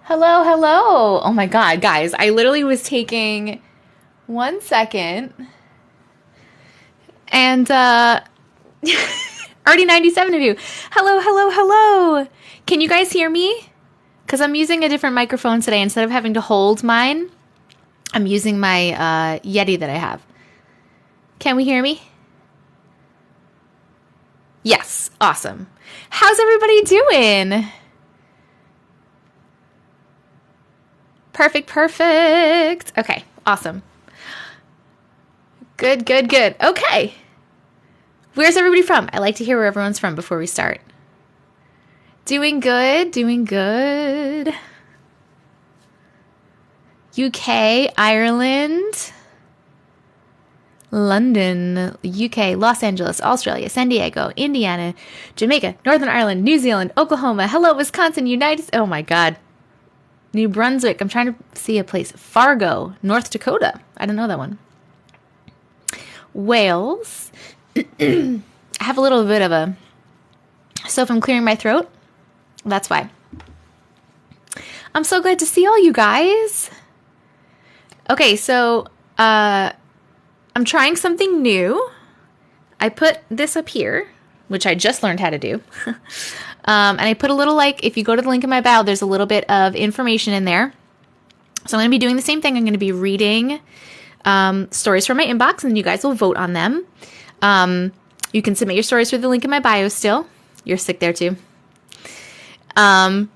Hello, hello. Oh my God, guys, I literally was taking 1 second and already 97 of you. Hello, hello, hello. Can you guys hear me? Because I'm using a different microphone today. Instead of having to hold mine, I'm using my Yeti that I have. Can we hear me? Yes, awesome. How's everybody doing? Perfect, perfect. Okay, awesome. Good, good, good. Okay. Where's everybody from? I like to hear where everyone's from before we start. Doing good, doing good. UK, Ireland, London, UK, Los Angeles, Australia, San Diego, Indiana, Jamaica, Northern Ireland, New Zealand, Oklahoma. Hello, Wisconsin, United... Oh my God. New Brunswick. I'm trying to see a place. Fargo, North Dakota. I don't know that one. Wales. I have a little bit of a... So if I'm clearing my throat, that's why. I'm so glad to see all you guys. Okay, so I'm trying something new. I put this up here, which I just learned how to do. And I put a little, if you go to the link in my bio, there's a little bit of information in there. So I'm going to be doing the same thing. I'm going to be reading stories from my inbox, and you guys will vote on them. You can submit your stories through the link in my bio still. You're sick there too. And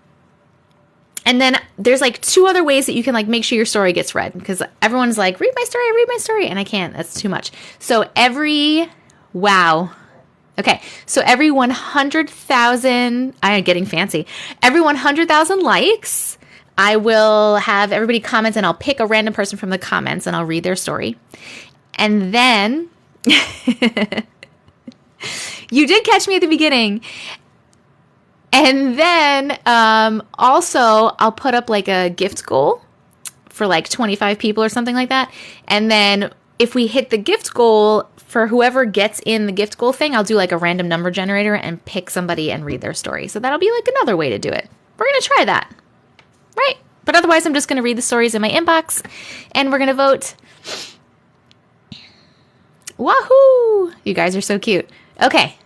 then there's 2 other ways that you can make sure your story gets read, because everyone's like, read my story. And I can't, that's too much. So wow. Okay, so every 100,000, I'm getting fancy. Every 100,000 likes, I will have everybody comment, and I'll pick a random person from the comments, and I'll read their story. And then, you did catch me at the beginning. And then, also, I'll put up a gift goal for 25 people or something like that. And then if we hit the gift goal, for whoever gets in the gift goal thing, I'll do a random number generator and pick somebody and read their story. So that'll be another way to do it. We're going to try that. Right? But otherwise, I'm just going to read the stories in my inbox, and we're going to vote. Wahoo! You guys are so cute. Okay.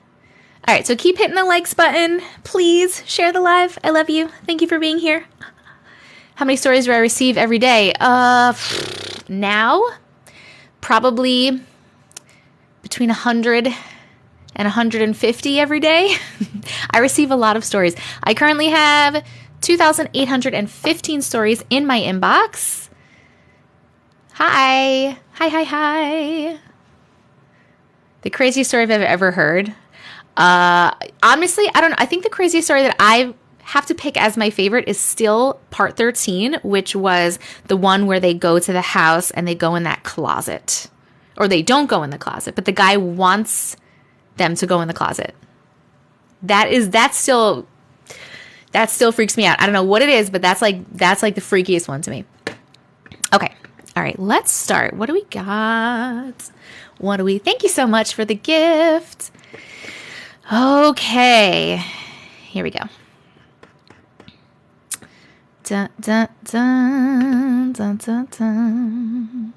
All right, so keep hitting the likes button. Please share the live. I love you. Thank you for being here. How many stories do I receive every day? Now, probably between 100 and 150 every day. I receive a lot of stories. I currently have 2,815 stories in my inbox. Hi. Hi. The craziest story I've ever heard. Honestly, I don't know. I think the craziest story that I have to pick as my favorite is still part 13, which was the one where they go to the house and they go in that closet. Or they don't go in the closet, but the guy wants them to go in the closet. That still freaks me out. I don't know what it is, but that's the freakiest one to me. Okay. All right, let's start. What do we got? Thank you so much for the gift. Okay. Here we go. Dun, dun, dun, dun, dun, dun.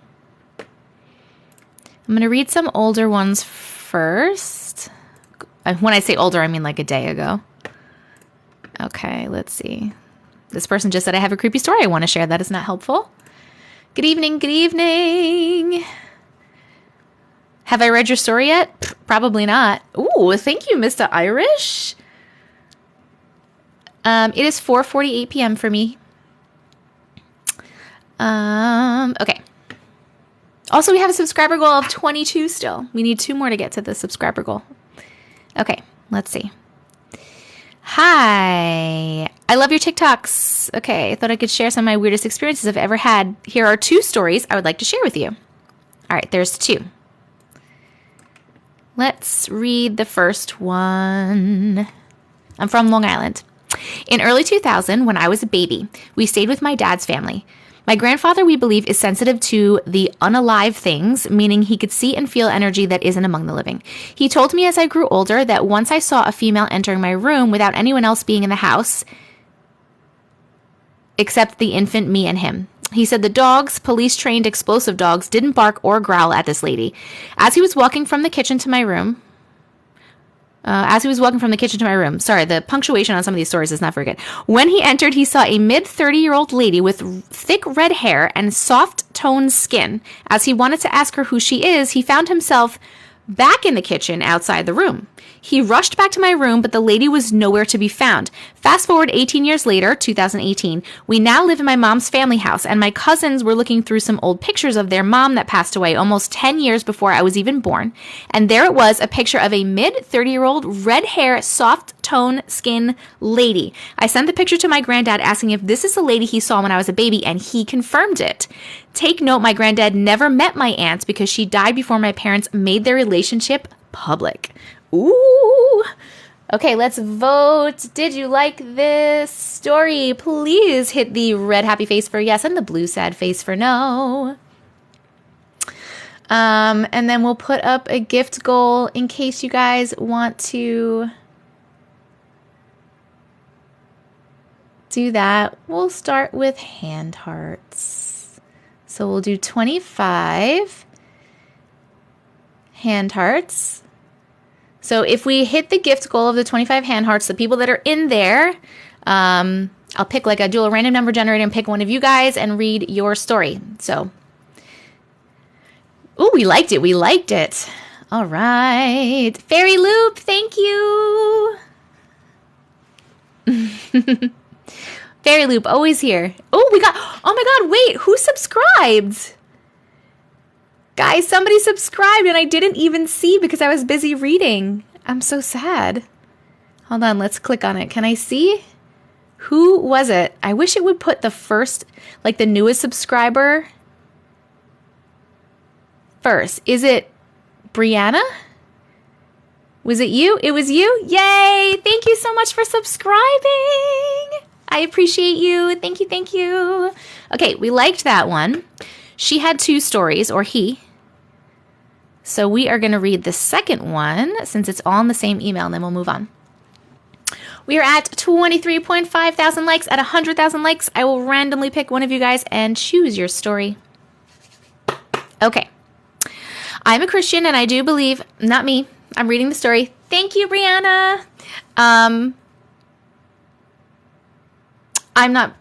I'm going to read some older ones first. When I say older, I mean a day ago. Okay, let's see. This person just said, I have a creepy story I want to share. That is not helpful. Good evening, good evening. Have I read your story yet? Probably not. Ooh, thank you, Mr. Irish. It is 4:48 p.m. for me. Okay. Also, we have a subscriber goal of 22 still. We need 2 more to get to the subscriber goal. Okay, let's see. Hi. I love your TikToks. Okay, I thought I could share some of my weirdest experiences I've ever had. Here are 2 stories I would like to share with you. All right, there's 2. Let's read the first one. I'm from Long Island. In early 2000, when I was a baby, we stayed with my dad's family. My grandfather, we believe, is sensitive to the unalive things, meaning he could see and feel energy that isn't among the living. He told me as I grew older that once I saw a female entering my room without anyone else being in the house, except the infant, me, and him. He said the dogs, police-trained explosive dogs, didn't bark or growl at this lady. As he was walking from the kitchen to my room, sorry, the punctuation on some of these stories is not very good. When he entered, he saw a mid-30-year-old lady with thick red hair and soft-toned skin. As he wanted to ask her who she is, he found himself back in the kitchen outside the room. He rushed back to my room, but the lady was nowhere to be found. Fast forward 18 years later, 2018, we now live in my mom's family house, and my cousins were looking through some old pictures of their mom that passed away almost 10 years before I was even born. And there it was, a picture of a mid-30-year-old, red hair, soft tone skin lady. I sent the picture to my granddad asking if this is the lady he saw when I was a baby, and he confirmed it. Take note, my granddad never met my aunt because she died before my parents made their relationship public. Ooh. Okay, let's vote. Did you like this story? Please hit the red happy face for yes and the blue sad face for no. And then we'll put up a gift goal in case you guys want to do that. We'll start with hand hearts. So we'll do 25 hand hearts. So if we hit the gift goal of the 25 hand hearts, the people that are in there, I'll pick do a random number generator and pick one of you guys and read your story. So, ooh, we liked it. We liked it. All right. Fairy Loop, thank you. Fairy Loop, always here. Oh my God, wait, who subscribed? Guys, somebody subscribed and I didn't even see because I was busy reading. I'm so sad. Hold on, let's click on it. Can I see? Who was it? I wish it would put the first, the newest subscriber first. Is it Brianna? Was it you? It was you? Yay! Thank you so much for subscribing. I appreciate you. Thank you, thank you. Okay, we liked that one. She had 2 stories, or he. So we are going to read the second one since it's all in the same email, and then we'll move on. We are at 23.5 thousand likes. At 100,000 likes, I will randomly pick one of you guys and choose your story. Okay. I'm a Christian, and I do believe, not me, I'm reading the story. Thank you, Brianna. I'm not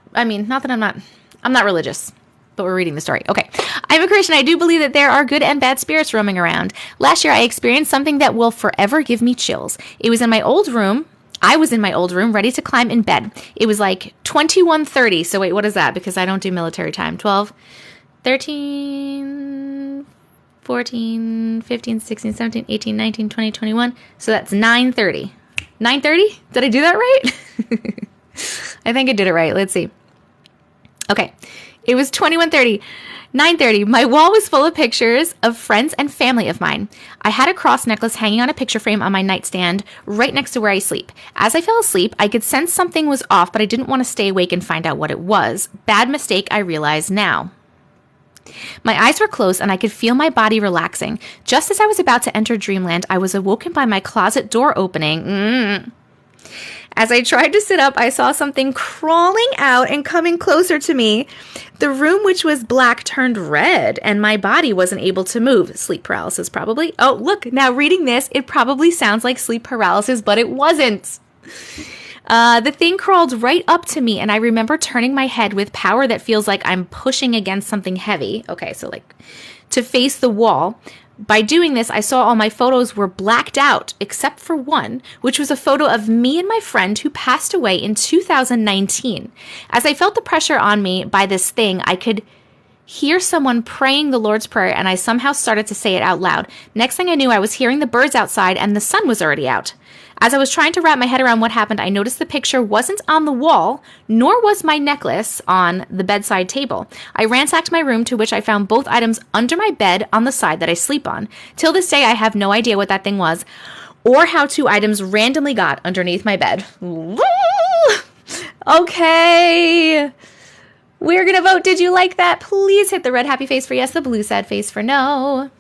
religious. But we're reading the story. Okay. I'm a Christian. I do believe that there are good and bad spirits roaming around. Last year, I experienced something that will forever give me chills. It was in my old room. I was in my old room, ready to climb in bed. It was 21:30. So wait, what is that? Because I don't do military time. 12, 13, 14, 15, 16, 17, 18, 19, 20, 21. So that's 9:30. 9:30? Did I do that right? I think I did it right. Let's see. Okay. It was 21:30. 9:30. My wall was full of pictures of friends and family of mine. I had a cross necklace hanging on a picture frame on my nightstand right next to where I sleep. As I fell asleep, I could sense something was off, but I didn't want to stay awake and find out what it was. Bad mistake, I realize now. My eyes were closed and I could feel my body relaxing. Just as I was about to enter dreamland, I was awoken by my closet door opening. As I tried to sit up, I saw something crawling out and coming closer to me. The room, which was black, turned red, and my body wasn't able to move. Sleep paralysis, probably. Oh, look, now reading this, it probably sounds like sleep paralysis, but it wasn't. The thing crawled right up to me, and I remember turning my head with power that feels like I'm pushing against something heavy. Okay, so to face the wall. By doing this, I saw all my photos were blacked out, except for one, which was a photo of me and my friend who passed away in 2019. As I felt the pressure on me by this thing, I could hear someone praying the Lord's Prayer, and I somehow started to say it out loud. Next thing I knew, I was hearing the birds outside, and the sun was already out. As I was trying to wrap my head around what happened, I noticed the picture wasn't on the wall, nor was my necklace on the bedside table. I ransacked my room, to which I found both items under my bed on the side that I sleep on. Till this day, I have no idea what that thing was, or how 2 items randomly got underneath my bed. Okay. We're going to vote. Did you like that? Please hit the red happy face for yes, the blue sad face for no.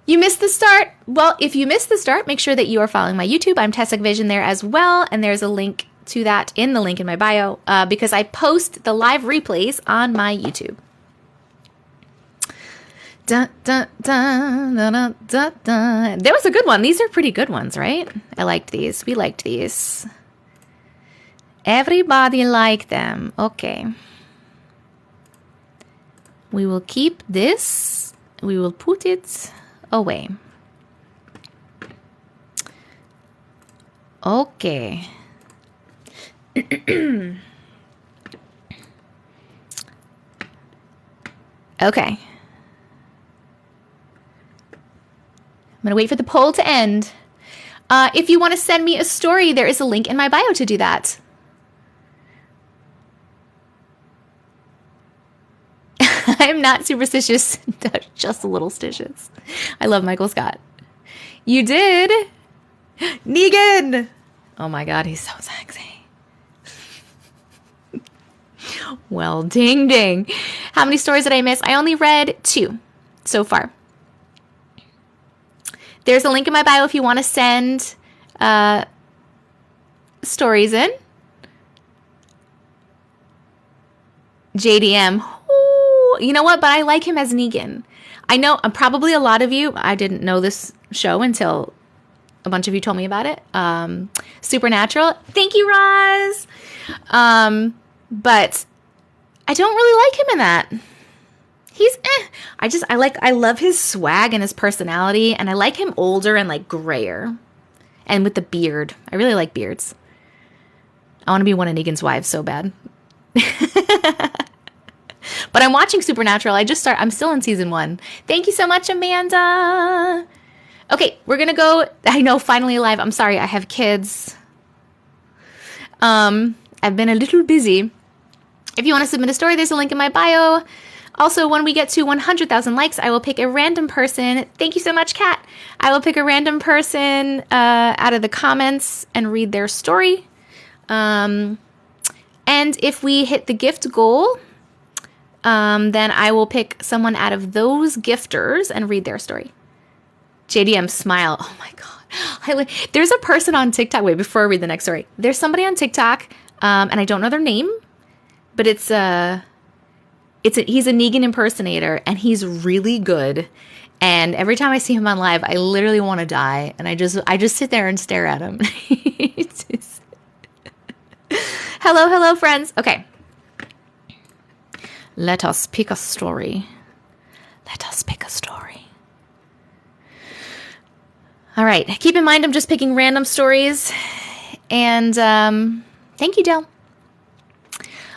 You missed the start. Well, if you missed the start, make sure that you are following my YouTube. I'm TessicaVision there as well, and there's a link to that in the link in my bio because I post the live replays on my YouTube. Dun, dun, dun, dun, dun, dun, dun. There was a good one. These are pretty good ones, right? I liked these. We liked these. Everybody liked them. Okay. We will keep this. We will put it away. Okay. Okay. I'm going to wait for the poll to end. If you want to send me a story, there is a link in my bio to do that. I'm not superstitious, just a little stitious. I love Michael Scott. You did? Negan! Oh my God, he's so sexy. Well, ding ding. How many stories did I miss? I only read 2 so far. There's a link in my bio if you want to send stories in. JDM. Ooh, you know what? But I like him as Negan. I know probably a lot of you, I didn't know this show until a bunch of you told me about it. Supernatural. Thank you, Roz. But I don't really like him in that. He's I love his swag and his personality, and I like him older and like grayer. And with the beard. I really like beards. I want to be one of Negan's wives so bad. But I'm watching Supernatural. I'm still in season 1. Thank you so much, Amanda. Okay, we're going to go. I know, finally alive. I'm sorry, I have kids. I've been a little busy. If you want to submit a story, there's a link in my bio. Also, when we get to 100,000 likes, I will pick a random person. Thank you so much, Kat. I will pick a random person out of the comments and read their story. And if we hit the gift goal, then I will pick someone out of those gifters and read their story. JDM smile. Oh my God. There's a person on TikTok. Wait, before I read the next story. There's somebody on TikTok, and I don't know their name, but he's a Negan impersonator, and he's really good. And every time I see him on live, I literally want to die, and I just sit there and stare at him. Hello, friends. Okay. Let us pick a story. All right. Keep in mind, I'm just picking random stories. And thank you, Del.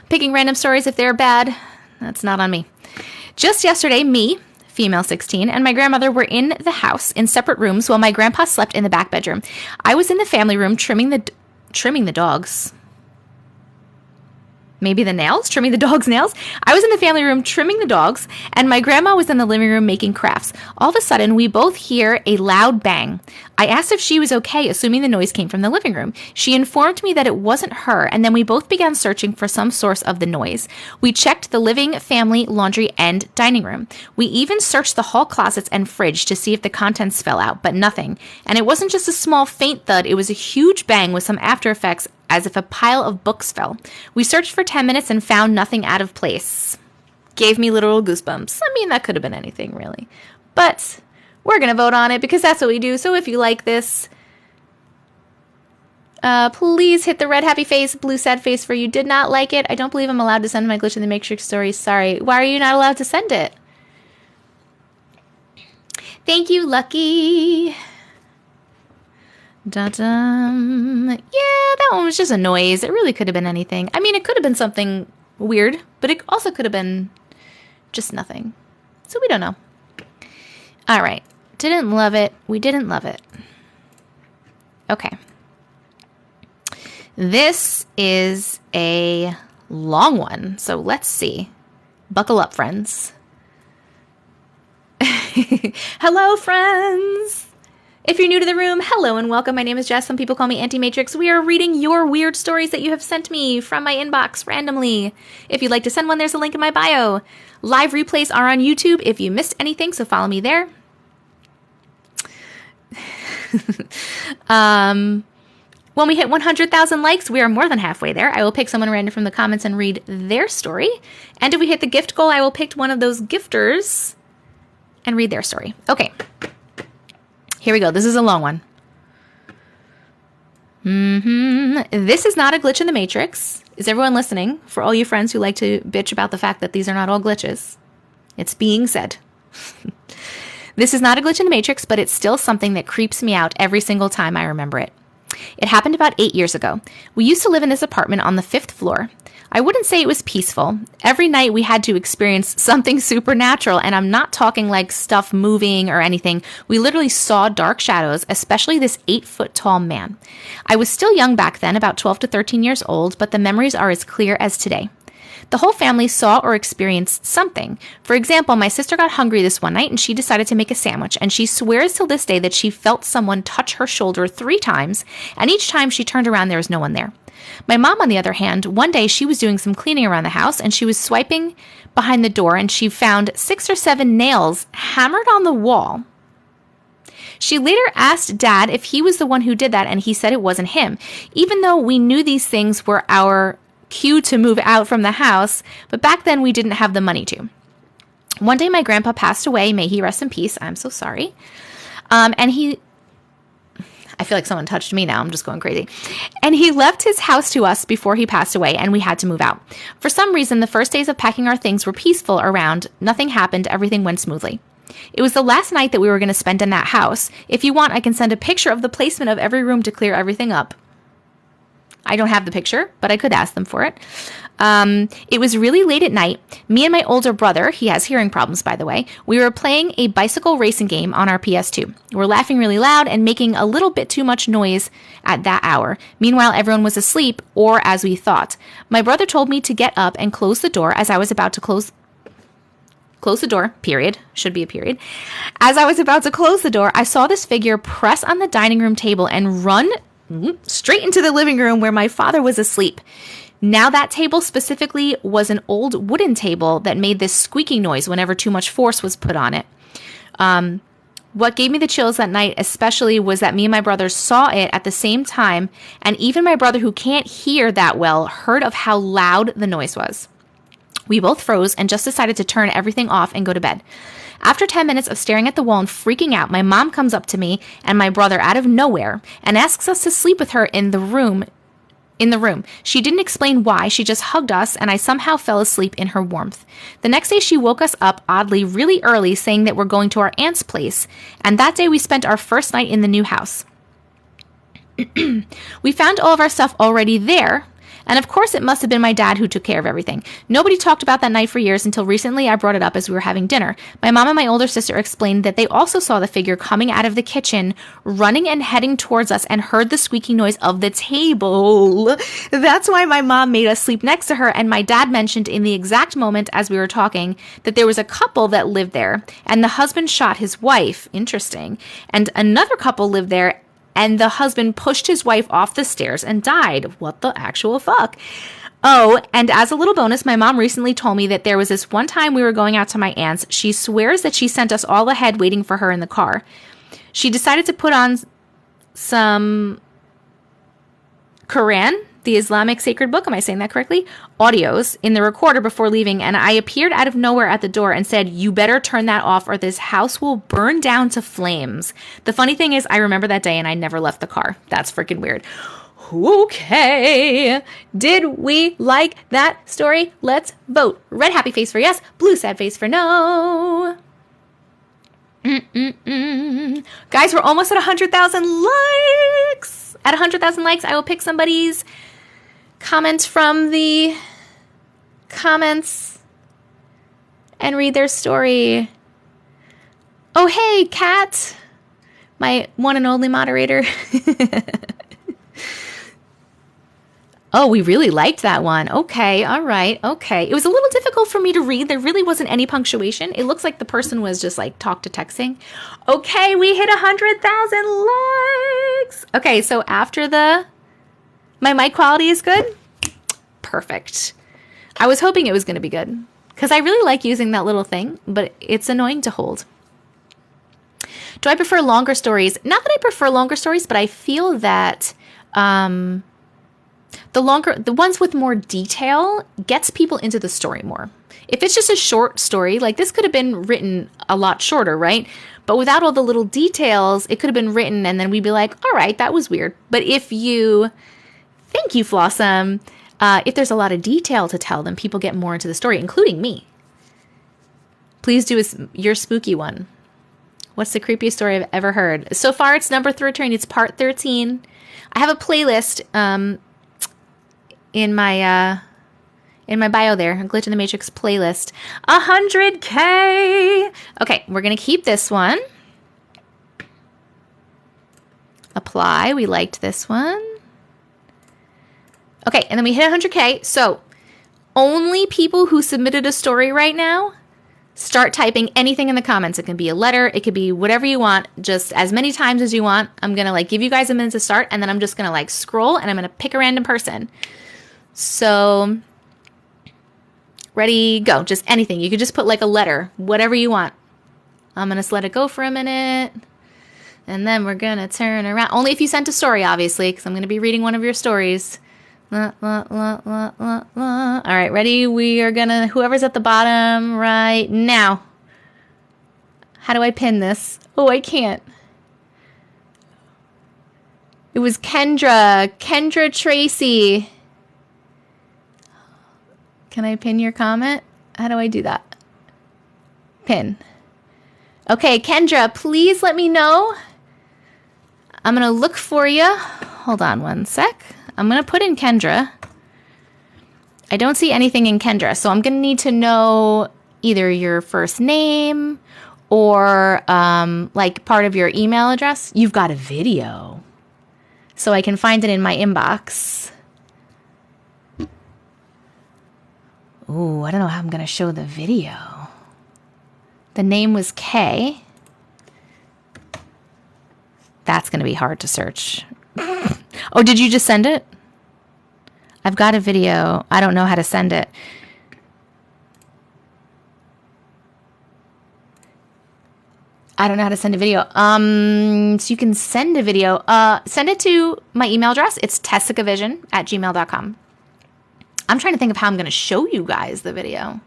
Picking random stories. If they're bad, that's not on me. Just yesterday, me, female 16, and my grandmother were in the house in separate rooms while my grandpa slept in the back bedroom. I was in the family room trimming the dogs. Maybe the nails? Trimming the dog's nails? I was in the family room trimming the dogs, and my grandma was in the living room making crafts. All of a sudden, we both hear a loud bang. I asked if she was okay, assuming the noise came from the living room. She informed me that it wasn't her, and then we both began searching for some source of the noise. We checked the living, family, laundry, and dining room. We even searched the hall closets and fridge to see if the contents fell out, but nothing. And it wasn't just a small faint thud, it was a huge bang with some after effects as if a pile of books fell. We searched for 10 minutes and found nothing out of place. Gave me literal goosebumps. I mean, that could have been anything, really. But we're going to vote on it because that's what we do. So if you like this, please hit the red happy face, blue sad face for you did not like it. I don't believe I'm allowed to send my Glitch in the Matrix story. Sorry. Why are you not allowed to send it? Thank you, Lucky. Da-dum. Yeah, that one was just a noise. It really could have been anything. I mean, it could have been something weird, but it also could have been just nothing. So we don't know. All right. Didn't love it. We didn't love it. Okay. This is a long one. So let's see. Buckle up, friends. Hello, friends. If you're new to the room, hello and welcome. My name is Jess. Some people call me Auntie Matrix. We are reading your weird stories that you have sent me from my inbox randomly. If you'd like to send one, there's a link in my bio. Live replays are on YouTube if you missed anything, so follow me there. When we hit 100,000 likes, we are more than halfway there. I will pick someone random from the comments and read their story. And if we hit the gift goal, I will pick one of those gifters and read their story. Okay. Here we go. This is a long one. This is not a glitch in the Matrix. Is everyone listening? For all you friends who like to bitch about the fact that these are not all glitches. It's being said. This is not a glitch in the Matrix, but it's still something that creeps me out every single time I remember it. It happened about 8 years ago. We used to live in this apartment on the 5th floor. I wouldn't say it was peaceful. Every night we had to experience something supernatural, and I'm not talking like stuff moving or anything. We literally saw dark shadows, especially this 8-foot-tall man. I was still young back then, about 12 to 13 years old, but the memories are as clear as today. The whole family saw or experienced something. For example, my sister got hungry this one night and she decided to make a sandwich, and she swears till this day that she felt someone touch her shoulder 3 times, and each time she turned around there was no one there. My mom, on the other hand, one day she was doing some cleaning around the house and she was swiping behind the door and she found 6 or 7 nails hammered on the wall. She later asked Dad if he was the one who did that, and he said it wasn't him, even though we knew these things were our cue to move out from the house, but back then we didn't have the money to. One day my grandpa passed away, may he rest in peace. I'm so sorry. I feel like someone touched me now. I'm just going crazy. And he left his house to us before he passed away, and we had to move out. For some reason, the first days of packing our things were peaceful around. Nothing happened. Everything went smoothly. It was the last night that we were going to spend in that house. If you want, I can send a picture of the placement of every room to clear everything up. I don't have the picture, but I could ask them for it. It was really late at night. Me and my older brother, he has hearing problems, by the way, we were playing a bicycle racing game on our PS2. We're laughing really loud and making a little bit too much noise at that hour. Meanwhile, everyone was asleep, or as we thought. My brother told me to get up and close the door as I was about to close the door, period. Should be a period. As I was about to close the door, I saw this figure press on the dining room table and run straight into the living room where my father was asleep. Now that table specifically was an old wooden table that made this squeaking noise whenever too much force was put on it. What gave me the chills that night especially was that me and my brother saw it at the same time, and even my brother, who can't hear that well, heard of how loud the noise was. We both froze and just decided to turn everything off and go to bed. After 10 minutes of staring at the wall and freaking out, my mom comes up to me and my brother out of nowhere and asks us to sleep with her in the room. She didn't explain why, she just hugged us, and I somehow fell asleep in her warmth. The next day she woke us up, oddly, really early, saying that we're going to our aunt's place, and that day we spent our first night in the new house. We found all of our stuff already there, and of course it must have been my dad who took care of everything. Nobody talked about that night for years until recently I brought it up as we were having dinner. My mom and my older sister explained that they also saw the figure coming out of the kitchen, running and heading towards us, and heard the squeaking noise of the table. That's why my mom made us sleep next to her, and my dad mentioned in the exact moment as we were talking that there was a couple that lived there, and the husband shot his wife. Interesting. And another couple lived there, and the husband pushed his wife off the stairs and died. What the actual fuck? Oh, and as a little bonus, my mom recently told me that there was this one time we were going out to my aunt's. She swears that she sent us all ahead waiting for her in the car. She decided to put on some Quran, the Islamic sacred book, am I saying that correctly? Audios in the recorder before leaving, and I appeared out of nowhere at the door and said, "You better turn that off or this house will burn down to flames." The funny thing is, I remember that day and I never left the car. That's freaking weird. Okay. Did we like that story? Let's vote. Red happy face for yes, blue sad face for no. Guys, we're almost at 100,000 likes. At 100,000 likes, I will pick somebody's comment from the comments and read their story. Oh, hey, Kat, my one and only moderator. Oh, we really liked that one. Okay, all right, okay. It was a little difficult for me to read. There really wasn't any punctuation. It looks like the person was just like talk to texting. Okay, we hit 100,000 likes. Okay, so after my mic quality is good? Perfect. I was hoping it was going to be good because I really like using that little thing, but it's annoying to hold. Do I prefer longer stories? Not that I prefer longer stories, but I feel that the ones with more detail gets people into the story more. If it's just a short story, like this could have been written a lot shorter, right? But without all the little details, it could have been written and then we'd be like, all right, that was weird. But thank you, Flossom. If there's a lot of detail to tell, then people get more into the story, including me. Please do your spooky one. What's the creepiest story I've ever heard? So far, it's number 13. It's part 13. I have a playlist in my bio there, a Glitch in the Matrix playlist. 100K! Okay, we're going to keep this one. Apply. We liked this one. Okay, and then we hit 100K. So only people who submitted a story right now, start typing anything in the comments. It can be a letter. It could be whatever you want, just as many times as you want. I'm going to give you guys a minute to start, and then I'm just going to scroll, and I'm going to pick a random person. So ready, go. Just anything. You could just put a letter, whatever you want. I'm going to let it go for a minute. And then we're going to turn around. Only if you sent a story, obviously, because I'm going to be reading one of your stories. All right, ready? We are going to, whoever's at the bottom right now. How do I pin this? Oh, I can't. It was Kendra Tracy. Can I pin your comment? How do I do that? Pin. Okay, Kendra, please let me know. I'm going to look for you. Hold on one sec. I'm going to put in Kendra. I don't see anything in Kendra, so I'm going to need to know either your first name or part of your email address. You've got a video, so I can find it in my inbox. Ooh, I don't know how I'm going to show the video. The name was K. That's going to be hard to search. Oh, did you just send it? I've got a video. I don't know how to send it. I don't know how to send a video. So you can send a video. Send it to my email address. It's TessicaVision@gmail.com. I'm trying to think of how I'm going to show you guys the video.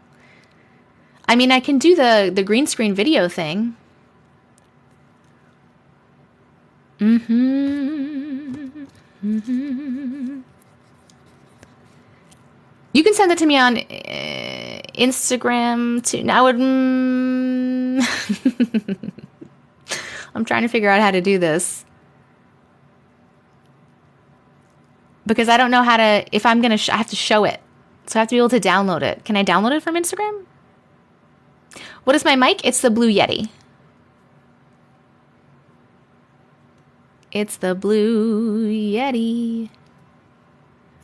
I mean, I can do the green screen video thing. You can send it to me on Instagram too. Now, I'm trying to figure out how to do this because I don't know how to. If I'm gonna, I have to show it, so I have to be able to download it. Can I download it from Instagram? What is my mic? It's the Blue Yeti. It's the Blue Yeti.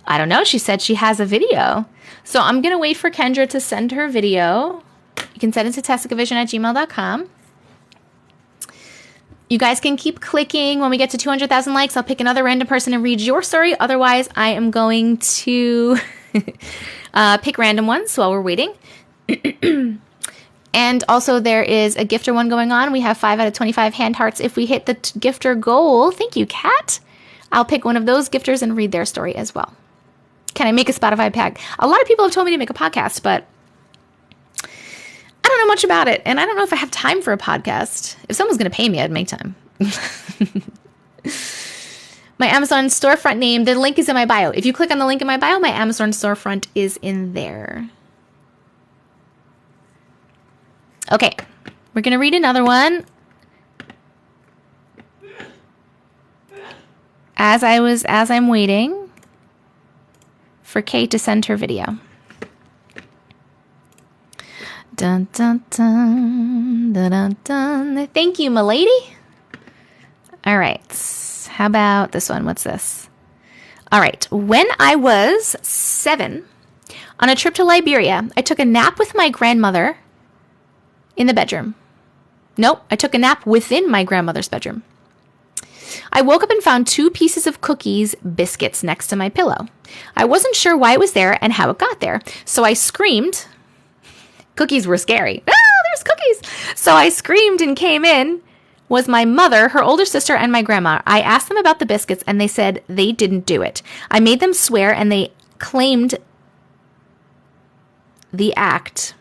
I don't know. She said she has a video. So I'm going to wait for Kendra to send her video. You can send it to TessicaVision@gmail.com. You guys can keep clicking. When we get to 200,000 likes, I'll pick another random person and read your story. Otherwise, I am going to pick random ones while we're waiting. And also there is a gifter one going on. We have 5 out of 25 hand hearts. If we hit the gifter goal, thank you, Kat. I'll pick one of those gifters and read their story as well. Can I make a Spotify pack? A lot of people have told me to make a podcast, but I don't know much about it. And I don't know if I have time for a podcast. If someone's going to pay me, I'd make time. My Amazon storefront name, the link is in my bio. If you click on the link in my bio, my Amazon storefront is in there. Okay, we're going to read another one. As I'm waiting for Kate to send her video. Dun, dun, dun, dun, dun, dun. Thank you, m'lady. All right. How about this one? What's this? All right. When I was 7, on a trip to Liberia, I took a nap with my grandmother in the bedroom. Nope, I took a nap within my grandmother's bedroom. I woke up and found 2 pieces of cookies, biscuits next to my pillow. I wasn't sure why it was there and how it got there, so I screamed. Cookies were scary. Ah, there's cookies! So I screamed and came in, was my mother, her older sister, and my grandma. I asked them about the biscuits, and they said they didn't do it. I made them swear, and they claimed the act.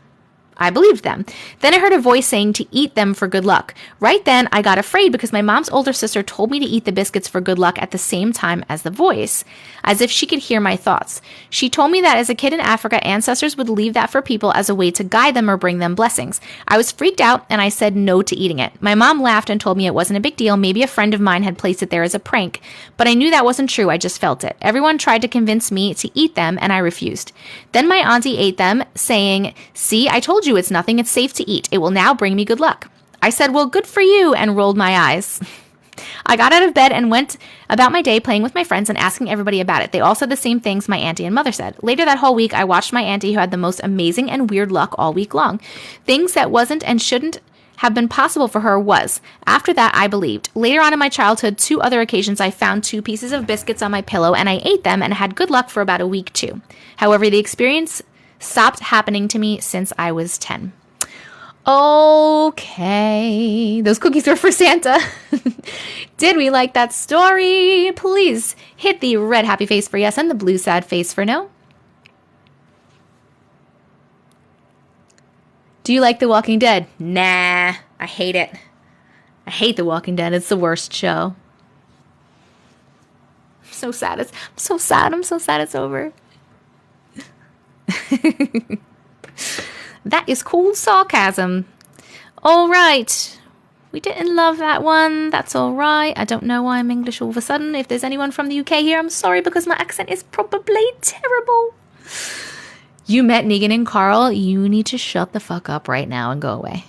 I believed them. Then I heard a voice saying to eat them for good luck. Right then, I got afraid because my mom's older sister told me to eat the biscuits for good luck at the same time as the voice, as if she could hear my thoughts. She told me that as a kid in Africa, ancestors would leave that for people as a way to guide them or bring them blessings. I was freaked out and I said no to eating it. My mom laughed and told me it wasn't a big deal. Maybe a friend of mine had placed it there as a prank, but I knew that wasn't true. I just felt it. Everyone tried to convince me to eat them and I refused. Then my auntie ate them, saying, "See, I told you it's nothing. It's safe to eat. It will now bring me good luck." I said, "Well, good for you," and rolled my eyes. I got out of bed and went about my day playing with my friends and asking everybody about it. They all said the same things my auntie and mother said. Later that whole week, I watched my auntie, who had the most amazing and weird luck all week long. Things that wasn't and shouldn't have been possible for her was. After that, I believed. Later on in my childhood, 2 other occasions, I found 2 pieces of biscuits on my pillow and I ate them and had good luck for about a week too. However, the experience stopped happening to me since I was 10. Okay, those cookies were for Santa. Did we like that story? Please hit the red happy face for yes and the blue sad face for no. Do you like The Walking Dead? Nah, I hate it. I hate The Walking Dead. It's the worst show. I'm so sad. I'm so sad it's over. That is cool sarcasm. All right. We didn't love that one. That's all right. I don't know why I'm English all of a sudden. If there's anyone from the UK here, I'm sorry because my accent is probably terrible. You met Negan and Carl. You need to shut the fuck up right now and go away.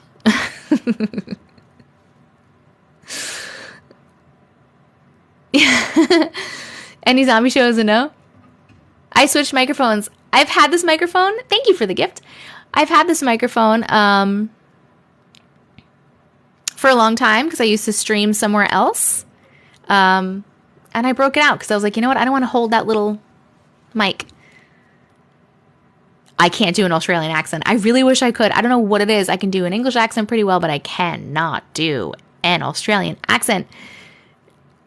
Any zombie show is a no? I switched microphones. I've had this microphone. Thank you for the gift. I've had this microphone for a long time because I used to stream somewhere else. And I broke it out because I was like, you know what? I don't want to hold that little mic. I can't do an Australian accent. I really wish I could. I don't know what it is. I can do an English accent pretty well, but I cannot do an Australian accent.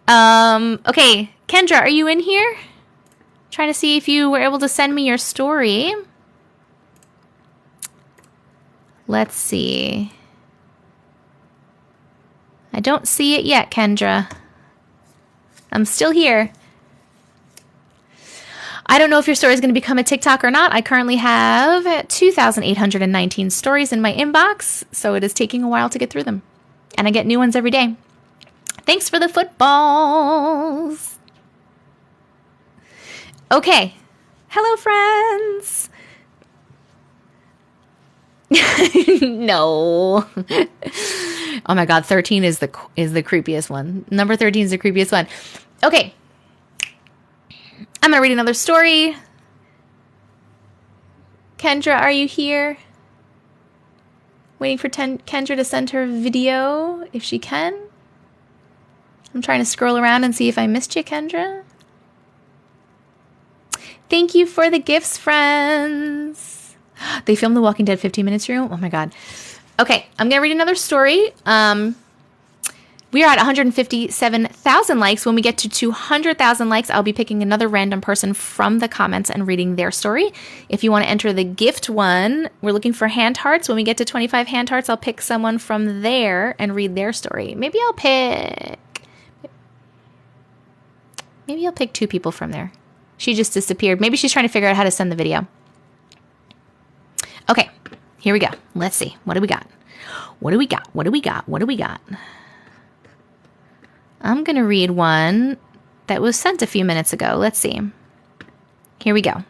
Okay, Kendra, are you in here? Trying to see if you were able to send me your story. Let's see. I don't see it yet, Kendra. I'm still here. I don't know if your story is going to become a TikTok or not. I currently have 2,819 stories in my inbox, so it is taking a while to get through them. And I get new ones every day. Thanks for the footballs. Okay. Hello, friends. No. Oh my God, 13 is the creepiest one. Number 13 is the creepiest one. Okay. I'm going to read another story. Kendra, are you here? Waiting for Kendra to send her video if she can. I'm trying to scroll around and see if I missed you, Kendra. Thank you for the gifts, friends. They filmed The Walking Dead 15 minutes room. Oh my God. Okay, I'm going to read another story. We are at 157,000 likes. When we get to 200,000 likes, I'll be picking another random person from the comments and reading their story. If you want to enter the gift one, we're looking for hand hearts. When we get to 25 hand hearts, I'll pick someone from there and read their story. Maybe I'll pick 2 people from there. She just disappeared. Maybe she's trying to figure out how to send the video. Okay, here we go. Let's see. What do we got? What do we got? What do we got? What do we got? I'm going to read one that was sent a few minutes ago. Let's see. Here we go.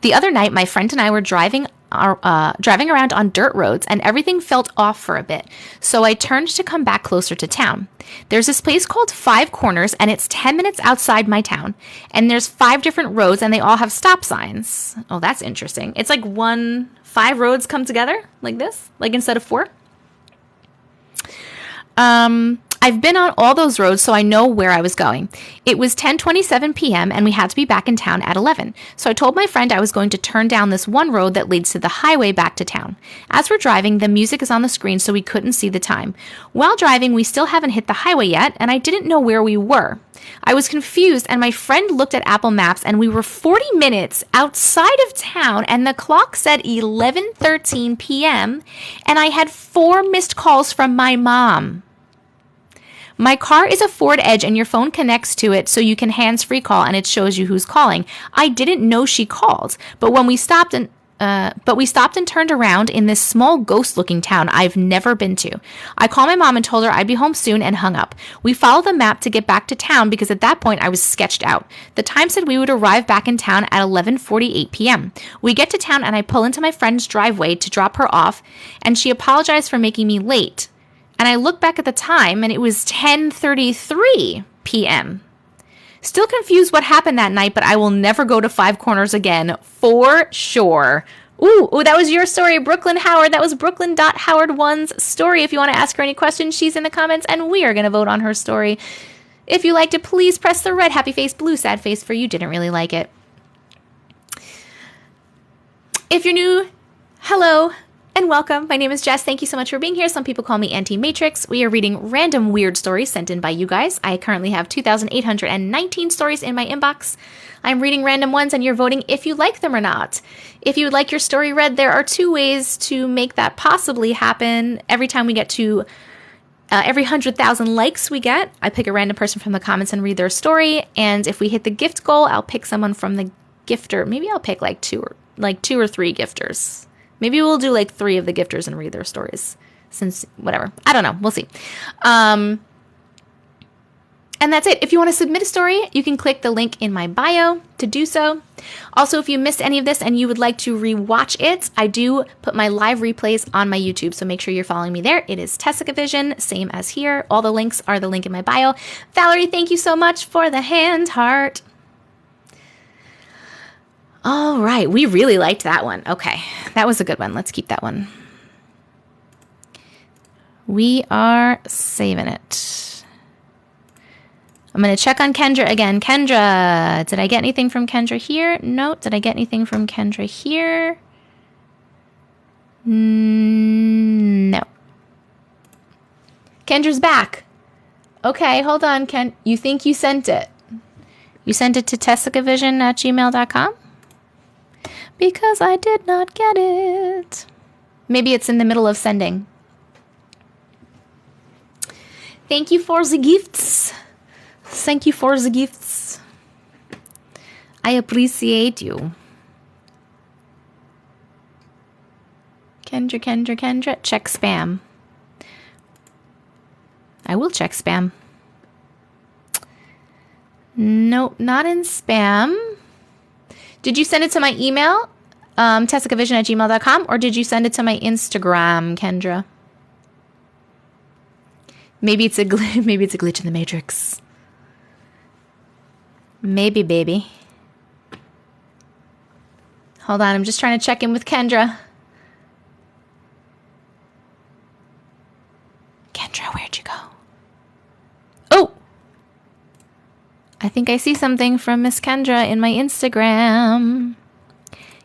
The other night, my friend and I were driving around on dirt roads, and everything felt off for a bit. So I turned to come back closer to town. There's this place called Five Corners, and it's 10 minutes outside my town. And there's 5 different roads, and they all have stop signs. Oh, that's interesting. It's like 5 roads come together like this, like instead of 4. I've been on all those roads, so I know where I was going. It was 10:27 p.m. and we had to be back in town at 11. So I told my friend I was going to turn down this one road that leads to the highway back to town. As we're driving, the music is on the screen, so we couldn't see the time. While driving, we still haven't hit the highway yet, and I didn't know where we were. I was confused, and my friend looked at Apple Maps, and we were 40 minutes outside of town, and the clock said 11:13 p.m., and I had 4 missed calls from my mom. My car is a Ford Edge and your phone connects to it so you can hands-free call and it shows you who's calling. I didn't know she called, but we stopped and turned around in this small ghost-looking town I've never been to. I called my mom and told her I'd be home soon and hung up. We followed the map to get back to town because at that point I was sketched out. The time said we would arrive back in town at 11:48 p.m. We get to town and I pull into my friend's driveway to drop her off, and she apologized for making me late. And I look back at the time, and it was 10:33 p.m. Still confused what happened that night, but I will never go to Five Corners again, for sure. Ooh, that was your story, Brooklyn Howard. That was Brooklyn.Howard1's story. If you want to ask her any questions, she's in the comments, and we are going to vote on her story. If you liked it, please press the red happy face, blue sad face for you didn't really like it. If you're new, hello. And welcome. My name is Jess. Thank you so much for being here. Some people call me Auntie Matrix. We are reading random weird stories sent in by you guys. I currently have 2,819 stories in my inbox. I'm reading random ones and you're voting if you like them or not. If you would like your story read, there are 2 ways to make that possibly happen. Every time we get to every 100,000 likes we get, I pick a random person from the comments and read their story. And if we hit the gift goal, I'll pick someone from the gifter. Maybe I'll pick like two or three gifters. Maybe we'll do like 3 of the gifters and read their stories. Since, whatever. I don't know. We'll see. And that's it. If you want to submit a story, you can click the link in my bio to do so. Also, if you missed any of this and you would like to rewatch it, I do put my live replays on my YouTube. So make sure you're following me there. It is TessicaVision, same as here. All the links are the link in my bio. Valerie, thank you so much for the hand heart. All right, we really liked that one. Okay, that was a good one. Let's keep that one. We are saving it. I'm going to check on Kendra again. Kendra, did I get anything from Kendra here? No. Did I get anything from Kendra here? No. Kendra's back. Okay, hold on, Ken. You think you sent it? You sent it to TessicaVision@gmail.com? Because I did not get it. Maybe it's in the middle of sending. Thank you for the gifts. Thank you for the gifts. I appreciate you. Kendra. Check spam. I will check spam. Nope, not in spam. Did you send it to my email, TessicaVision@gmail.com, or did you send it to my Instagram, Kendra? Maybe it's a glitch in the Matrix. Maybe, baby. Hold on, I'm just trying to check in with Kendra. Kendra, where'd you go? Oh! I think I see something from Miss Kendra in my Instagram.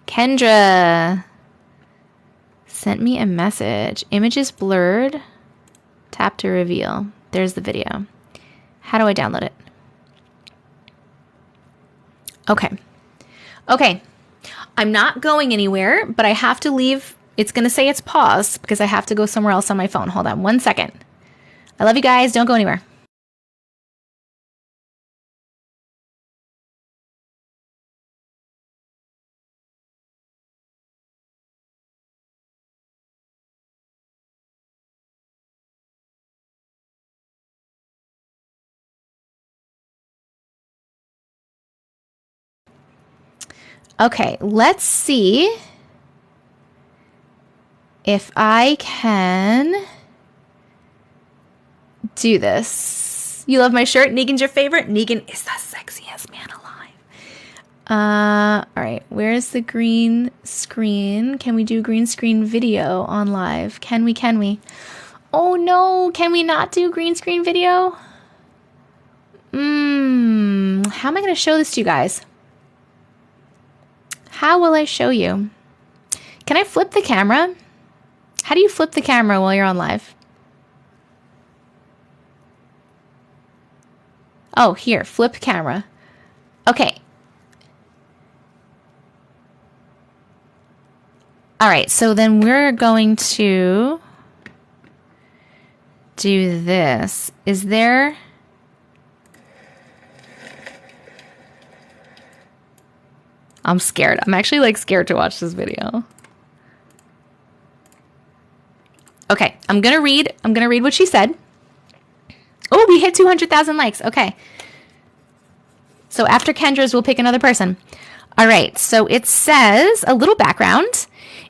Kendra sent me a message. Image is blurred. Tap to reveal. There's the video. How do I download it? Okay. I'm not going anywhere, but I have to leave. It's going to say it's paused because I have to go somewhere else on my phone. Hold on 1 second. I love you guys. Don't go anywhere. Okay, let's see if I can do this. You love my shirt? Negan's your favorite? Negan is the sexiest man alive. All right, where's the green screen? Can we do green screen video on live? Can we? Oh no, can we not do green screen video? How am I going to show this to you guys? How will I show you? Can I flip the camera? How do you flip the camera while you're on live? Oh, here, flip camera. Okay. All right, so then we're going to do this. Is there... I'm scared. I'm actually like scared to watch this video. Okay, I'm gonna read what she said. Oh, we hit 200,000 likes. Okay. So after Kendra's, we'll pick another person. All right, so it says a little background.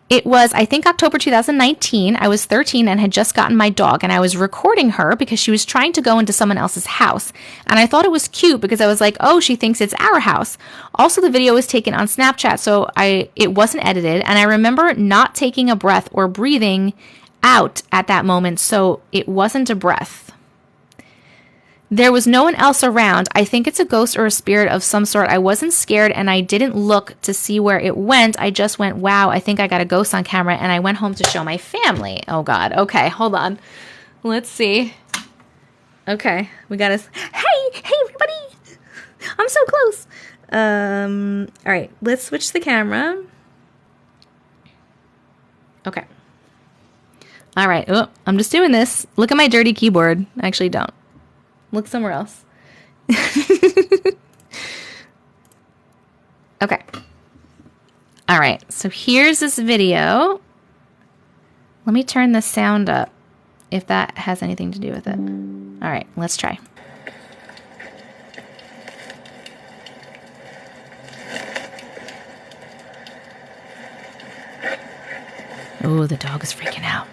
It was, I think, October 2019. I was 13 and had just gotten my dog, and I was recording her because she was trying to go into someone else's house. And I thought it was cute because I was like, oh, she thinks it's our house. Also, the video was taken on Snapchat, so it wasn't edited. And I remember not taking a breath or breathing out at that moment, so it wasn't a breath. There was no one else around. I think it's a ghost or a spirit of some sort. I wasn't scared and I didn't look to see where it went. I just went, wow, I think I got a ghost on camera, and I went home to show my family. Oh God. Okay, hold on. Let's see. Okay, we got to... Hey everybody. I'm so close. All right, let's switch the camera. Okay. All right. Oh, I'm just doing this. Look at my dirty keyboard. Actually, don't. Look somewhere else. Okay. All right. So here's this video. Let me turn the sound up if that has anything to do with it. All right. Let's try. Oh, the dog is freaking out.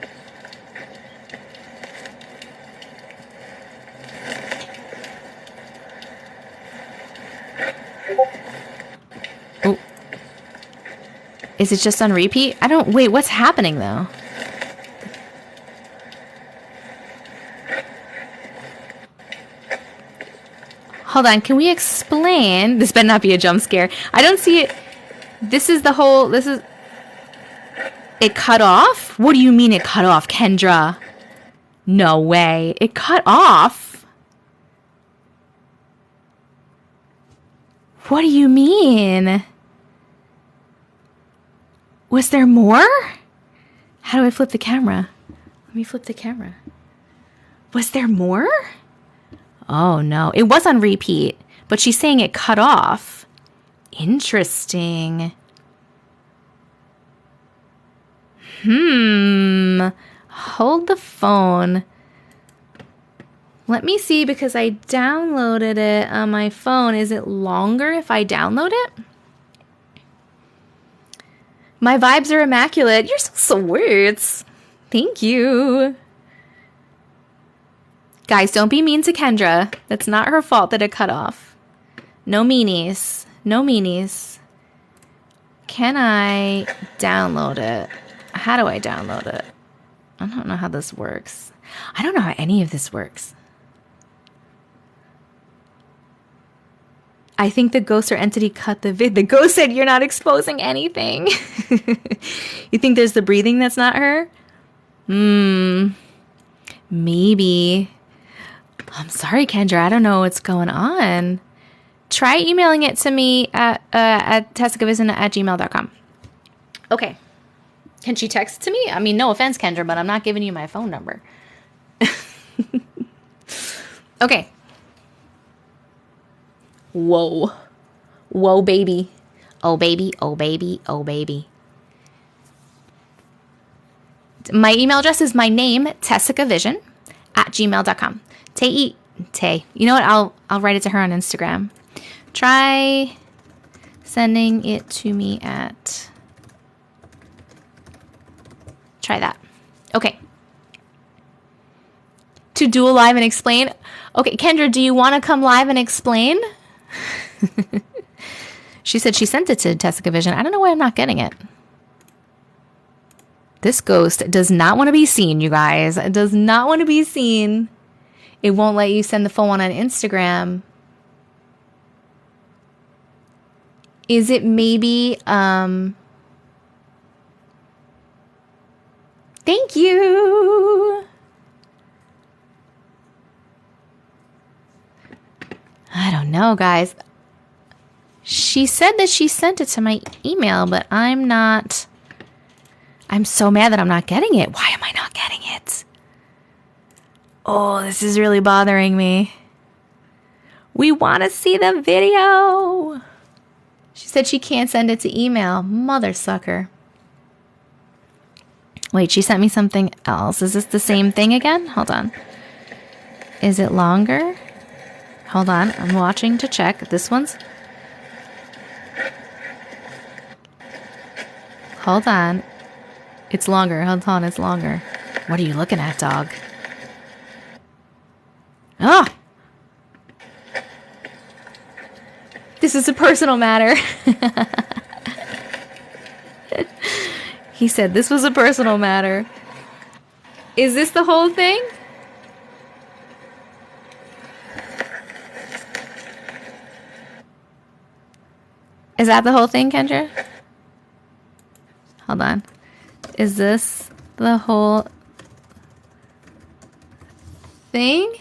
Oh. Is it just on repeat? Wait, what's happening though? Hold on, can we explain? This better not be a jump scare. I don't see it. It cut off? What do you mean it cut off, Kendra? No way. It cut off? What do you mean? Was there more? How do I flip the camera? Let me flip the camera. Was there more? Oh no, it was on repeat, but she's saying it cut off. Interesting. Hold the phone. Let me see, because I downloaded it on my phone. Is it longer if I download it? My vibes are immaculate. You're so sweet. Thank you. Guys, don't be mean to Kendra. That's not her fault that it cut off. No meanies. No meanies. Can I download it? How do I download it? I don't know how this works. I don't know how any of this works. I think the ghost or entity cut the vid. The ghost said you're not exposing anything. You think there's the breathing that's not her? Maybe. I'm sorry, Kendra. I don't know what's going on. Try emailing it to me at TessicaVision@gmail.com. Okay. Can she text it to me? I mean, no offense, Kendra, but I'm not giving you my phone number. Okay. Whoa. Whoa, baby. Oh, baby. Oh, baby. Oh, baby. My email address is my name, TessicaVision@gmail.com. Tay. You know what? I'll write it to her on Instagram. Try sending it to me at... Try that. Okay. To do a live and explain. Okay, Kendra, do you want to come live and explain? She said she sent it to TessicaVision. I don't know why I'm not getting it. This ghost does not want to be seen, you guys. It does not want to be seen. It won't let you send the full one on Instagram. Is it maybe, thank you. I don't know, guys. She said that she sent it to my email, but I'm so mad that I'm not getting it. Why am I not getting it? Oh, this is really bothering me. We want to see the video. She said she can't send it to email. Mother sucker. Wait, she sent me something else. Is this the same thing again? Hold on. Is it longer? Hold on. I'm watching to check. This one's... Hold on. It's longer. Hold on. It's longer. What are you looking at, dog? Oh! This is a personal matter. He said this was a personal matter. Is this the whole thing? Is that the whole thing, Kendra? Hold on. Is this the whole thing?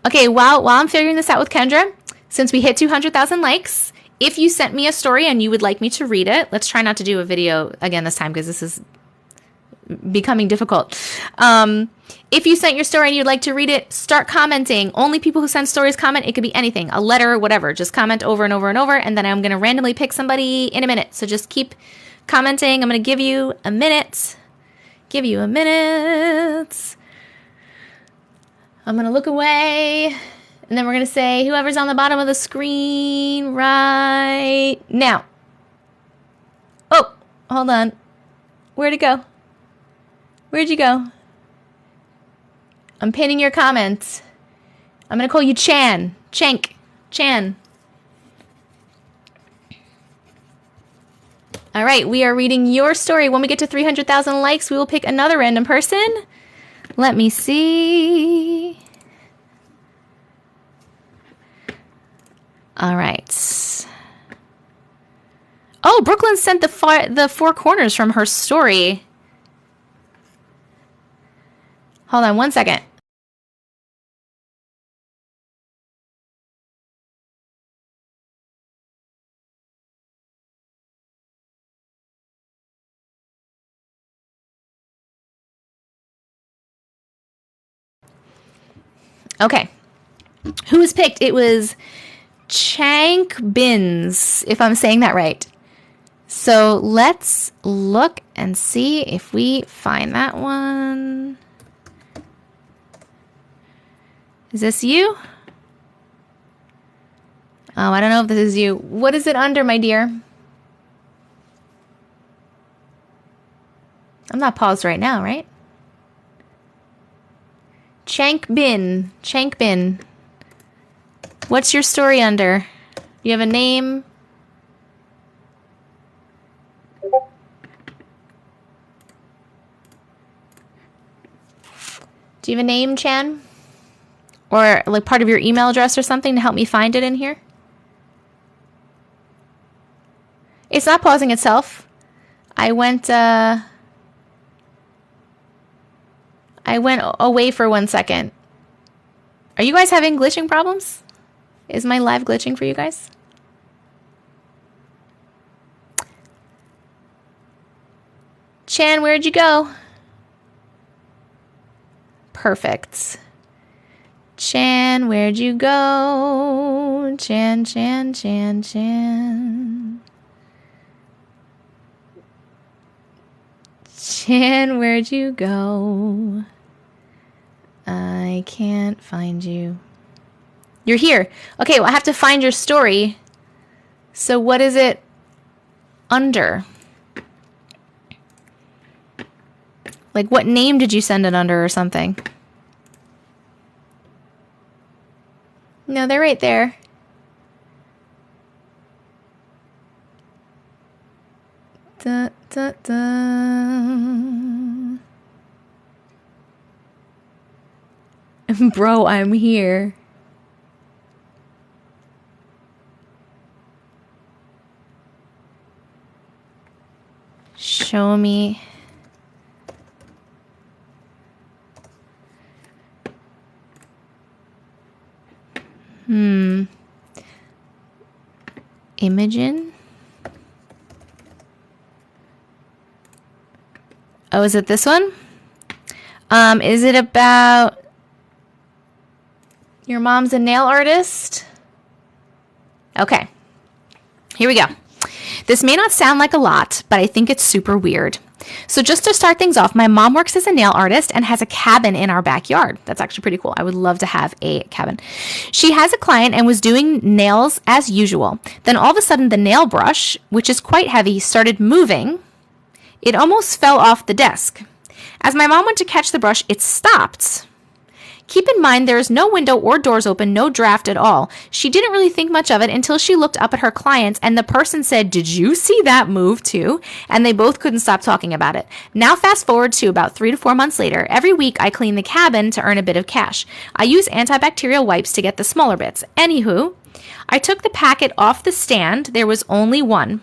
Okay, while I'm figuring this out with Kendra, since we hit 200,000 likes, if you sent me a story and you would like me to read it, let's try not to do a video again this time because this is becoming difficult. If you sent your story and you'd like to read it, start commenting. Only people who send stories comment. It could be anything, a letter, whatever. Just comment over and over and over, and then I'm going to randomly pick somebody in a minute. So just keep commenting. I'm going to give you a minute. Give you a minute. I'm going to look away, and then we're going to say whoever's on the bottom of the screen right now. Oh, hold on. Where'd it go? Where'd you go? I'm pinning your comments. I'm going to call you Chan. Chan. All right, we are reading your story. When we get to 300,000 likes, we will pick another random person. Let me see. All right. Oh, Brooklyn sent the four corners from her story. Hold on one second. Okay. Who was picked? It was Chank Bins, if I'm saying that right. So let's look and see if we find that one. Is this you? Oh, I don't know if this is you. What is it under, my dear? I'm not paused right now, right? Chank Bin. What's your story under? You have a name? Do you have a name, Chan? Or like part of your email address or something to help me find it in here? It's not pausing itself. I went away for 1 second. Are you guys having glitching problems? Is my live glitching for you guys? Chan, where'd you go? Perfect. Chan, where'd you go? Chan. Chan, where'd you go? I can't find you. You're here. Okay, well, I have to find your story. So what is it under? Like, what name did you send it under or something? No, they're right there. Da, da, da. Bro, I'm here. Show me. Imogen? Oh, is it this one? Is it about your mom's a nail artist? Okay. Here we go. This may not sound like a lot, but I think it's super weird. So just to start things off, my mom works as a nail artist and has a cabin in our backyard. That's actually pretty cool. I would love to have a cabin. She has a client and was doing nails as usual. Then all of a sudden the nail brush, which is quite heavy, started moving. It almost fell off the desk. As my mom went to catch the brush, it stopped. Keep in mind there is no window or doors open, no draft at all. She didn't really think much of it until she looked up at her clients and the person said, "Did you see that move too?" And they both couldn't stop talking about it. Now fast forward to about 3 to 4 months later. Every week I clean the cabin to earn a bit of cash. I use antibacterial wipes to get the smaller bits. Anywho, I took the packet off the stand. There was only one.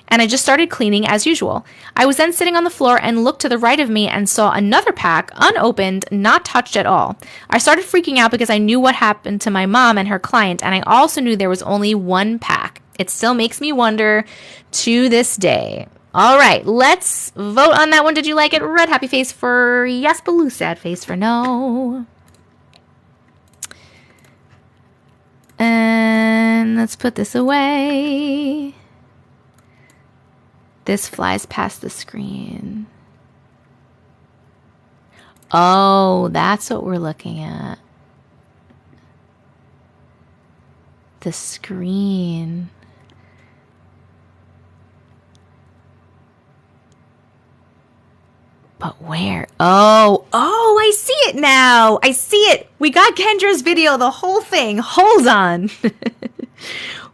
And I just started cleaning as usual. I was then sitting on the floor and looked to the right of me and saw another pack, unopened, not touched at all. I started freaking out because I knew what happened to my mom and her client, and I also knew there was only one pack. It still makes me wonder to this day. All right, let's vote on that one. Did you like it? Red happy face for yes, blue sad face for no. And let's put this away. This flies past the screen. Oh, that's what we're looking at. The screen. But where? Oh, I see it now. I see it. We got Kendra's video, the whole thing. Hold on.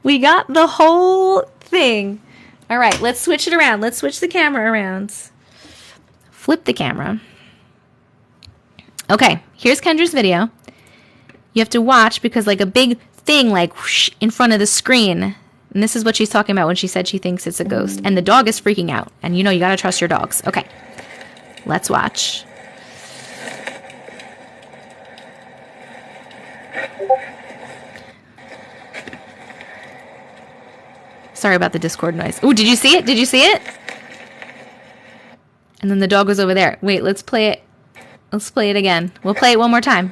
We got the whole thing. All right, let's switch it around. Let's switch the camera around. Flip the camera. Okay, here's Kendra's video. You have to watch because like a big thing like whoosh, in front of the screen. And this is what she's talking about when she said she thinks it's a ghost. And the dog is freaking out. And you know you got to trust your dogs. Okay, let's watch. Sorry about the Discord noise. Oh, did you see it? Did you see it? And then the dog was over there. Wait, let's play it. Let's play it again. We'll play it one more time.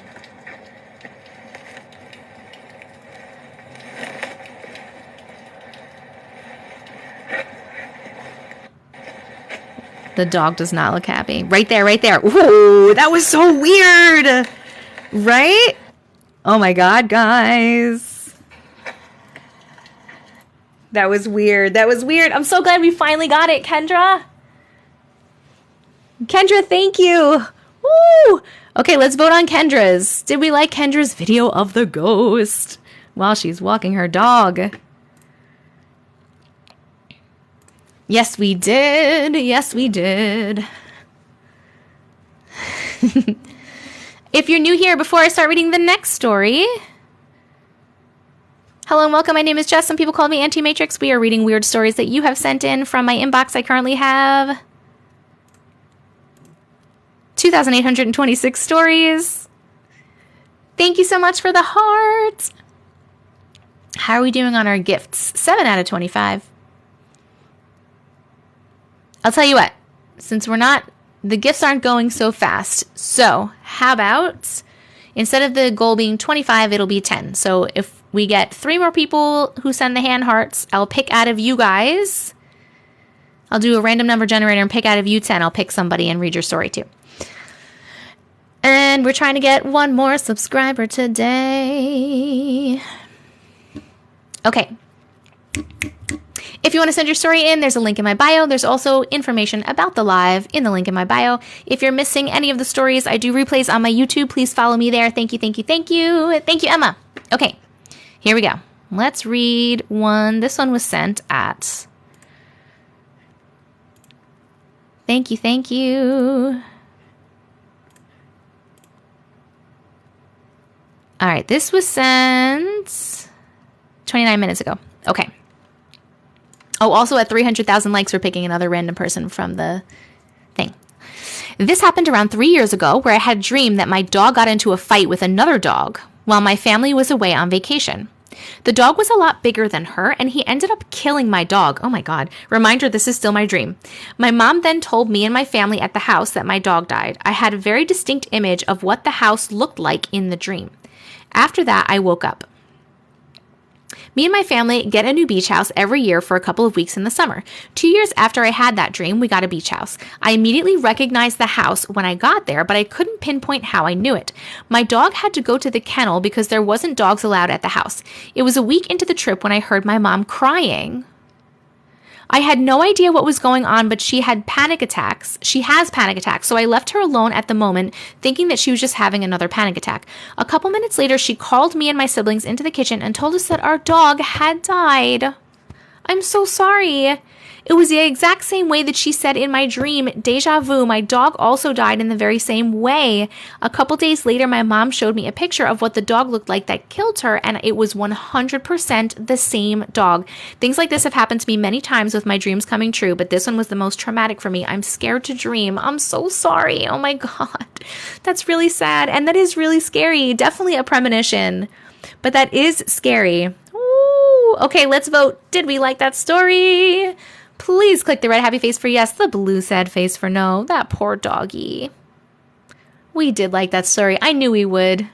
The dog does not look happy. Right there, right there. Ooh, that was so weird. Right? Oh my God, guys. That was weird. That was weird. I'm so glad we finally got it, Kendra. Kendra, thank you. Woo! Okay, let's vote on Kendra's. Did we like Kendra's video of the ghost while she's walking her dog? Yes, we did. Yes, we did. If you're new here, before I start reading the next story... Hello and welcome. My name is Jess. Some people call me Auntie Matrix. We are reading weird stories that you have sent in from my inbox. I currently have 2,826 stories. Thank you so much for the heart. How are we doing on our gifts? 7 out of 25. I'll tell you what, since the gifts aren't going so fast. So how about instead of the goal being 25, it'll be 10. So if we get 3 more people who send the hand hearts, I'll pick out of you guys. I'll do a random number generator and pick out of you 10. I'll pick somebody and read your story too. And we're trying to get 1 more subscriber today. Okay. If you want to send your story in, there's a link in my bio. There's also information about the live in the link in my bio. If you're missing any of the stories, I do replays on my YouTube. Please follow me there. Thank you, thank you, thank you. Thank you, Emma. Okay, here we go. Let's read one. This one was sent at Thank you, thank you. All right, this was sent 29 minutes ago. Okay. Oh, also at 300,000 likes, we're picking another random person from the thing. This happened around 3 years ago, where I had a dream that my dog got into a fight with another dog while my family was away on vacation. The dog was a lot bigger than her, and he ended up killing my dog. Oh my God. Reminder, this is still my dream. My mom then told me and my family at the house that my dog died. I had a very distinct image of what the house looked like in the dream. After that, I woke up. Me and my family get a new beach house every year for a couple of weeks in the summer. 2 years after I had that dream, we got a beach house. I immediately recognized the house when I got there, but I couldn't pinpoint how I knew it. My dog had to go to the kennel because there wasn't dogs allowed at the house. It was a week into the trip when I heard my mom crying. I had no idea what was going on, but she had panic attacks. She has panic attacks, so I left her alone at the moment, thinking that she was just having another panic attack. A couple minutes later, she called me and my siblings into the kitchen and told us that our dog had died. I'm so sorry. It was the exact same way that she said in my dream, deja vu, my dog also died in the very same way. A couple days later, my mom showed me a picture of what the dog looked like that killed her, and it was 100% the same dog. Things like this have happened to me many times with my dreams coming true, but this one was the most traumatic for me. I'm scared to dream. I'm so sorry. Oh my God. That's really sad, and that is really scary. Definitely a premonition, but that is scary. Ooh. Okay, let's vote. Did we like that story? Please click the red happy face for yes, the blue sad face for no. That poor doggy. We did like that story. I knew we would.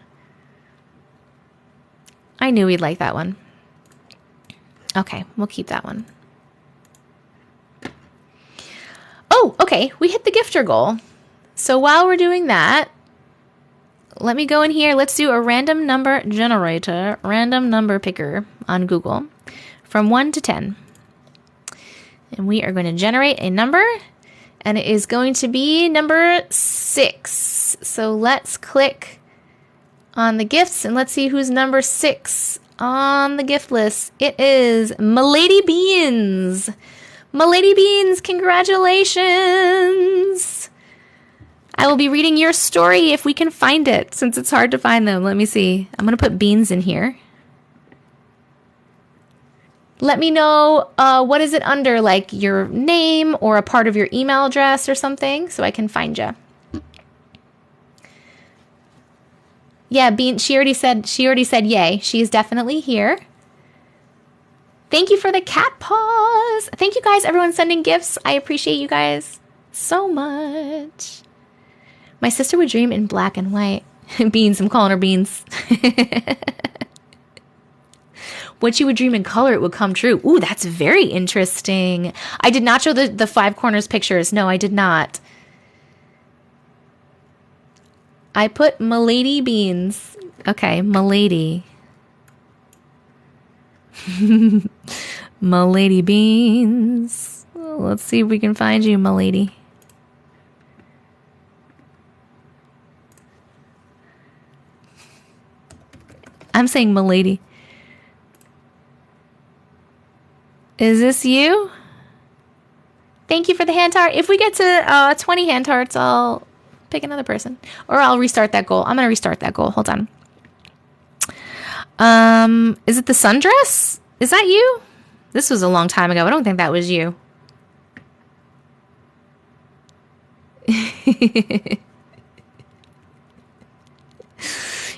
I knew we'd like that one. Okay, we'll keep that one. Oh, okay, we hit the gifter goal. So while we're doing that, let me go in here. Let's do a random number generator, random number picker on Google from 1 to 10. And we are going to generate a number, and it is going to be number 6. So let's click on the gifts, and let's see who's number 6 on the gift list. It is Milady Beans. Milady Beans, congratulations. I will be reading your story if we can find it, since it's hard to find them. Let me see. I'm going to put Beans in here. Let me know what is it under, like your name or a part of your email address or something, so I can find you. Yeah, Bean. She already said yay. She is definitely here. Thank you for the cat paws. Thank you guys, everyone sending gifts. I appreciate you guys so much. My sister would dream in black and white. Beans. I'm calling her Beans. When she would dream in color, it would come true. Ooh, that's very interesting. I did not show the 5 corners pictures. No, I did not. I put Milady Beans. Okay, Milady. Milady Beans. Let's see if we can find you, Milady. I'm saying Milady. Is this you? Thank you for the hand heart. If we get to 20 hand hearts, I'll pick another person. Or I'll restart that goal. I'm going to restart that goal. Hold on. Is it the sundress? Is that you? This was a long time ago. I don't think that was you.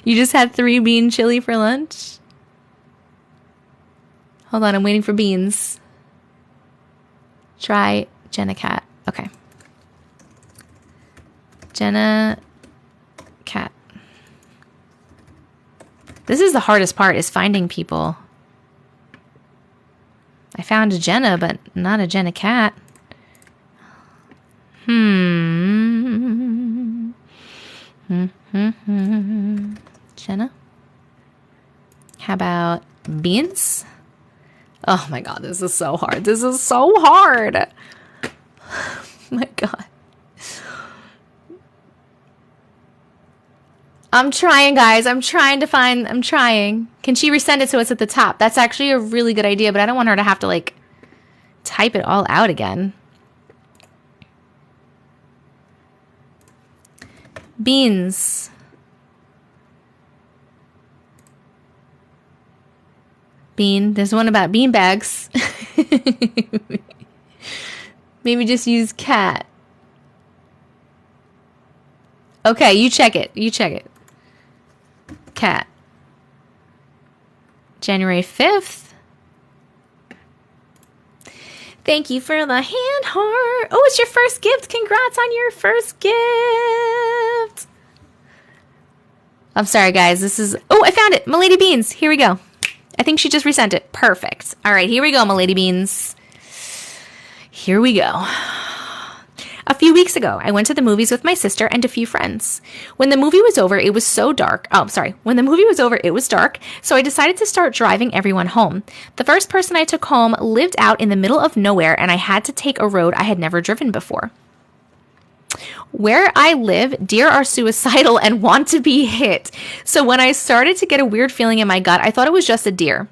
You just had 3 bean chili for lunch? Hold on, I'm waiting for Beans. Try Jenna Cat. Okay. Jenna Cat. This is the hardest part, is finding people. I found a Jenna, but not a Jenna Cat. Jenna? How about Beans? Oh my God, this is so hard. This is so hard. Oh my God. I'm trying, guys. I'm trying. Can she resend it so it's at the top? That's actually a really good idea, but I don't want her to have to, like, type it all out again. Beans. Bean. There's one about bean bags. Maybe just use cat. Okay, you check it. You check it. Cat. January 5th. Thank you for the hand heart. Oh, it's your first gift. Congrats on your first gift. I'm sorry, guys. This is... Oh, I found it. Milady Beans. Here we go. I think she just resent it. Perfect. All right, here we go, Milady Beans. Here we go. A few weeks ago, I went to the movies with my sister and a few friends. When the movie was over, it was so dark. Oh, sorry. When the movie was over, it was dark, so I decided to start driving everyone home. The first person I took home lived out in the middle of nowhere, and I had to take a road I had never driven before. Where I live, deer are suicidal and want to be hit. So when I started to get a weird feeling in my gut, I thought it was just a deer.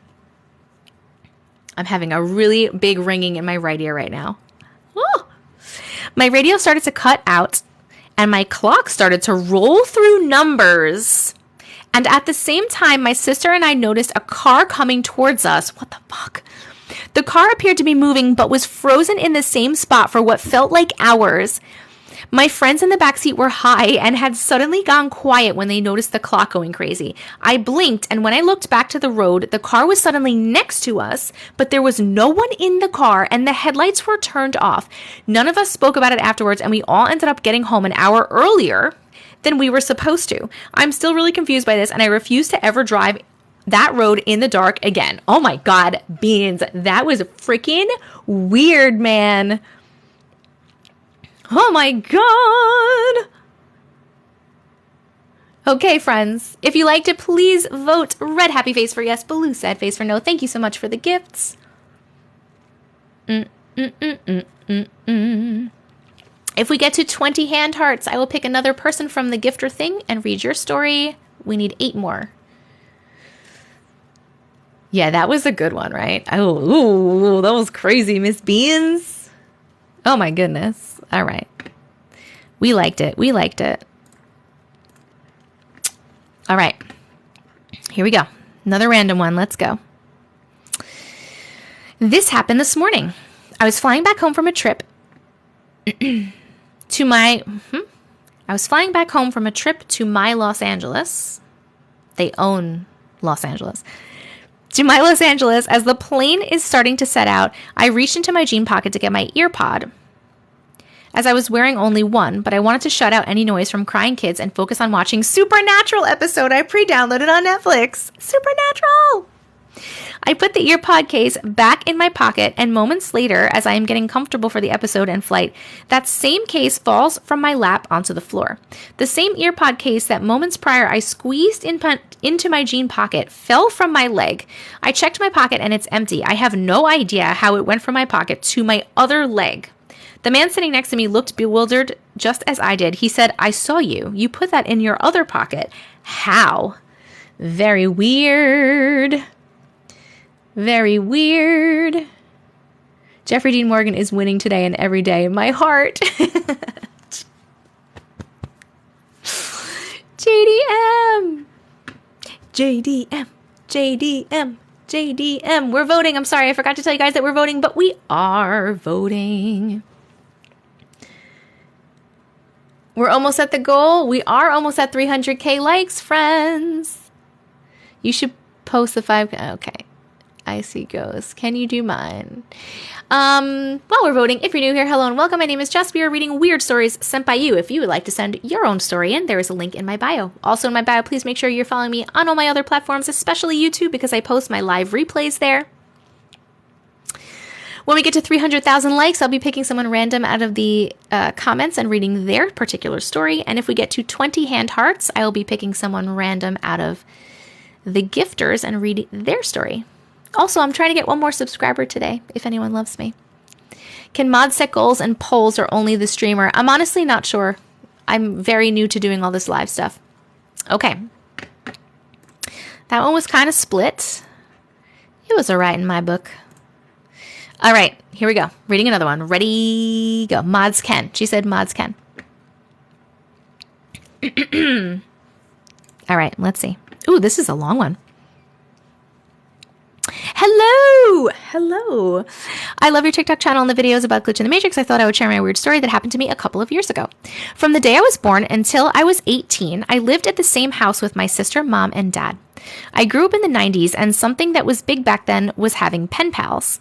I'm having a really big ringing in my right ear right now. Oh. My radio started to cut out, and my clock started to roll through numbers. And at the same time, my sister and I noticed a car coming towards us. What the fuck? The car appeared to be moving, but was frozen in the same spot for what felt like hours. My friends in the backseat were high and had suddenly gone quiet when they noticed the clock going crazy. I blinked, and when I looked back to the road, the car was suddenly next to us, but there was no one in the car, and the headlights were turned off. None of us spoke about it afterwards, and we all ended up getting home an hour earlier than we were supposed to. I'm still really confused by this, and I refuse to ever drive that road in the dark again. Oh my God, Beans. That was freaking weird, man. Oh my God. Okay, friends. If you liked it, please vote red happy face for yes, blue sad face for no. Thank you so much for the gifts. If we get to 20 hand hearts, I will pick another person from the gifter thing and read your story. We need 8 more. Yeah, that was a good one, right? Oh, that was crazy, Miss Beans. Oh my goodness. All right. We liked it. We liked it. All right. Here we go. Another random one. Let's go. This happened this morning. I was flying back home from a trip to my Los Angeles. They own Los Angeles. To my Los Angeles, as the plane is starting to set out, I reached into my jean pocket to get my ear pod, as I was wearing only one, but I wanted to shut out any noise from crying kids and focus on watching Supernatural episode I pre-downloaded on Netflix. Supernatural! I put the earpod case back in my pocket, and moments later, as I am getting comfortable for the episode and flight, that same case falls from my lap onto the floor. The same earpod case that moments prior I squeezed into my jean pocket fell from my leg. I checked my pocket and it's empty. I have no idea how it went from my pocket to my other leg. The man sitting next to me looked bewildered just as I did. He said, "I saw you. You put that in your other pocket. How?" Very weird. Very weird. Jeffrey Dean Morgan is winning today and every day in my heart. JDM. JDM. JDM. JDM. We're voting. I'm sorry. I forgot to tell you guys that we're voting, but we are voting. We're almost at the goal. We are almost at 300K likes, friends. You should post the 5. Okay. I see goes. Can you do mine? While we're voting, if you're new here, hello and welcome. My name is Jess. We are reading weird stories sent by you. If you would like to send your own story in, there is a link in my bio. Also in my bio, please make sure you're following me on all my other platforms, especially YouTube, because I post my live replays there. When we get to 300,000 likes, I'll be picking someone random out of the comments and reading their particular story. And if we get to 20 hand hearts, I will be picking someone random out of the gifters and read their story. Also, I'm trying to get one more subscriber today, if anyone loves me. Can mods set goals and polls or only the streamer? I'm honestly not sure. I'm very new to doing all this live stuff. Okay. That one was kind of split. It was all right in my book. All right, here we go. Reading another one. Ready, go. Mods can. She said mods can. All right, let's see. Ooh, this is a long one. Hello! Hello! I love your TikTok channel and the videos about glitch in the Matrix. I thought I would share my weird story that happened to me a couple of years ago. From the day I was born until I was 18, I lived at the same house with my sister, mom, and dad. I grew up in the 90s, and something that was big back then was having pen pals.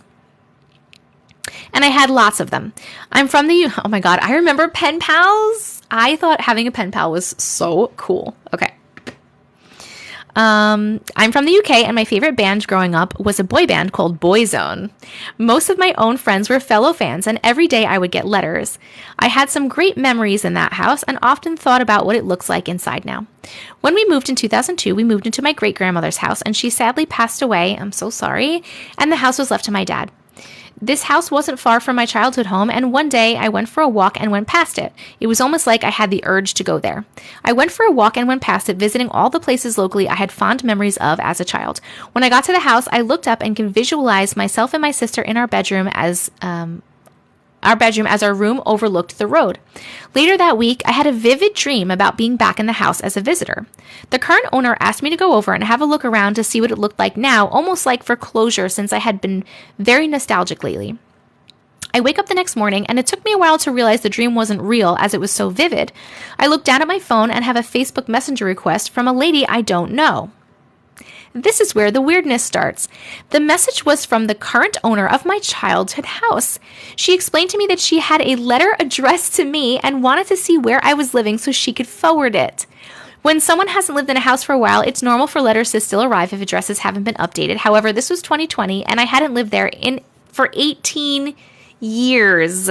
And I had lots of them. I'm from the... Oh my god, I remember pen pals. I thought having a pen pal was so cool. Okay. I'm from the UK, and my favorite band growing up was a boy band called Boyzone. Most of my own friends were fellow fans, and every day I would get letters. I had some great memories in that house and often thought about what it looks like inside now. When we moved in 2002, we moved into my great-grandmother's house, and she sadly passed away. I'm so sorry. And the house was left to my dad. This house wasn't far from my childhood home, and one day I went for a walk and went past it. It was almost like I had the urge to go there. I went for a walk and went past it, visiting all the places locally I had fond memories of as a child. When I got to the house, I looked up and could visualize myself and my sister in our bedroom as our room overlooked the road. Later that week, I had a vivid dream about being back in the house as a visitor. The current owner asked me to go over and have a look around to see what it looked like now, almost like for closure since I had been very nostalgic lately. I wake up the next morning, and it took me a while to realize the dream wasn't real as it was so vivid. I look down at my phone and have a Facebook Messenger request from a lady I don't know. This is where the weirdness starts. The message was from the current owner of my childhood house. She explained to me that she had a letter addressed to me and wanted to see where I was living so she could forward it. When someone hasn't lived in a house for a while, it's normal for letters to still arrive if addresses haven't been updated. However, this was 2020, and I hadn't lived there for 18 years.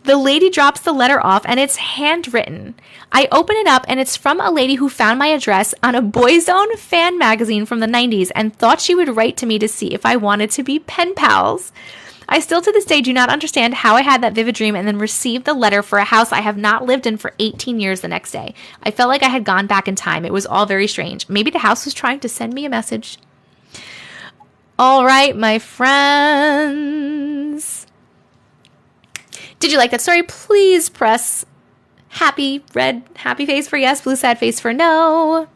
The lady drops the letter off, and it's handwritten. I open it up, and it's from a lady who found my address on a Boyzone fan magazine from the 90s and thought she would write to me to see if I wanted to be pen pals. I still to this day do not understand how I had that vivid dream and then received the letter for a house I have not lived in for 18 years the next day. I felt like I had gone back in time. It was all very strange. Maybe the house was trying to send me a message. All right, my friends. Did you like that story? Please press happy red happy face for yes, blue sad face for no.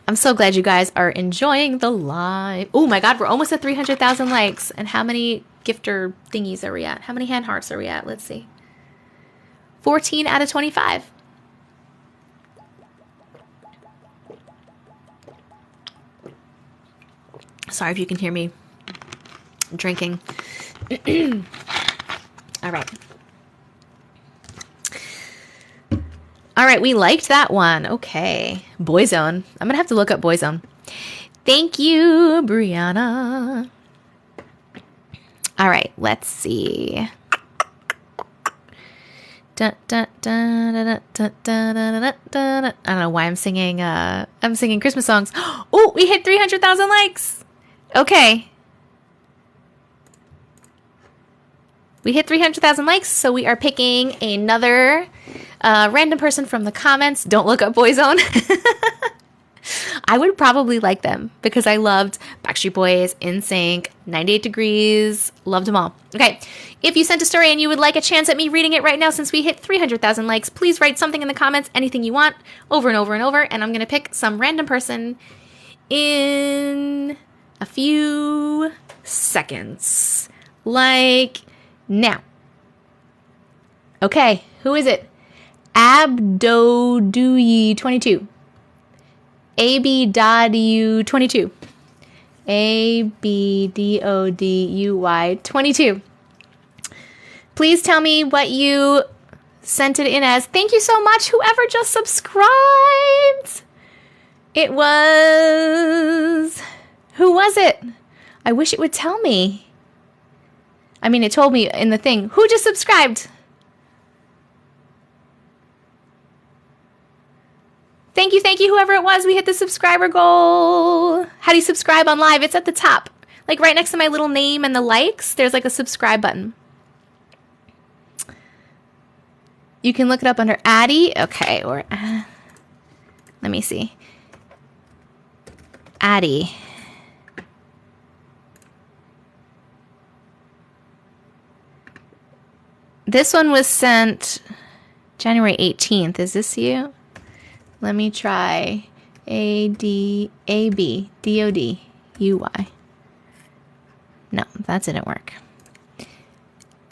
I'm so glad you guys are enjoying the live. Oh my god, we're almost at 300,000 likes. And how many gifter thingies are we at? How many hand hearts are we at? Let's see. 14 out of 25. Sorry if you can hear me drinking. All right. All right, we liked that one. Okay. Boyzone. I'm going to have to look up Boyzone. Thank you, Brianna. All right, let's see. I don't know why I'm singing Christmas songs. Oh, we hit 300,000 likes. Okay. We hit 300,000 likes, so we are picking another random person from the comments. Don't look up Boyzone. I would probably like them because I loved Backstreet Boys, NSYNC, 98 Degrees, loved them all. Okay, if you sent a story and you would like a chance at me reading it right now since we hit 300,000 likes, please write something in the comments, anything you want, over and over and over, and I'm going to pick some random person in a few seconds. Like now. Okay, who is it? Abdodui22. ABDODU22. ABDODUY22. Please tell me what you sent it in as. Thank you so much, whoever just subscribed. It was... Who was it? I wish it would tell me. I mean, it told me in the thing. Who just subscribed? Thank you, whoever it was. We hit the subscriber goal. How do you subscribe on live? It's at the top. Like right next to my little name and the likes, there's like a subscribe button. You can look it up under Addie. Okay, or let me see. Addie. This one was sent January 18th. Is this you? Let me try ABDODUY. No, that didn't work.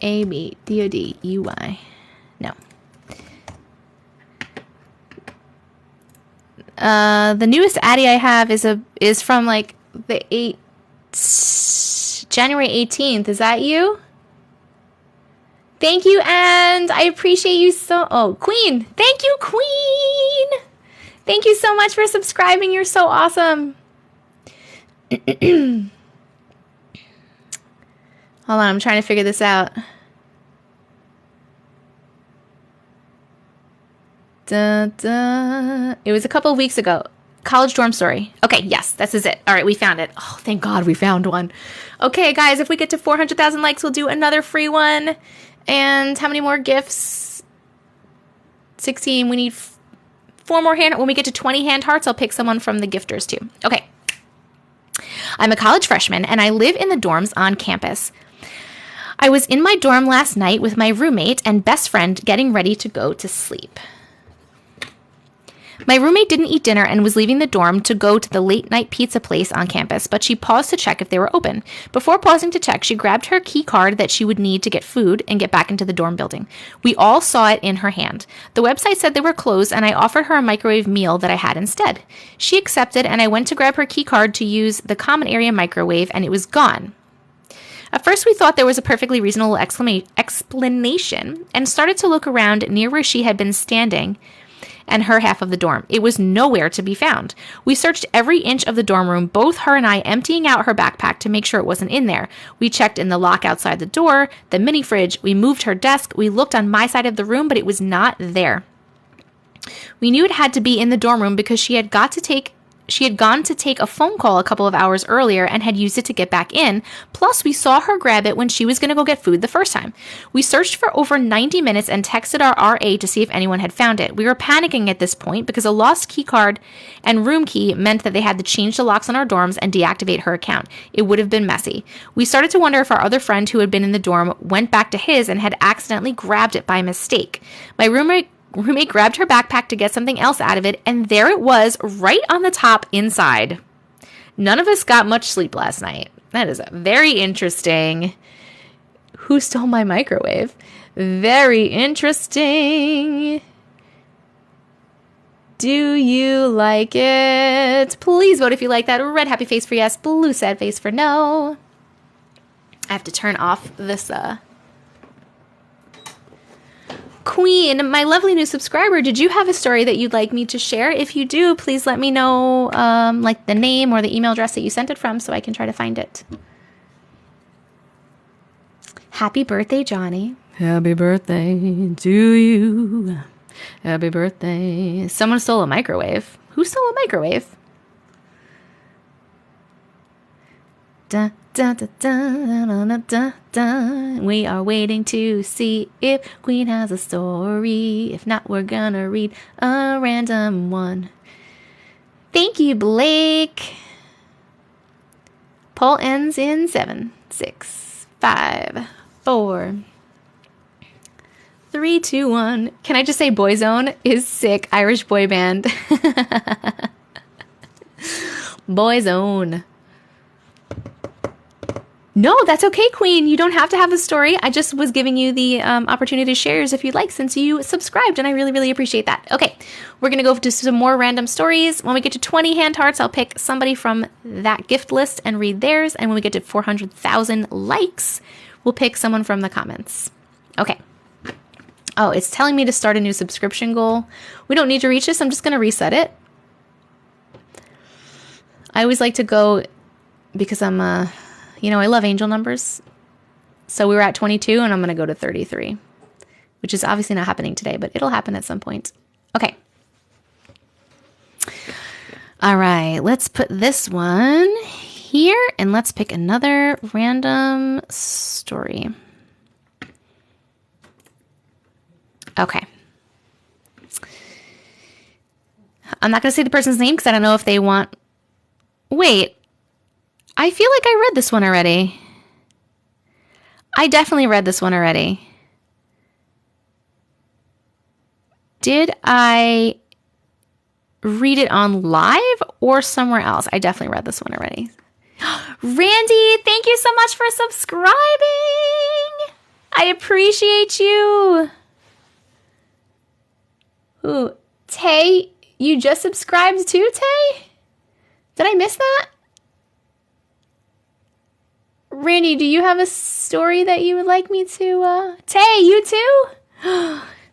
ABDODUY. No. The newest Addy I have is from like the January 18th. Is that you? Thank you, and I appreciate you so. Oh, Queen. Thank you, Queen. Thank you so much for subscribing. You're so awesome. Hold on, I'm trying to figure this out. It was a couple of weeks ago. College dorm story. Okay, yes, this is it. All right, we found it. Oh, thank God we found one. Okay, guys, if we get to 400,000 likes, we'll do another free one. And how many more gifts? 16. We need 4 more hand. When we get to 20 hand hearts, I'll pick someone from the gifters too. Okay. I'm a college freshman, and I live in the dorms on campus. I was in my dorm last night with my roommate and best friend getting ready to go to sleep. My roommate didn't eat dinner and was leaving the dorm to go to the late night pizza place on campus, but she paused to check if they were open. Before pausing to check, she grabbed her key card that she would need to get food and get back into the dorm building. We all saw it in her hand. The website said they were closed, and I offered her a microwave meal that I had instead. She accepted, and I went to grab her key card to use the common area microwave, and it was gone. At first, we thought there was a perfectly reasonable explanation and started to look around near where she had been standing and her half of the dorm. It was nowhere to be found. We searched every inch of the dorm room, both her and I emptying out her backpack to make sure it wasn't in there. We checked in the lock outside the door, the mini fridge, we moved her desk, we looked on my side of the room, but it was not there. We knew it had to be in the dorm room because she had gone to take a phone call a couple of hours earlier and had used it to get back in. Plus, we saw her grab it when she was going to go get food the first time. We searched for over 90 minutes and texted our RA to see if anyone had found it. We were panicking at this point because a lost key card and room key meant that they had to change the locks on our dorms and deactivate her account. It would have been messy. We started to wonder if our other friend who had been in the dorm went back to his and had accidentally grabbed it by mistake. My roommate grabbed her backpack to get something else out of it, and there it was, right on the top inside. None of us got much sleep last night. That is very interesting. Who stole my microwave? Very interesting. Do you like it? Please vote if you like that. Red happy face for yes, blue sad face for no. I have to turn off this, Queen, my lovely new subscriber, did you have a story that you'd like me to share? If you do, please let me know like the name or the email address that you sent it from so I can try to find it. Happy birthday, Johnny. Happy birthday to you. Happy birthday. Someone stole a microwave. Who stole a microwave? Da, da, da, da, da, da, da, da. We are waiting to see if Queen has a story. If not, we're gonna read a random one. Thank you, Blake. Poll ends in 7, 6, 5, 4, 3, 2, 1. Can I just say Boyzone is sick Irish boy band. Boyzone. No, that's okay, Queen. You don't have to have a story. I just was giving you the opportunity to share yours if you'd like, since you subscribed, and I really, really appreciate that. Okay, we're going to go to some more random stories. When we get to 20 hand hearts, I'll pick somebody from that gift list and read theirs, and when we get to 400,000 likes, we'll pick someone from the comments. Okay. Oh, it's telling me to start a new subscription goal. We don't need to reach this. I'm just going to reset it. I always like to go because I'm I love angel numbers. So we were at 22 and I'm going to go to 33, which is obviously not happening today, but it'll happen at some point. Okay. All right. Let's put this one here and let's pick another random story. Okay. I'm not going to say the person's name because I don't know if they want... Wait. I feel like I read this one already. I definitely read this one already. Did I read it on live or somewhere else? I definitely read this one already. Randy, thank you so much for subscribing. I appreciate you. Ooh, Tay, you just subscribed too, Tay? Did I miss that? Randy, do you have a story that you would like me to, Tay, you too?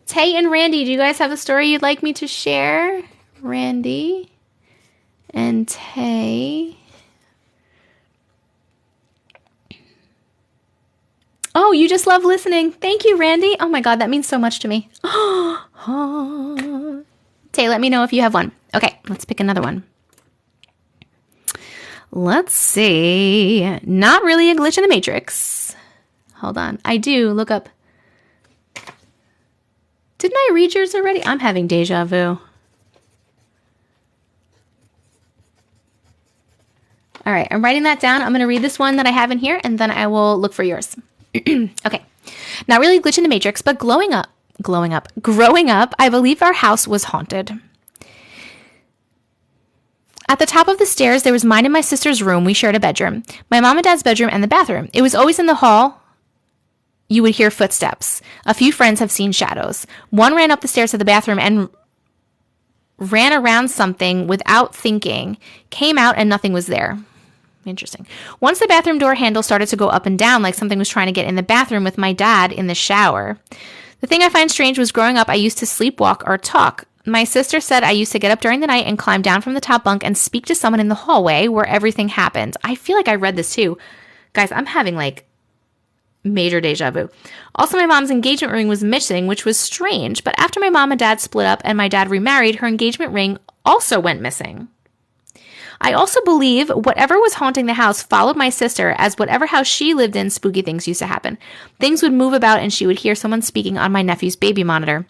Tay and Randy, do you guys have a story you'd like me to share? Randy and Tay. Oh, you just love listening. Thank you, Randy. Oh my God, that means so much to me. Tay, let me know if you have one. Okay, let's pick another one. Let's see. Not really a glitch in the Matrix. Hold on. I do look up. Didn't I read yours already? I'm having deja vu. All right, I'm writing that down. I'm going to read this one that I have in here, and then I will look for yours. Okay. Not really a glitch in the Matrix, but growing up, I believed our house was haunted. At the top of the stairs, there was mine and my sister's room. We shared a bedroom. My mom and dad's bedroom and the bathroom. It was always in the hall. You would hear footsteps. A few friends have seen shadows. One ran up the stairs to the bathroom and ran around something without thinking, came out and nothing was there. Interesting. Once the bathroom door handle started to go up and down like something was trying to get in the bathroom with my dad in the shower. The thing I find strange was growing up, I used to sleepwalk or talk. My sister said I used to get up during the night and climb down from the top bunk and speak to someone in the hallway where everything happened. I feel like I read this too. Guys, I'm having like major deja vu. Also, my mom's engagement ring was missing, which was strange. But after my mom and dad split up and my dad remarried, her engagement ring also went missing. I also believe whatever was haunting the house followed my sister, as whatever house she lived in, spooky things used to happen. Things would move about and she would hear someone speaking on my nephew's baby monitor.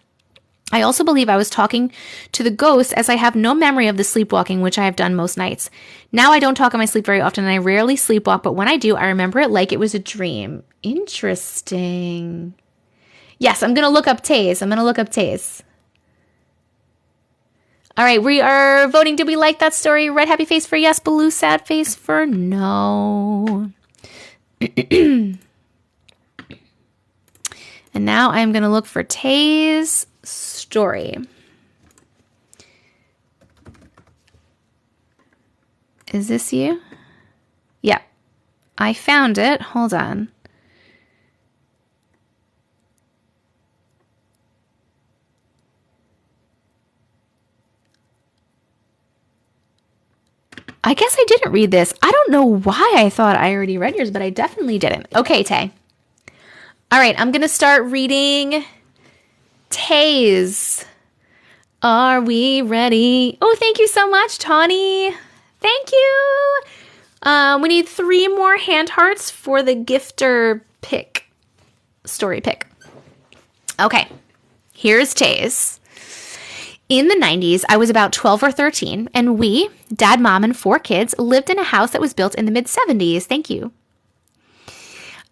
I also believe I was talking to the ghost, as I have no memory of the sleepwalking, which I have done most nights. Now I don't talk in my sleep very often and I rarely sleepwalk, but when I do, I remember it like it was a dream. Interesting. Yes, I'm going to look up Taze. All right, we are voting. Did we like that story? Red happy face for yes, blue sad face for no. And now I'm going to look for Tay's story. Is this you? Yeah, I found it. Hold on. I guess I didn't read this. I don't know why I thought I already read yours, but I definitely didn't. Okay, Tay. All right, I'm going to start reading Tay's. Are we ready? Oh, thank you so much, Tawny. Thank you. We need 3 more hand hearts for the gifter pick. Story pick. Okay, here's Tay's. In the 90s, I was about 12 or 13, and we, dad, mom, and 4 kids, lived in a house that was built in the mid-70s. Thank you.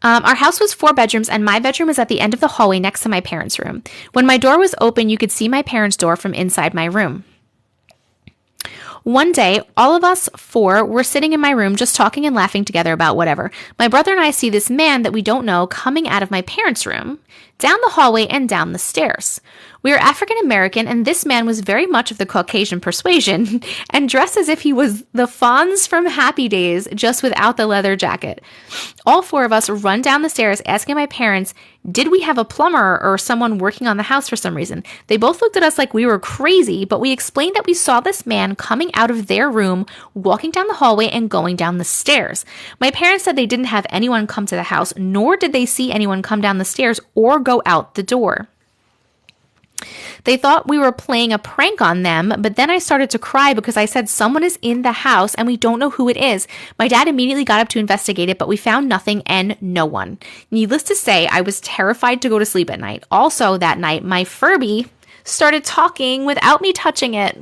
Our house was 4 bedrooms, and my bedroom was at the end of the hallway next to my parents' room. When my door was open, you could see my parents' door from inside my room. One day, all of us 4 were sitting in my room just talking and laughing together about whatever. My brother and I see this man that we don't know coming out of my parents' room, down the hallway, and down the stairs. We are African American, and this man was very much of the Caucasian persuasion and dressed as if he was the Fonz from Happy Days, just without the leather jacket. All 4 of us run down the stairs asking my parents, did we have a plumber or someone working on the house for some reason? They both looked at us like we were crazy, but we explained that we saw this man coming out of their room, walking down the hallway and going down the stairs. My parents said they didn't have anyone come to the house, nor did they see anyone come down the stairs or go out the door. They thought we were playing a prank on them, but then I started to cry because I said someone is in the house and we don't know who it is. My dad immediately got up to investigate it, but we found nothing and no one. Needless to say, I was terrified to go to sleep at night. Also that night, my Furby started talking without me touching it.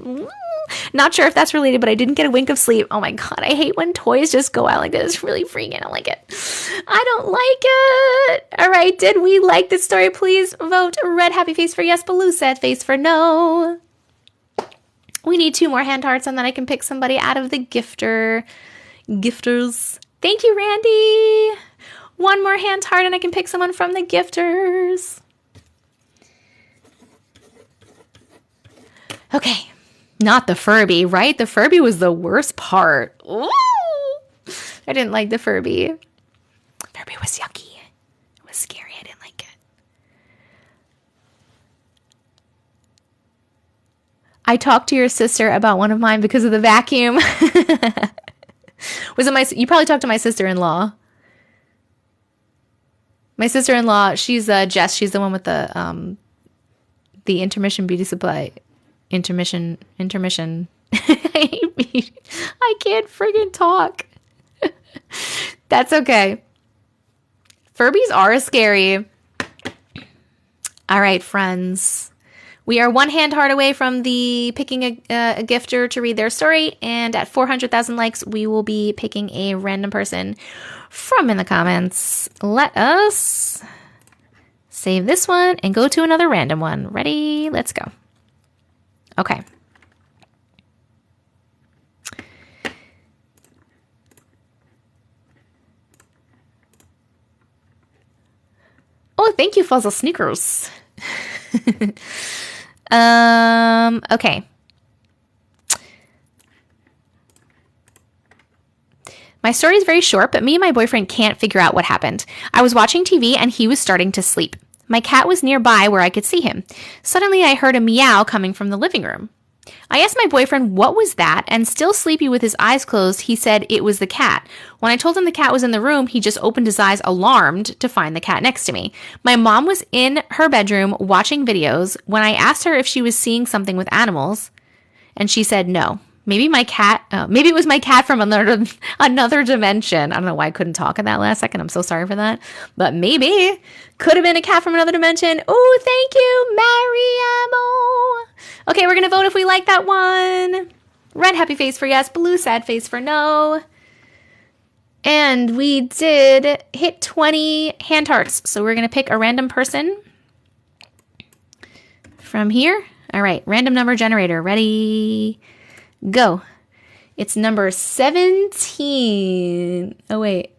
Not sure if that's related, but I didn't get a wink of sleep. Oh my God, I hate when toys just go out like this. It's really freaking. I don't like it. I don't like it. All right, did we like this story? Please vote red happy face for yes, blue sad face for no. We need 2 more hand hearts and then I can pick somebody out of the gifters. Thank you, Randy. 1 more hand heart and I can pick someone from the gifters. Okay. Not the Furby, right? The Furby was the worst part. Ooh! I didn't like the Furby. Furby was yucky. It was scary. I didn't like it. I talked to your sister about one of mine because of the vacuum. Was it you probably talked to my sister-in-law. My sister-in-law, she's Jess. She's the one with the intermission beauty supply. Intermission. I can't friggin' talk. That's okay. Furbies are scary. All right, friends. We are 1 hand heart away from the picking a gifter to read their story. And at 400,000 likes, we will be picking a random person from in the comments. Let us save this one and go to another random one. Ready? Let's go. Okay. Oh, thank you, Fuzzle Sneakers. Okay. My story is very short, but me and my boyfriend can't figure out what happened. I was watching TV and he was starting to sleep. My cat was nearby where I could see him. Suddenly, I heard a meow coming from the living room. I asked my boyfriend what was that, and still sleepy with his eyes closed, he said it was the cat. When I told him the cat was in the room, he just opened his eyes alarmed to find the cat next to me. My mom was in her bedroom watching videos. When I asked her if she was seeing something with animals, and she said no. Maybe it was my cat from another dimension. I don't know why I couldn't talk in that last second. I'm so sorry for that. But maybe. Could have been a cat from another dimension. Oh, thank you, Mariamo. Okay, we're going to vote if we like that one. Red happy face for yes, blue sad face for no. And we did hit 20 hand hearts. So we're going to pick a random person from here. All right, random number generator. Ready? Go. It's number 17. Oh, wait.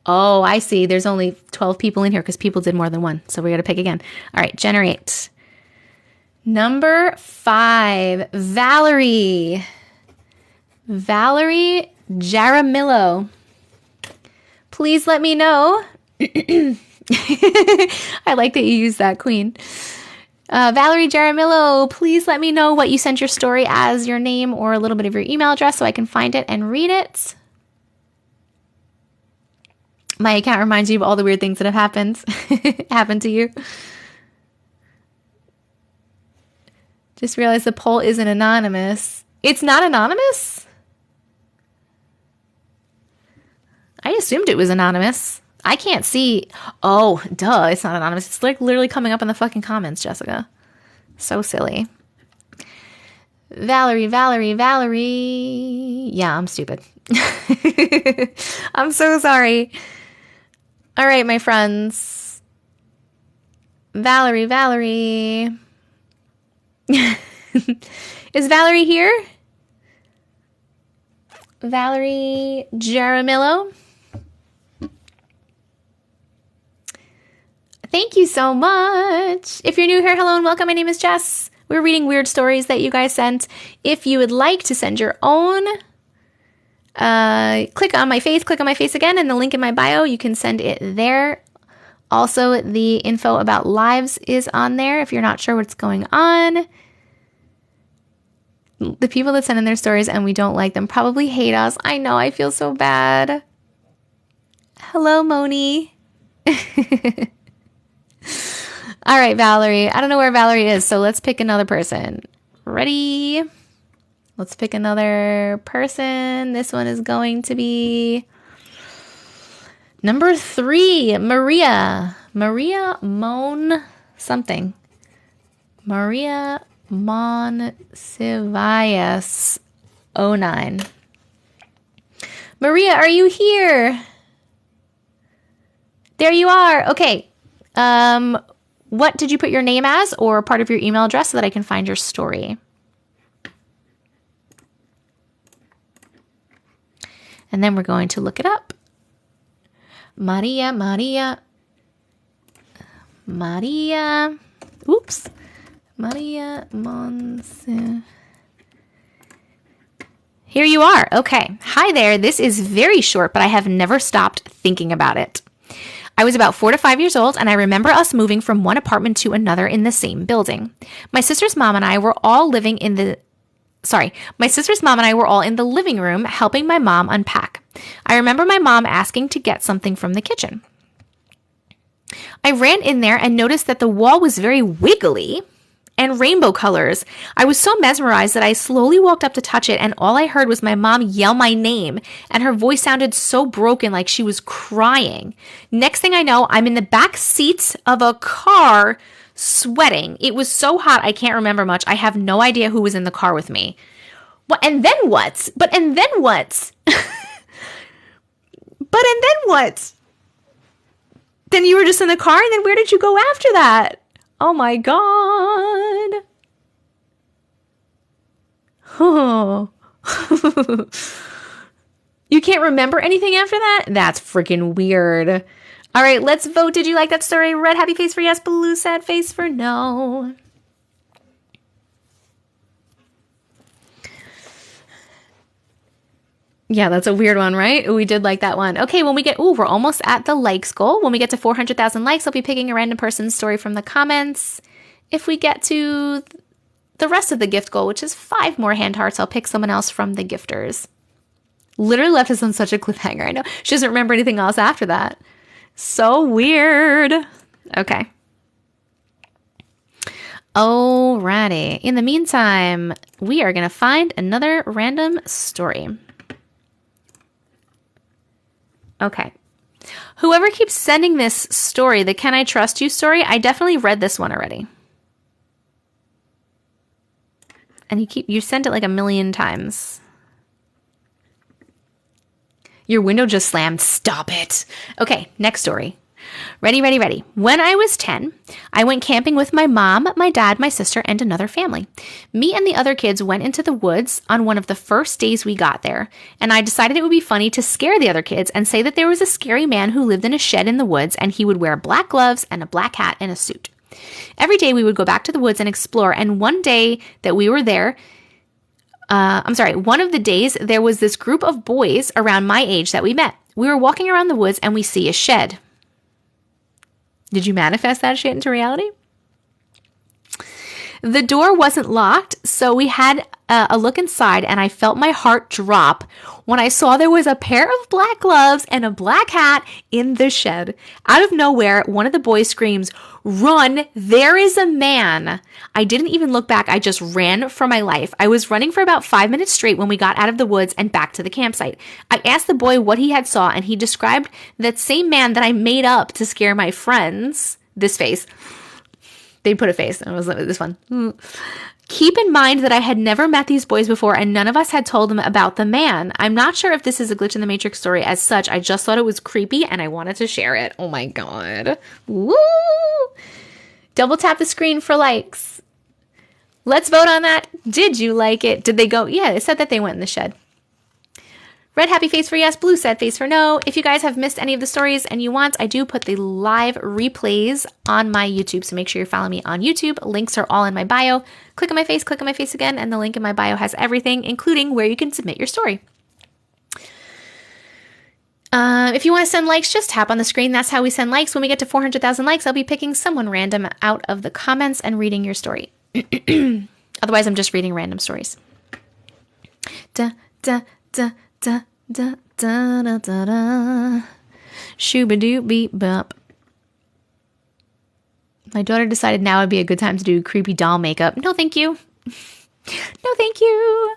Oh, I see. There's only 12 people in here because people did more than one. So we got to pick again. All right, generate. Number 5, Valerie. Valerie Jaramillo. Please let me know. I like that you use that, Queen. Valerie Jaramillo, please let me know what you sent your story as, your name, or a little bit of your email address so I can find it and read it. My account reminds you of all the weird things that have happened to you. Just realized the poll isn't anonymous. It's not anonymous? I assumed it was anonymous. I can't see. Oh, duh. It's not anonymous. It's like literally coming up in the fucking comments, Jessica. So silly. Valerie. Yeah, I'm stupid. I'm so sorry. All right, my friends. Valerie. Is Valerie here? Valerie Jaramillo. Thank you so much. If you're new here, hello and welcome. My name is Jess. We're reading weird stories that you guys sent. If you would like to send your own, click on my face again, and the link in my bio, you can send it there. Also, the info about lives is on there if you're not sure what's going on. The people that send in their stories and we don't like them probably hate us. I know, I feel so bad. Hello, Moni. All right, Valerie. I don't know where Valerie is, so let's pick another person. Ready? Let's pick another person. This one is going to be number 3, Maria. Maria Moan something. Maria Monsivius 09. Maria, are you here? There you are. Okay. What did you put your name as or part of your email address so that I can find your story? And then we're going to look it up. Maria. Oops. Maria Monse. Here you are. Okay. Hi there. This is very short, but I have never stopped thinking about it. I was about 4 to 5 years old, and I remember us moving from one apartment to another in the same building. My sister's mom and I were all in the living room helping my mom unpack. I remember my mom asking to get something from the kitchen. I ran in there and noticed that the wall was very wiggly and rainbow colors. I was so mesmerized that I slowly walked up to touch it, and all I heard was my mom yell my name, and her voice sounded so broken, like she was crying. Next thing I know, I'm in the back seats of a car sweating. It was so hot, I can't remember much. I have no idea who was in the car with me. What? And then what? But and then what? Then you were just in the car, and then where did you go after that? Oh my God. Oh. You can't remember anything after that? That's freaking weird. All right, let's vote. Did you like that story? Red happy face for yes, blue sad face for no. Yeah, that's a weird one, right? We did like that one. Okay, we're almost at the likes goal. When we get to 400,000 likes, I'll be picking a random person's story from the comments. If we get to the rest of the gift goal, which is 5 more hand hearts, I'll pick someone else from the gifters. Literally left us on such a cliffhanger. I know. She doesn't remember anything else after that. So weird. Okay. Alrighty. In the meantime, we are going to find another random story. Okay. Whoever keeps sending this story, the Can I Trust You story, I definitely read this one already. And you sent it like a million times. Your window just slammed. Stop it. Okay, next story. Ready. When I was 10, I went camping with my mom, my dad, my sister, and another family. Me and the other kids went into the woods on one of the first days we got there, and I decided it would be funny to scare the other kids and say that there was a scary man who lived in a shed in the woods, and he would wear black gloves and a black hat and a suit. Every day we would go back to the woods and explore, and one day that we were there, one of the days there was this group of boys around my age that we met. We were walking around the woods and we see a shed. Did you manifest that shit into reality? The door wasn't locked, so we had a look inside, and I felt my heart drop when I saw there was a pair of black gloves and a black hat in the shed. Out of nowhere, one of the boys screams, "Run, there is a man." I didn't even look back. I just ran for my life. I was running for about 5 minutes straight when we got out of the woods and back to the campsite. I asked the boy what he had saw, and he described that same man that I made up to scare my friends. This face. They put a face. It was this one. Keep in mind that I had never met these boys before, and none of us had told them about the man. I'm not sure if this is a glitch in the Matrix story as such. I just thought it was creepy, and I wanted to share it. Oh my God. Woo! Double tap the screen for likes. Let's vote on that. Did you like it? Did they go? Yeah, it said that they went in the shed. Red happy face for yes, blue sad face for no. If you guys have missed any of the stories and you want, I do put the live replays on my YouTube, so make sure you're following me on YouTube. Links are all in my bio. Click on my face again, and the link in my bio has everything, including where you can submit your story. If you want to send likes, just tap on the screen. That's how we send likes. When we get to 400,000 likes, I'll be picking someone random out of the comments and reading your story. Otherwise, I'm just reading random stories. Da, da, da. Da, da, da, da, da, da. Shooba-doo beep bop. My daughter decided now would be a good time to do creepy doll makeup. No, thank you. No, thank you.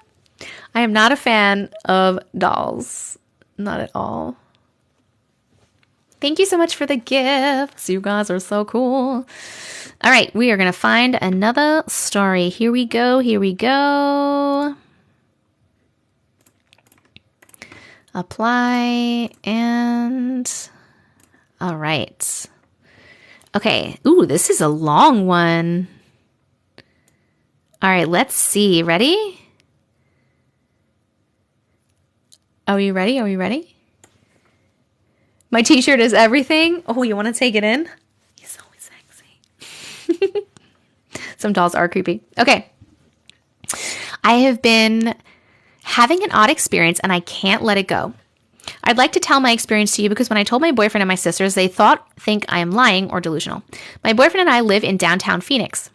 I am not a fan of dolls. Not at all. Thank you so much for the gifts. You guys are so cool. All right, we are going to find another story. Here we go. Here we go. Apply and... All right. Okay. Ooh, this is a long one. All right, let's see. Ready? Are we ready? Are we ready? My t-shirt is everything. Oh, you want to take it in? He's so sexy. Some dolls are creepy. Okay. I have been having an odd experience and I can't let it go. I'd like to tell my experience to you because when I told my boyfriend and my sisters, they think I am lying or delusional. My boyfriend and I live in downtown Phoenix.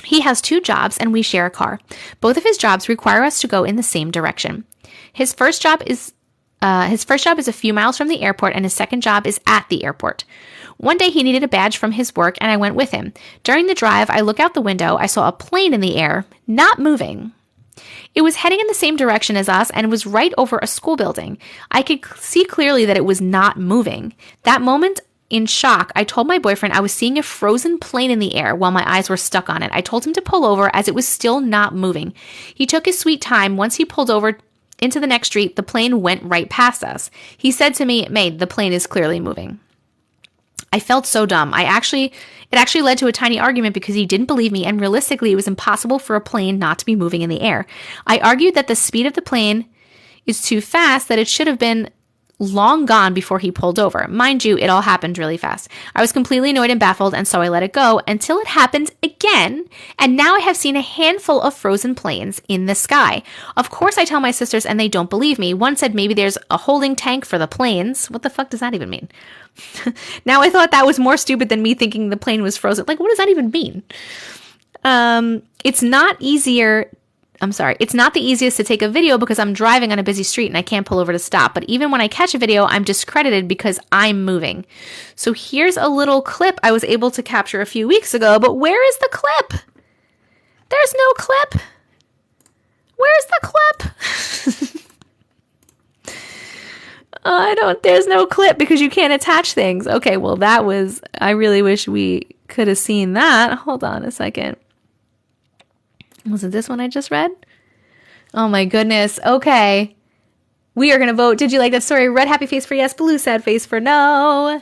He has 2 jobs and we share a car. Both of his jobs require us to go in the same direction. His first job is a few miles from the airport and his second job is at the airport. One day he needed a badge from his work and I went with him. During the drive, I look out the window. I saw a plane in the air, not moving. It was heading in the same direction as us and was right over a school building. I could see clearly that it was not moving. That moment, in shock, I told my boyfriend I was seeing a frozen plane in the air while my eyes were stuck on it. I told him to pull over as it was still not moving. He took his sweet time. Once he pulled over into the next street, the plane went right past us. He said to me, "Maid, the plane is clearly moving." I felt so dumb. It actually led to a tiny argument because he didn't believe me, and realistically, it was impossible for a plane not to be moving in the air. I argued that the speed of the plane is too fast, that it should have been long gone before he pulled over. Mind you, it all happened really fast. I was completely annoyed and baffled, and so I let it go until it happened again, and now I have seen a handful of frozen planes in the sky. Of course, I tell my sisters, and they don't believe me. One said maybe there's a holding tank for the planes. What the fuck does that even mean? Now I thought that was more stupid than me thinking the plane was frozen. Like, what does that even mean? It's not the easiest to take a video because I'm driving on a busy street and I can't pull over to stop. But even when I catch a video, I'm discredited because I'm moving. So here's a little clip I was able to capture a few weeks ago. But where is the clip? There's no clip. Where's the clip? There's no clip because you can't attach things. Okay, well I really wish we could have seen that. Hold on a second. Was it this one I just read? Oh my goodness. Okay. We are going to vote. Did you like that story? Red happy face for yes, blue sad face for no.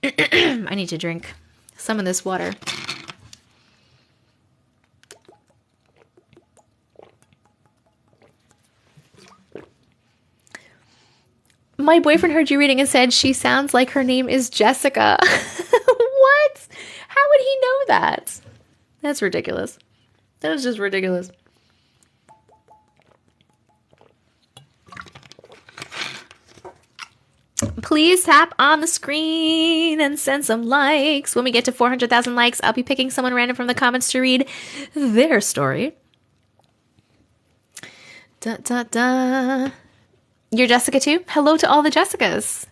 I need to drink some of this water. My boyfriend heard you reading and said she sounds like her name is Jessica. What? How would he know that? That's ridiculous. That is just ridiculous. Please tap on the screen and send some likes. When we get to 400,000 likes, I'll be picking someone random from the comments to read their story. Da, da, da. You're Jessica too? Hello to all the Jessicas.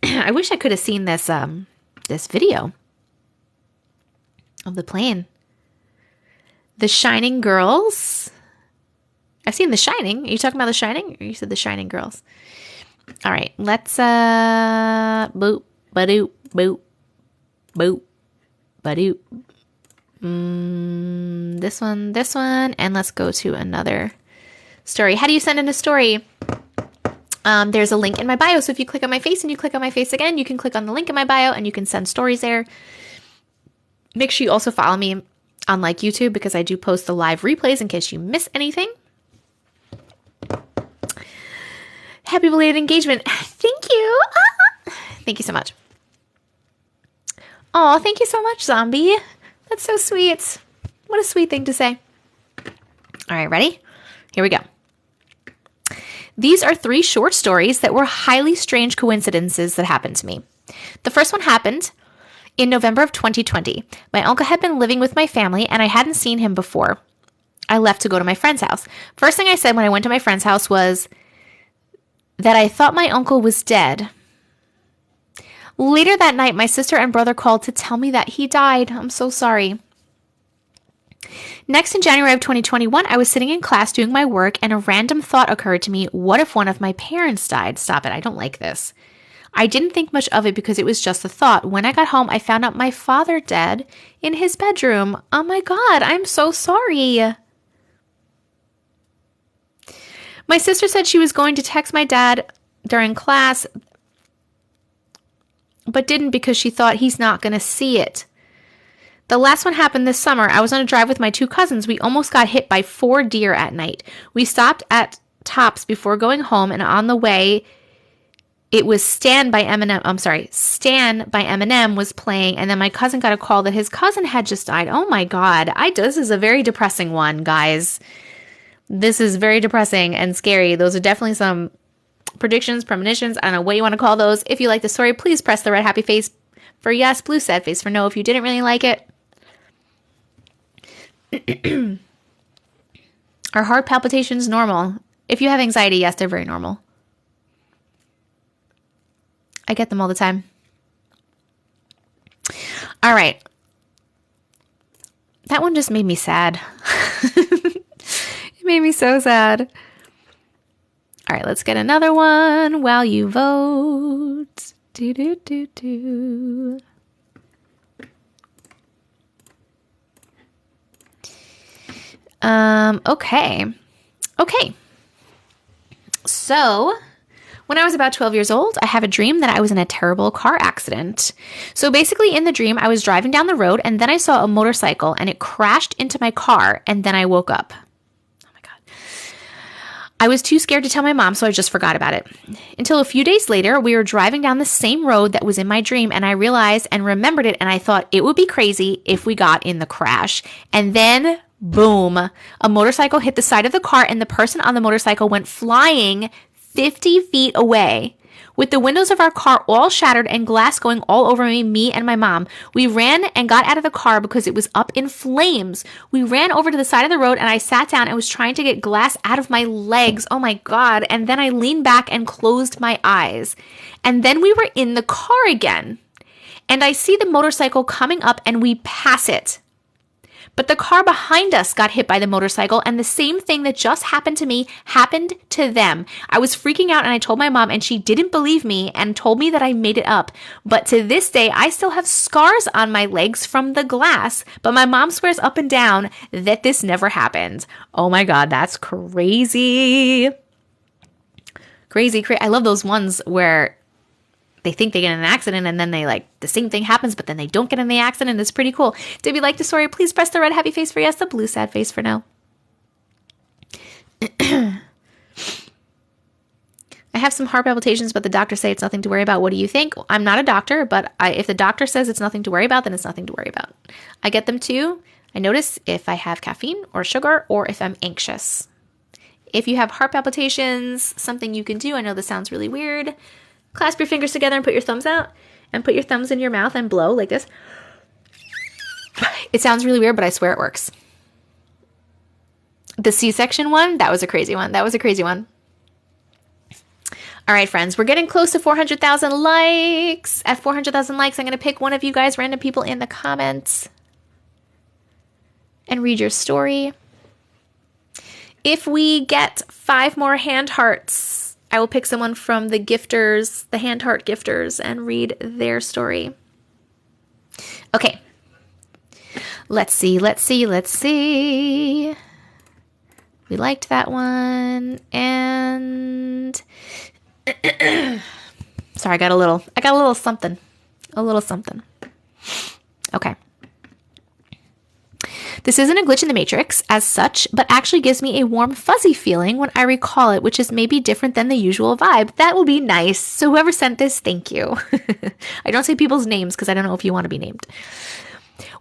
I wish I could have seen this video of the plane. The Shining Girls. I've seen The Shining. Are you talking about The Shining? Or you said The Shining Girls? All right. Let's boop, ba-doop, boop, boop, ba-doop. This one, and let's go to another story. How do you send in a story? There's a link in my bio. So if you click on my face and you click on my face again, you can click on the link in my bio and you can send stories there. Make sure you also follow me on YouTube because I do post the live replays in case you miss anything. Happy belated engagement. Thank you. Thank you so much. Oh, thank you so much, Zombie. That's so sweet. What a sweet thing to say. All right, ready? Here we go. These are 3 short stories that were highly strange coincidences that happened to me. The first one happened in November of 2020. My uncle had been living with my family and I hadn't seen him before I left to go to my friend's house. First thing I said when I went to my friend's house was that I thought my uncle was dead. Later that night, my sister and brother called to tell me that he died. I'm so sorry. Next, in January of 2021, I was sitting in class doing my work and a random thought occurred to me. What if one of my parents died? Stop it. I don't like this. I didn't think much of it because it was just a thought. When I got home, I found out my father dead in his bedroom. Oh my God, I'm so sorry. My sister said she was going to text my dad during class, but didn't because she thought he's not going to see it. The last one happened this summer. I was on a drive with my 2 cousins. We almost got hit by 4 deer at night. We stopped at Tops before going home, and on the way, it was Stan by Eminem was playing, and then my cousin got a call that his cousin had just died. Oh my God. This is a very depressing one, guys. This is very depressing and scary. Those are definitely some predictions, premonitions. I don't know what you want to call those. If you like the story, please press the red happy face for yes, blue sad face for no if you didn't really like it. Are heart palpitations normal? If you have anxiety, yes, they're very normal. I get them all the time. All right. That one just made me sad. It made me so sad. All right, let's get another one while you vote. Okay. So, when I was about 12 years old, I have a dream that I was in a terrible car accident. So basically in the dream, I was driving down the road and then I saw a motorcycle and it crashed into my car and then I woke up. Oh my God. I was too scared to tell my mom, so I just forgot about it. Until a few days later, we were driving down the same road that was in my dream and I realized and remembered it and I thought it would be crazy if we got in the crash. And then boom, a motorcycle hit the side of the car and the person on the motorcycle went flying 50 feet away. With the windows of our car all shattered and glass going all over me and my mom. We ran and got out of the car because it was up in flames. We ran over to the side of the road and I sat down and was trying to get glass out of my legs. Oh my God. And then I leaned back and closed my eyes. And then we were in the car again. And I see the motorcycle coming up and we pass it. But the car behind us got hit by the motorcycle and the same thing that just happened to me happened to them. I was freaking out and I told my mom and she didn't believe me and told me that I made it up. But to this day, I still have scars on my legs from the glass. But my mom swears up and down that this never happened. Oh my God, that's crazy. Crazy. I love those ones where they think they get in an accident and then the same thing happens, but then they don't get in the accident. It's pretty cool. If you like the story, please press the red happy face for yes, the blue sad face for no. I have some heart palpitations, but the doctors say it's nothing to worry about. What do you think? I'm not a doctor, but if the doctor says it's nothing to worry about, then it's nothing to worry about. I get them too. I notice if I have caffeine or sugar or if I'm anxious. If you have heart palpitations, something you can do, I know this sounds really weird, clasp your fingers together and put your thumbs out and put your thumbs in your mouth and blow like this. It sounds really weird, but I swear it works. The C-section one, that was a crazy one. All right, friends, we're getting close to 400,000 likes. At 400,000 likes, I'm going to pick one of you guys, random people in the comments, and read your story. If we get 5 more hand hearts, I will pick someone from the gifters, the hand heart gifters, and read their story. Okay. Let's see. We liked that one. And sorry, I got a little something. Okay. This isn't a glitch in the Matrix as such, but actually gives me a warm, fuzzy feeling when I recall it, which is maybe different than the usual vibe. That will be nice. So whoever sent this, thank you. I don't say people's names because I don't know if you want to be named.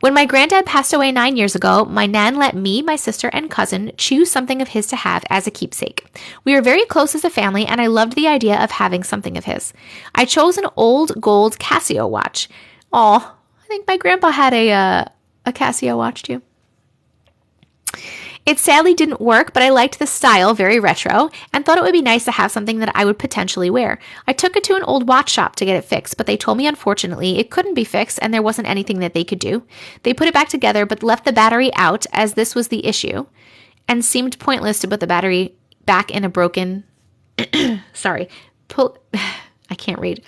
When my granddad passed away 9 years ago, my nan let me, my sister, and cousin choose something of his to have as a keepsake. We were very close as a family, and I loved the idea of having something of his. I chose an old gold Casio watch. Aw, I think my grandpa had a Casio watch too. It sadly didn't work, but I liked the style, very retro, and thought it would be nice to have something that I would potentially wear. I took it to an old watch shop to get it fixed, but they told me unfortunately it couldn't be fixed and there wasn't anything that they could do. They put it back together but left the battery out as this was the issue, and seemed pointless to put the battery back in a broken... I can't read.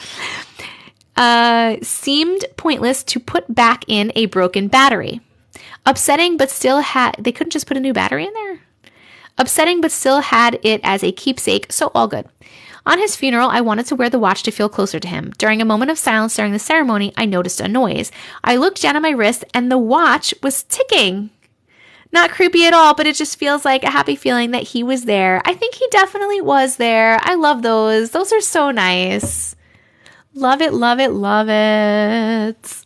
Seemed pointless to put back in a broken battery. Upsetting, but still they couldn't just put a new battery in there? Upsetting, but still had it as a keepsake, so all good. On his funeral, I wanted to wear the watch to feel closer to him. During a moment of silence during the ceremony, I noticed a noise. I looked down at my wrist, and the watch was ticking. Not creepy at all, but it just feels like a happy feeling that he was there. I think he definitely was there. I love those. Those are so nice. Love it, love it, love it.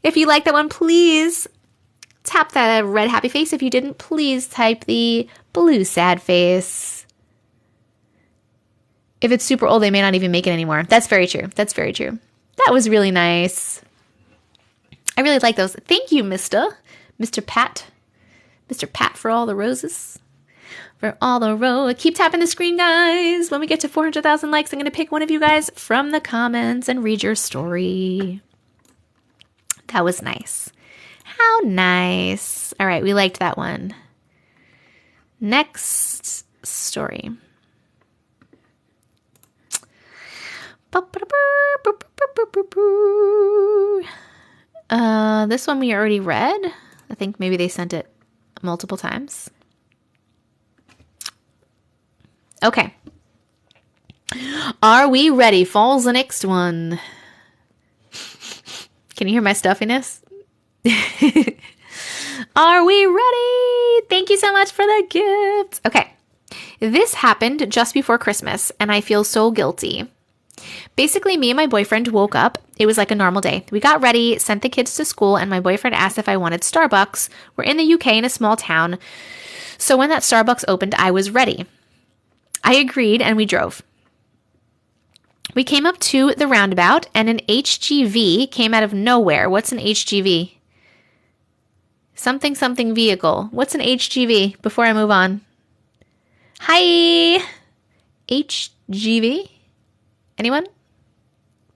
If you like that one, please tap that red happy face. If you didn't, please type the blue sad face. If it's super old, they may not even make it anymore. That's very true. That's very true. That was really nice. I really like those. Thank you, Mr. Pat. Mr. Pat for all the roses. For all the keep tapping the screen, guys. When we get to 400,000 likes, I'm going to pick one of you guys from the comments and read your story. That was nice. How nice. All right, we liked that one. Next story. This one we already read. I think maybe they sent it multiple times. Okay. Are we ready? Falls the next one. Can you hear my stuffiness? Are we ready? Thank you so much for the gift. Okay. This happened just before Christmas, and I feel so guilty. Basically, me and my boyfriend woke up. It was like a normal day. We got ready, sent the kids to school, and my boyfriend asked if I wanted Starbucks. We're in the UK in a small town. So when that Starbucks opened, I was ready. I agreed, and we drove. We came up to the roundabout, and an HGV came out of nowhere. What's an HGV? Something vehicle. What's an HGV? Before I move on. Hi! HGV? Anyone?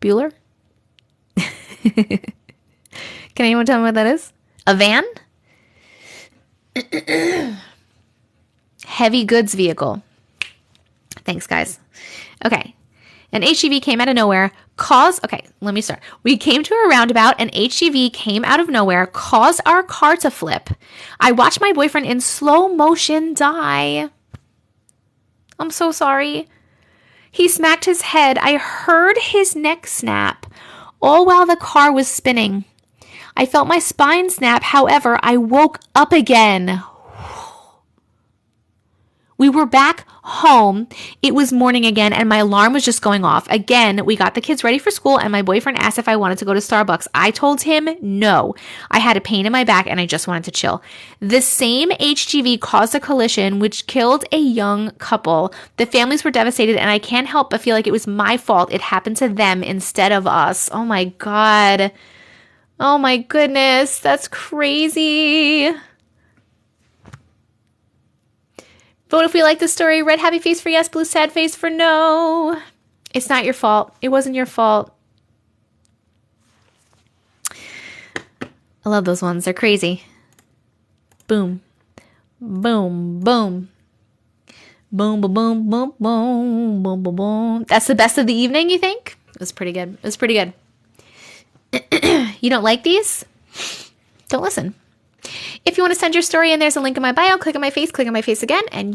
Bueller? Can anyone tell me what that is? A van? Heavy goods vehicle. Thanks, guys. Okay. An HGV came out of nowhere, okay, let me start. We came to a roundabout, an HGV came out of nowhere, caused our car to flip. I watched my boyfriend in slow motion die. I'm so sorry. He smacked his head. I heard his neck snap, all while the car was spinning. I felt my spine snap. However, I woke up again. We were back home. It was morning again, and my alarm was just going off. Again, we got the kids ready for school, and my boyfriend asked if I wanted to go to Starbucks. I told him no. I had a pain in my back, and I just wanted to chill. The same HGV caused a collision, which killed a young couple. The families were devastated, and I can't help but feel like it was my fault. It happened to them instead of us. Oh, my God. Oh, my goodness. That's crazy. Vote if we like the story. Red happy face for yes, blue sad face for no. It's not your fault. It wasn't your fault. I love those ones. They're crazy. Boom. Boom. Boom. Boom, boom, boom, boom, boom, boom, boom, boom. That's the best of the evening, you think? It was pretty good. It was pretty good. You don't like these? Don't listen. If you want to send your story in, there's a link in my bio. Click on my face again, and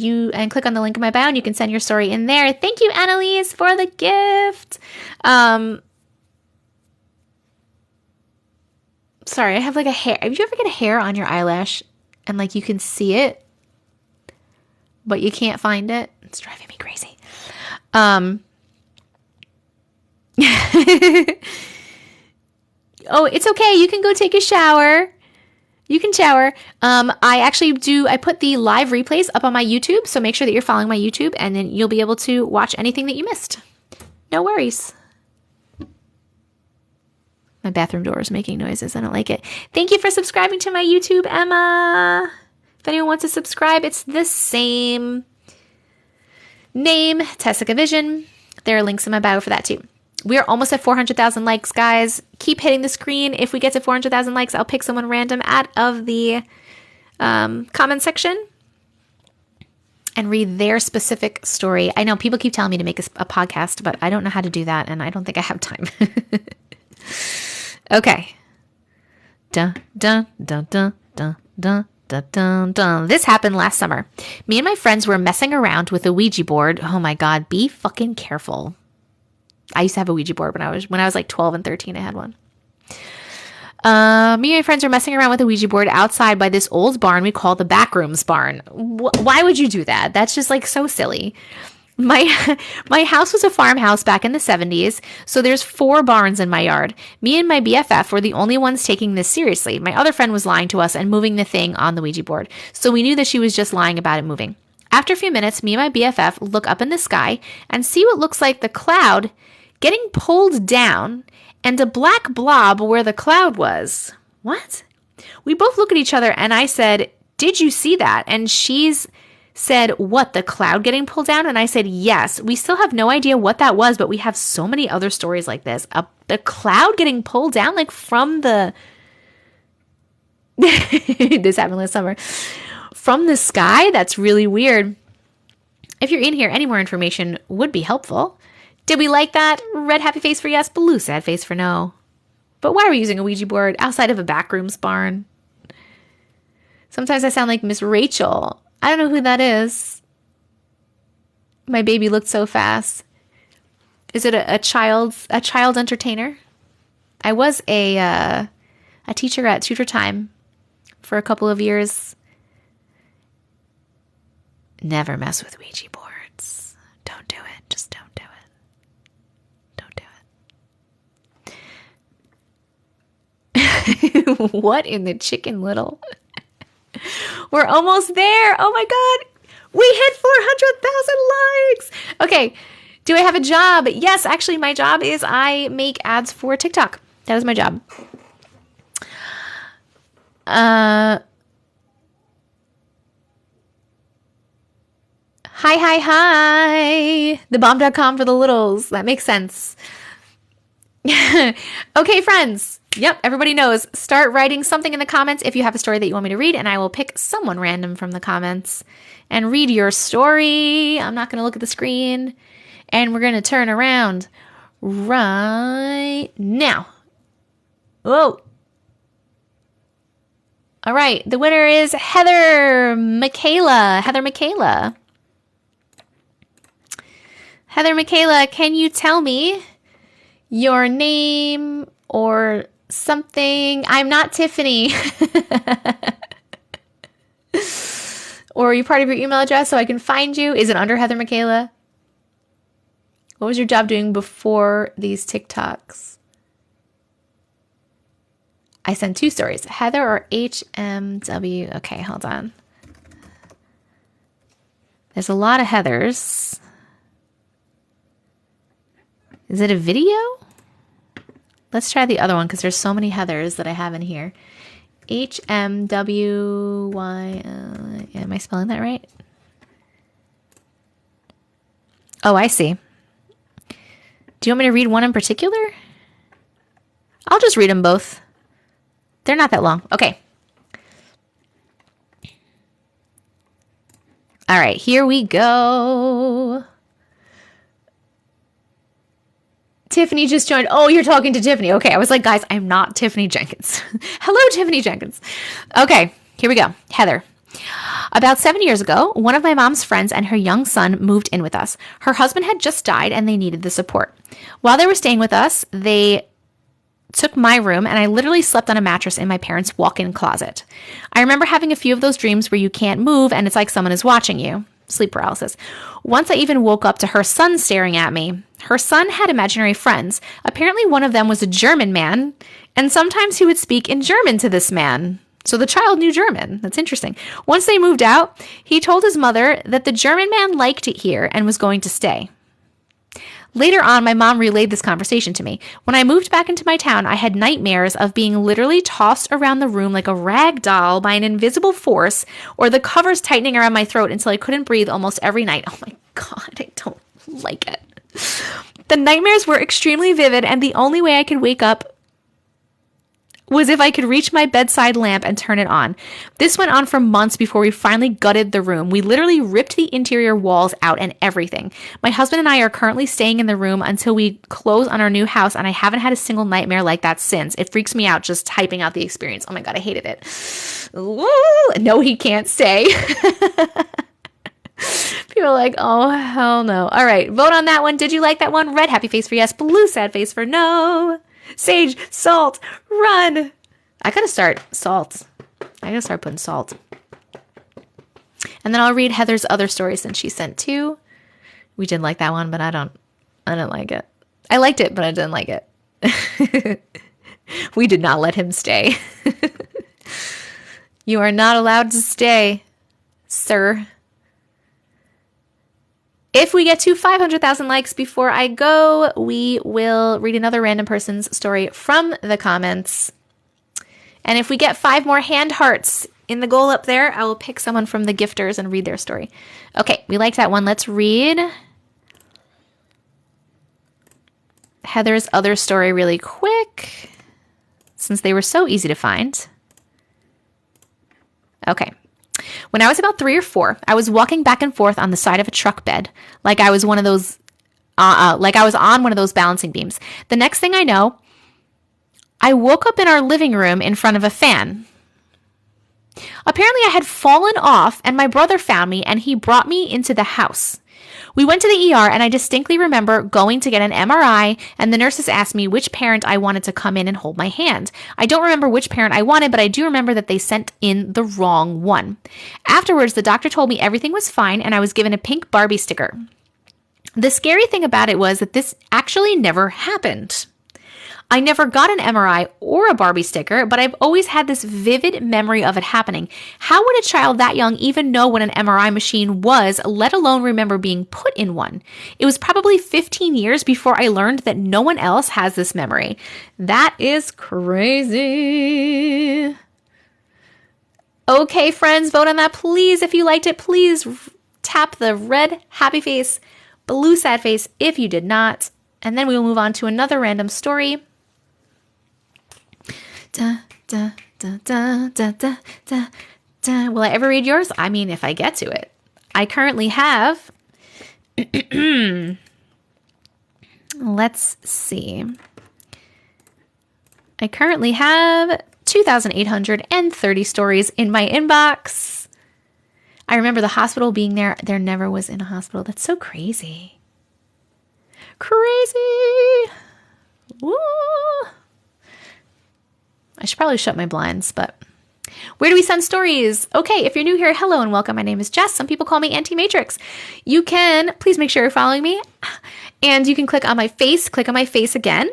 click on the link in my bio, and you can send your story in there. Thank you, Annalise, for the gift. Sorry, I have like a hair. Have you ever get a hair on your eyelash, and like you can see it, but you can't find it? It's driving me crazy. Oh, it's okay. You can go take a shower. You can shower. I put the live replays up on my YouTube, so make sure that you're following my YouTube, and then you'll be able to watch anything that you missed. No worries. My bathroom door is making noises. I don't like it. Thank you for subscribing to my YouTube, Emma. If anyone wants to subscribe, it's the same name, TessicaVision. There are links in my bio for that too. We are almost at 400,000 likes, guys. Keep hitting the screen. If we get to 400,000 likes, I'll pick someone random out of the comment section. and read their specific story. I know people keep telling me to make a podcast, but I don't know how to do that, and I don't think I have time. Okay. Dun, dun, dun, dun, dun, dun, dun, dun, dun. This happened last summer. Me and my friends were messing around with a Ouija board. Oh my God, be fucking careful. I used to have a Ouija board when I was like 12 and 13. I had one. Me and my friends were messing around with a Ouija board outside by this old barn we call the Backrooms barn. Why would you do that? That's just like so silly. My house was a farmhouse back in the 70s, so there's 4 barns in my yard. Me and my BFF were the only ones taking this seriously. My other friend was lying to us and moving the thing on the Ouija board, so we knew that she was just lying about it moving. After a few minutes, me and my BFF look up in the sky and see what looks like the cloud getting pulled down and a black blob where the cloud was. What? We both look at each other and I said, "Did you see that?" And she's said, "What, the cloud getting pulled down?" And I said, "Yes." We still have no idea what that was, but we have so many other stories like this. The cloud getting pulled down, like from the... This happened last summer. From the sky? That's really weird. If you're in here, any more information would be helpful. Did we like that? Red happy face for yes, blue sad face for no. But why are we using a Ouija board outside of a backrooms barn? Sometimes I sound like Miss Rachel. I don't know who that is. My baby looked so fast. Is it a child entertainer? I was a teacher at Tutor Time for a couple of years. Never mess with Ouija boards. Don't do it. Just don't do it. Don't do it. What in the chicken little? We're almost there. Oh my God. We hit 400,000 likes. Okay. Do I have a job? Yes, actually, my job is I make ads for TikTok. That is my job. Hi. Thebomb.com for the littles. That makes sense. Okay, friends. Yep, everybody knows. Start writing something in the comments if you have a story that you want me to read, and I will pick someone random from the comments and read your story. I'm not going to look at the screen, and we're going to turn around right now. Whoa. All right, the winner is Heather Michaela. Heather Michaela, can you tell me your name or something? I'm not Tiffany. Or are you part of your email address so I can find you? Is it under Heather Michaela? What was your job doing before these TikToks? I sent 2 stories. Heather or HMW? Okay, hold on. There's a lot of Heathers. Is it a video? Let's try the other one because there's so many Heathers that I have in here. HMWY. Am I spelling that right? Oh, I see. Do you want me to read one in particular? I'll just read them both. They're not that long. Okay. All right, here we go. Tiffany just joined. Oh, you're talking to Tiffany. Okay, I was like, guys, I'm not Tiffany Jenkins. Hello, Tiffany Jenkins. Okay, here we go. Heather. About 7 years ago, one of my mom's friends and her young son moved in with us. Her husband had just died and they needed the support. While they were staying with us, they took my room and I literally slept on a mattress in my parents' walk-in closet. I remember having a few of those dreams where you can't move and it's like someone is watching you. Sleep paralysis. Once I even woke up to her son staring at me. Her son had imaginary friends. Apparently one of them was a German man, and sometimes he would speak in German to this man. So the child knew German. That's interesting. Once they moved out, he told his mother that the German man liked it here and was going to stay. Later on, my mom relayed this conversation to me. When I moved back into my town, I had nightmares of being literally tossed around the room like a rag doll by an invisible force, or the covers tightening around my throat until I couldn't breathe almost every night. Oh my God, I don't like it. The nightmares were extremely vivid, and the only way I could wake up was if I could reach my bedside lamp and turn it on. This went on for months before we finally gutted the room. We literally ripped the interior walls out and everything. My husband and I are currently staying in the room until we close on our new house, and I haven't had a single nightmare like that since. It freaks me out just typing out the experience. Oh my God, I hated it. Ooh, no, he can't stay. People are like, oh, hell no. All right, vote on that one. Did you like that one? Red, happy face for yes. Blue, sad face for no. Sage, salt, run. I gotta start salt. I gotta start putting salt. And then I'll read Heather's other stories since she sent 2. We did like that one, but I didn't like it. I liked it, but I didn't like it. We did not let him stay. You are not allowed to stay, sir. If we get to 500,000 likes before I go, we will read another random person's story from the comments. And if we get 5 more hand hearts in the goal up there, I will pick someone from the gifters and read their story. Okay, we liked that one. Let's read Heather's other story really quick, since they were so easy to find. Okay. When I was about 3 or 4, I was walking back and forth on the side of a truck bed, like I was on one of those balancing beams. The next thing I know, I woke up in our living room in front of a fan. Apparently, I had fallen off, and my brother found me, and he brought me into the house. We went to the ER, and I distinctly remember going to get an MRI, and the nurses asked me which parent I wanted to come in and hold my hand. I don't remember which parent I wanted, but I do remember that they sent in the wrong one. Afterwards, the doctor told me everything was fine, and I was given a pink Barbie sticker. The scary thing about it was that this actually never happened. I never got an MRI or a Barbie sticker, but I've always had this vivid memory of it happening. How would a child that young even know what an MRI machine was, let alone remember being put in one? It was probably 15 years before I learned that no one else has this memory. That is crazy. Okay, friends, vote on that, please. If you liked it, please tap the red happy face, blue sad face if you did not. And then we will move on to another random story. Da, da, da, da, da, da, da, da. Will I ever read yours? I mean, if I get to it. I currently have, let's see. I currently have 2,830 stories in my inbox. I remember the hospital being there. There never was in a hospital. That's so crazy. Crazy. Woo. I should probably shut my blinds, but where do we send stories? Okay, if you're new here, hello and welcome. My name is Jess. Some people call me Auntie Matrix. You can, please make sure you're following me, and you can click on my face again,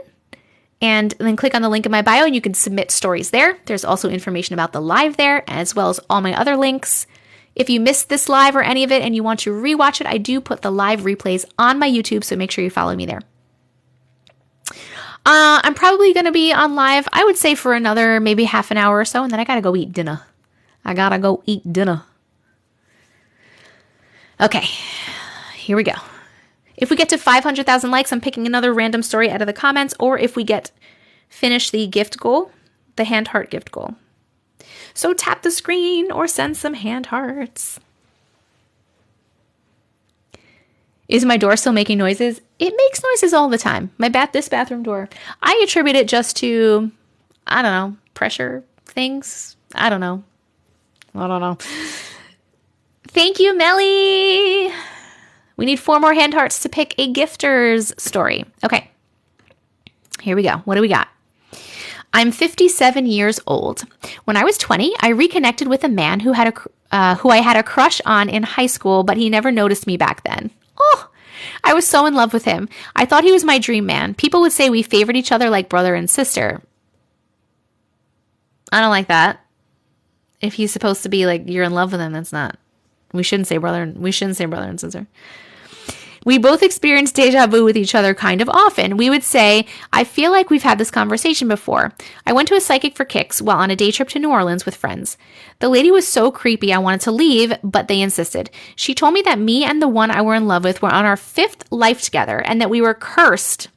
and then click on the link in my bio, and you can submit stories there. There's also information about the live there, as well as all my other links. If you missed this live or any of it and you want to rewatch it, I do put the live replays on my YouTube, so make sure you follow me there. I'm probably going to be on live, I would say, for another maybe half an hour or so, and then I got to go eat dinner. Okay, here we go. If we get to 500,000 likes, I'm picking another random story out of the comments, or if we finish the gift goal, the hand heart gift goal. So tap the screen or send some hand hearts. Is my door still making noises? It makes noises all the time. This bathroom door. I attribute it just to, I don't know, pressure things. I don't know. Thank you, Melly. We need 4 more hand hearts to pick a gifter's story. Okay. Here we go. What do we got? I'm 57 years old. When I was 20, I reconnected with a man who I had a crush on in high school, but he never noticed me back then. Oh, I was so in love with him. I thought he was my dream man. People would say we favored each other like brother and sister. I don't like that. If he's supposed to be like you're in love with him, that's not. We shouldn't say brother and sister. We both experienced deja vu with each other kind of often. We would say, I feel like we've had this conversation before. I went to a psychic for kicks while on a day trip to New Orleans with friends. The lady was so creepy I wanted to leave, but they insisted. She told me that me and the one I were in love with were on our 5th life together and that we were cursed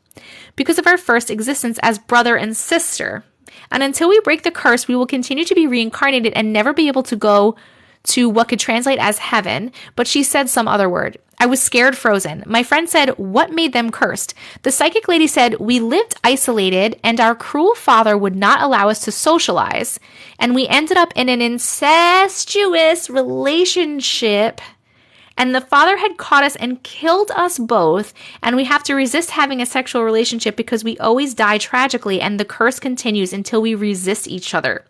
because of our first existence as brother and sister. And until we break the curse, we will continue to be reincarnated and never be able to go to what could translate as heaven, but she said some other word. I was scared, frozen. My friend said, what made them cursed? The psychic lady said, we lived isolated and our cruel father would not allow us to socialize. And we ended up in an incestuous relationship. And the father had caught us and killed us both. And we have to resist having a sexual relationship because we always die tragically. And the curse continues until we resist each other.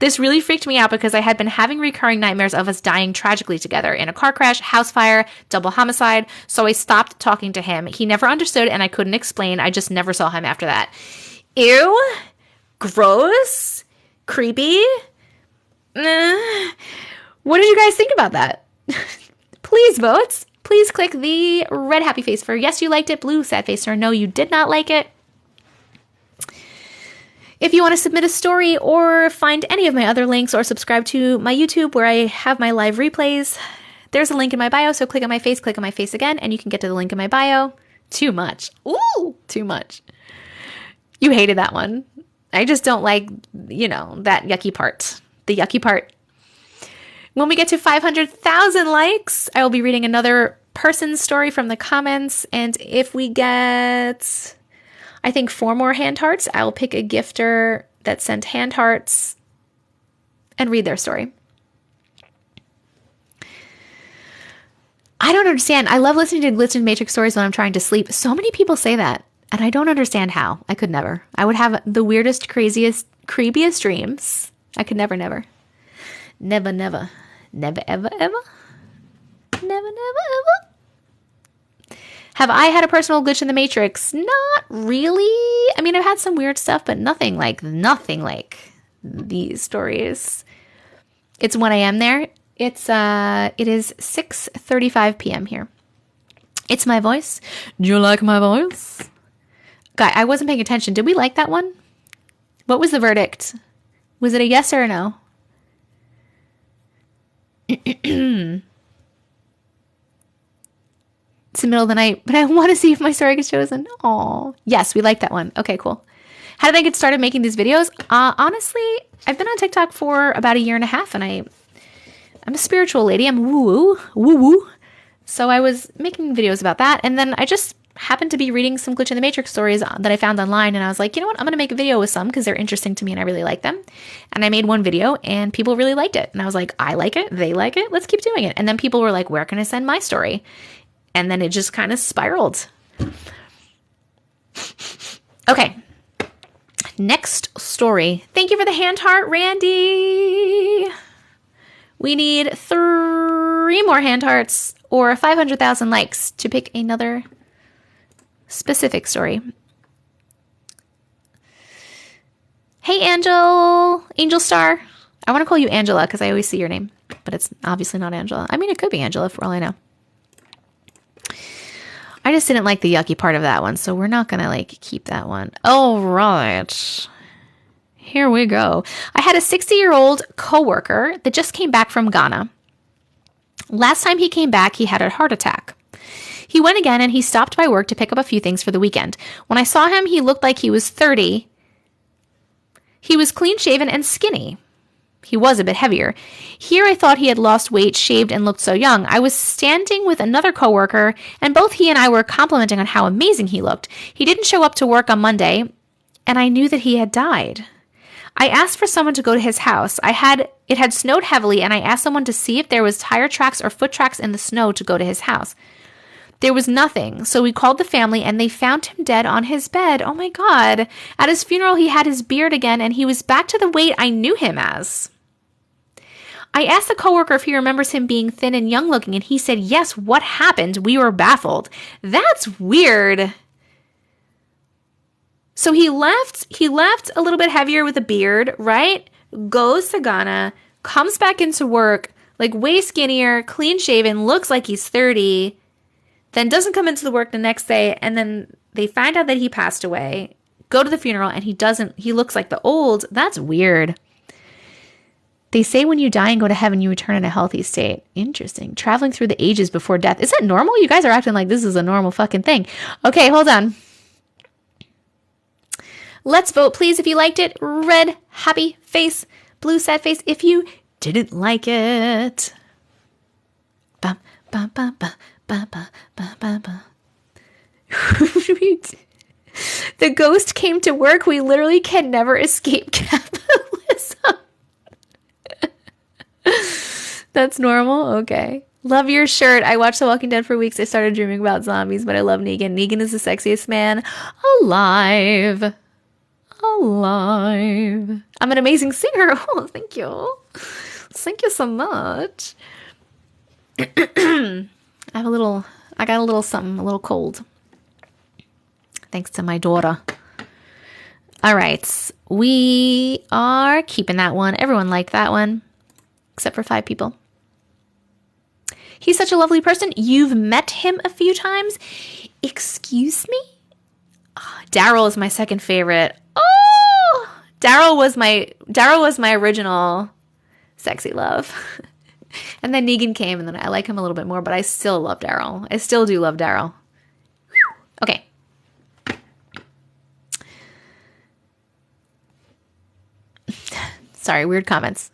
This really freaked me out because I had been having recurring nightmares of us dying tragically together in a car crash, house fire, double homicide. So I stopped talking to him. He never understood and I couldn't explain. I just never saw him after that. Ew. Gross. Creepy. What did you guys think about that? Please vote. Please click the red happy face for yes, you liked it, blue sad face or no, you did not like it. If you want to submit a story or find any of my other links or subscribe to my YouTube where I have my live replays, there's a link in my bio. So click on my face again, and you can get to the link in my bio. Too much. Ooh, too much. You hated that one. I just don't like, that yucky part. The yucky part. When we get to 500,000 likes, I will be reading another person's story from the comments. And if we get, I think, 4 more hand hearts, I'll pick a gifter that sent hand hearts and read their story. I don't understand. I love listening to Matrix stories when I'm trying to sleep. So many people say that, and I don't understand how. I could never. I would have the weirdest, craziest, creepiest dreams. I could never. Never, ever, ever. Never, ever. Have I had a personal glitch in the Matrix? Not really. I mean, I've had some weird stuff, but nothing like these stories. It's 1 a.m. there. It is 6:35 p.m. here. It's my voice. Do you like my voice? Guy, I wasn't paying attention. Did we like that one? What was the verdict? Was it a yes or a no? It's the middle of the night, but I want to see if my story gets chosen. Oh, yes, we like that one. Okay, cool. How did I get started making these videos? Honestly, I've been on TikTok for about 1.5 years, and I'm a spiritual lady. I'm woo-woo. So I was making videos about that, and then I just happened to be reading some Glitch in the Matrix stories that I found online, and I was like, you know what? I'm going to make a video with some because they're interesting to me and I really like them. And I made one video, and people really liked it. And I was like, I like it. They like it. Let's keep doing it. And then people were like, where can I send my story? And then it just kind of spiraled. Okay. Next story. Thank you for the hand heart, Randy. We need 3 more hand hearts or 500,000 likes to pick another specific story. Hey, Angel Star. I want to call you Angela because I always see your name, but it's obviously not Angela. I mean, it could be Angela for all I know. I just didn't like the yucky part of that one, so we're not going to keep that one. All right. Here we go. I had a 60-year-old coworker that just came back from Ghana. Last time he came back, he had a heart attack. He went again, and he stopped by work to pick up a few things for the weekend. When I saw him, he looked like he was 30. He was clean-shaven and skinny. He was a bit heavier. Here I thought he had lost weight, shaved, and looked so young. I was standing with another coworker, and both he and I were complimenting on how amazing he looked. He didn't show up to work on Monday, and I knew that he had died. I asked for someone to go to his house. It had snowed heavily, and I asked someone to see if there was tire tracks or foot tracks in the snow to go to his house. There was nothing, so we called the family, and they found him dead on his bed. Oh my God. At his funeral, he had his beard again, and he was back to the weight I knew him as. I asked the coworker if he remembers him being thin and young looking, and he said, yes, what happened? We were baffled. That's weird. So he left a little bit heavier with a beard, right? Goes to Ghana, comes back into work, way skinnier, clean shaven, looks like he's 30, then doesn't come into the work the next day, and then they find out that he passed away, go to the funeral, and he looks like the old. That's weird. They say when you die and go to heaven, you return in a healthy state. Interesting. Traveling through the ages before death. Is that normal? You guys are acting like this is a normal fucking thing. Okay, hold on. Let's vote, please, if you liked it. Red, happy face. Blue, sad face if you didn't like it. Ba, ba, ba, ba, ba, ba, ba, ba, ba. The ghost came to work. We literally can never escape capitalism. That's normal? Okay. Love your shirt. I watched The Walking Dead for weeks. I started dreaming about zombies, but I love Negan. Negan is the sexiest man alive. Alive. I'm an amazing singer. Oh, thank you. Thank you so much. I got a little something, a little cold. Thanks to my daughter. All right. We are keeping that one. Everyone liked that one, except for 5 people. He's such a lovely person. You've met him a few times. Excuse me? Oh, Daryl is my second favorite. Oh, Daryl was my original sexy love. And then Negan came, and then I like him a little bit more, but I still love Daryl. I still do love Daryl. Okay. Sorry, weird comments.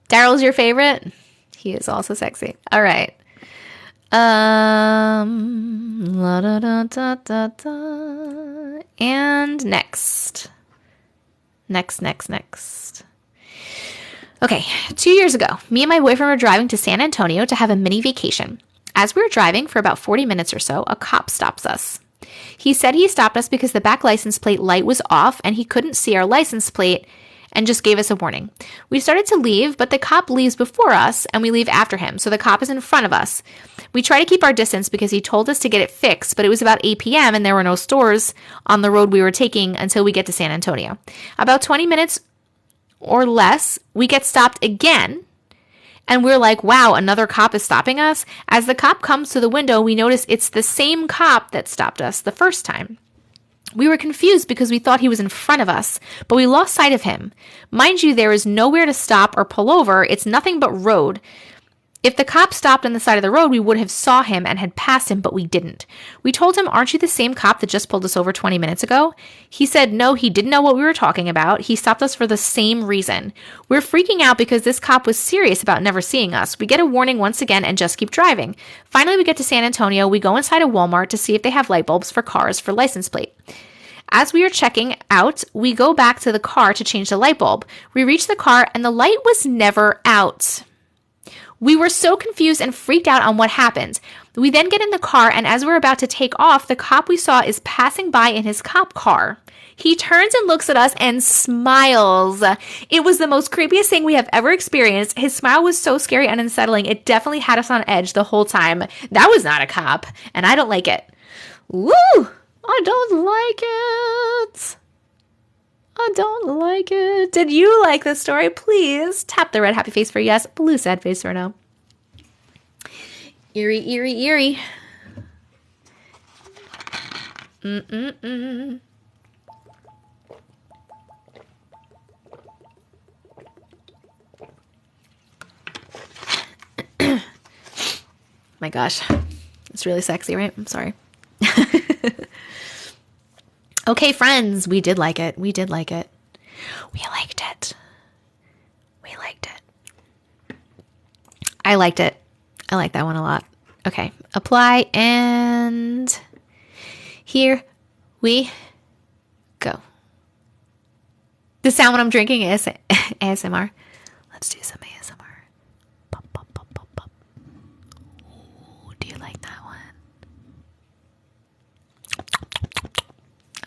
Daryl's your favorite? He is also sexy. All right. La, da, da, da, da, da. And next. Next. Okay, 2 years ago, me and my boyfriend were driving to San Antonio to have a mini vacation. As we were driving for about 40 minutes or so, a cop stops us. He said he stopped us because the back license plate light was off and he couldn't see our license plate and just gave us a warning. We started to leave, but the cop leaves before us and we leave after him, so the cop is in front of us. We try to keep our distance because he told us to get it fixed, but it was about 8 p.m. and there were no stores on the road we were taking until we get to San Antonio. About 20 minutes or less, we get stopped again, and we're like, wow, another cop is stopping us? As the cop comes to the window, we notice it's the same cop that stopped us the first time. We were confused because we thought he was in front of us, but we lost sight of him. Mind you, there is nowhere to stop or pull over. It's nothing but road. If the cop stopped on the side of the road, we would have saw him and had passed him, but we didn't. We told him, aren't you the same cop that just pulled us over 20 minutes ago? He said, no, he didn't know what we were talking about. He stopped us for the same reason. We're freaking out because this cop was serious about never seeing us. We get a warning once again and just keep driving. Finally, we get to San Antonio. We go inside a Walmart to see if they have light bulbs for cars for license plate. As we are checking out, we go back to the car to change the light bulb. We reach the car and the light was never out. We were so confused and freaked out on what happened. We then get in the car, and as we're about to take off, the cop we saw is passing by in his cop car. He turns and looks at us and smiles. It was the most creepiest thing we have ever experienced. His smile was so scary and unsettling. It definitely had us on edge the whole time. That was not a cop, and I don't like it. Woo! I don't like it. I don't like it. Did you like this story? Please tap the red happy face for yes, blue sad face for no. Eerie, eerie, eerie. My gosh. It's really sexy, right? I'm sorry. Okay, friends, we did like it. We did like it. We liked it. We liked it. I liked it. I like that one a lot. Okay, apply, and here we go. The sound when I'm drinking is ASMR. Let's do some ASMR. Pop, pop, pop, pop, pop. Ooh, do you like that one?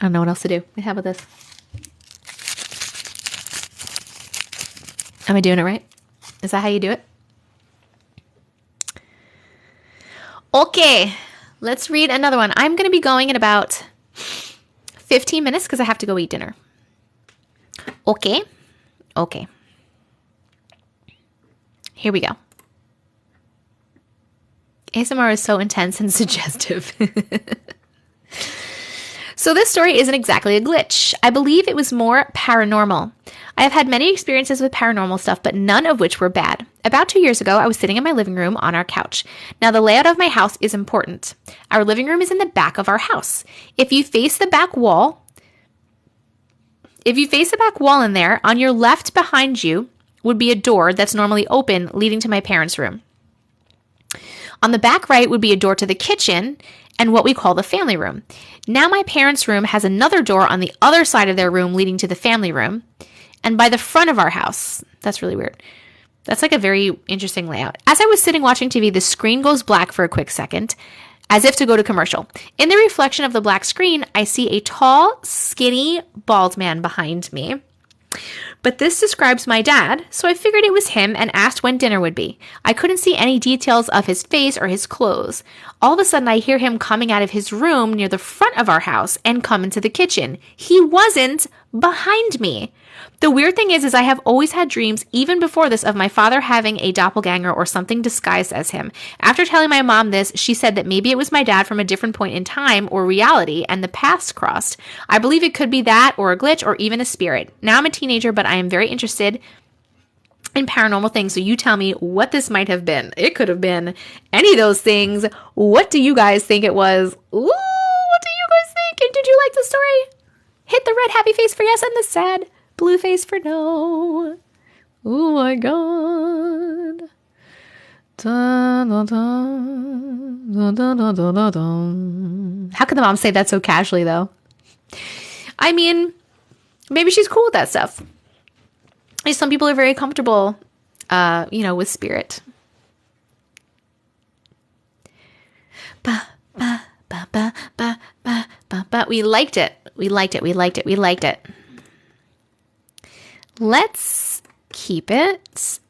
I don't know what else to do. How about this? Am I doing it right? Is that how you do it? Okay, let's read another one. I'm going to be going in about 15 minutes because I have to go eat dinner. Okay. Here we go. ASMR is so intense and suggestive. So this story isn't exactly a glitch. I believe it was more paranormal. I have had many experiences with paranormal stuff, but none of which were bad. About 2 years ago, I was sitting in my living room on our couch. Now, the layout of my house is important. Our living room is in the back of our house. If you face the back wall, If you face the back wall in there, on your left behind you would be a door that's normally open leading to my parents' room. On the back right would be a door to the kitchen and what we call the family room. Now my parents' room has another door on the other side of their room leading to the family room. And by the front of our house, that's really weird. That's like a very interesting layout. As I was sitting watching TV, the screen goes black for a quick second, as if to go to commercial. In the reflection of the black screen, I see a tall, skinny, bald man behind me. But this describes my dad, so I figured it was him and asked when dinner would be. I couldn't see any details of his face or his clothes. All of a sudden, I hear him coming out of his room near the front of our house and come into the kitchen. He wasn't behind me. The weird thing is I have always had dreams, even before this, of my father having a doppelganger or something disguised as him. After telling my mom this, she said that maybe it was my dad from a different point in time or reality and the paths crossed. I believe it could be that or a glitch or even a spirit. Now I'm a teenager, but I am very interested in paranormal things, so you tell me what this might have been. It could have been any of those things. What do you guys think it was? Ooh, what do you guys think? And did you like the story? Hit the red happy face for yes and the sad blue face for no. Oh my god. Dun, dun, dun, dun, dun, dun, dun, dun, dun. How could the mom say that so casually, though? I mean, maybe she's cool with that stuff. Some people are very comfortable, with spirit. Ba, ba, ba, ba, ba, ba, ba, ba. We liked it. We liked it. We liked it. We liked it. Let's keep it.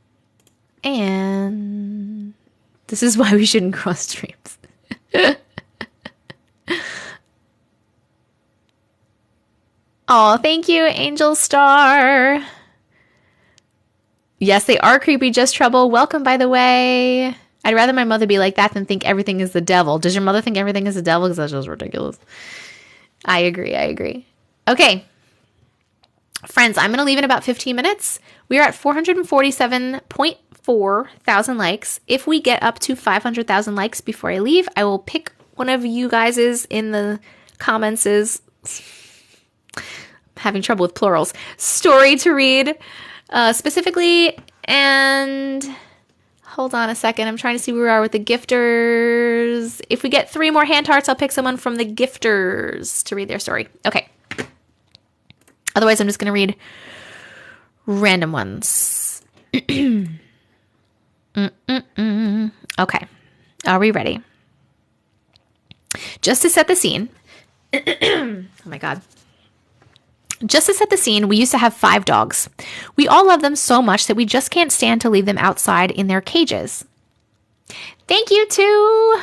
And this is why we shouldn't cross streams. Oh, thank you, Angel Star. Yes, they are creepy. Just trouble. Welcome, by the way. I'd rather my mother be like that than think everything is the devil. Does your mother think everything is the devil? Because that's just ridiculous. I agree. Okay. Friends, I'm going to leave in about 15 minutes. We are at 447.4 thousand likes. If we get up to 500,000 likes before I leave, I will pick one of you guys' in the comments' having trouble with plurals, story to read specifically. And hold on a second. I'm trying to see where we are with the gifters. If we get 3 more hand hearts, I'll pick someone from the gifters to read their story. Okay. Otherwise, I'm just going to read random ones. Okay. Are we ready? Just to set the scene. Oh my God. Just to set the scene, we used to have 5 dogs. We all love them so much that we just can't stand to leave them outside in their cages. Thank you, too.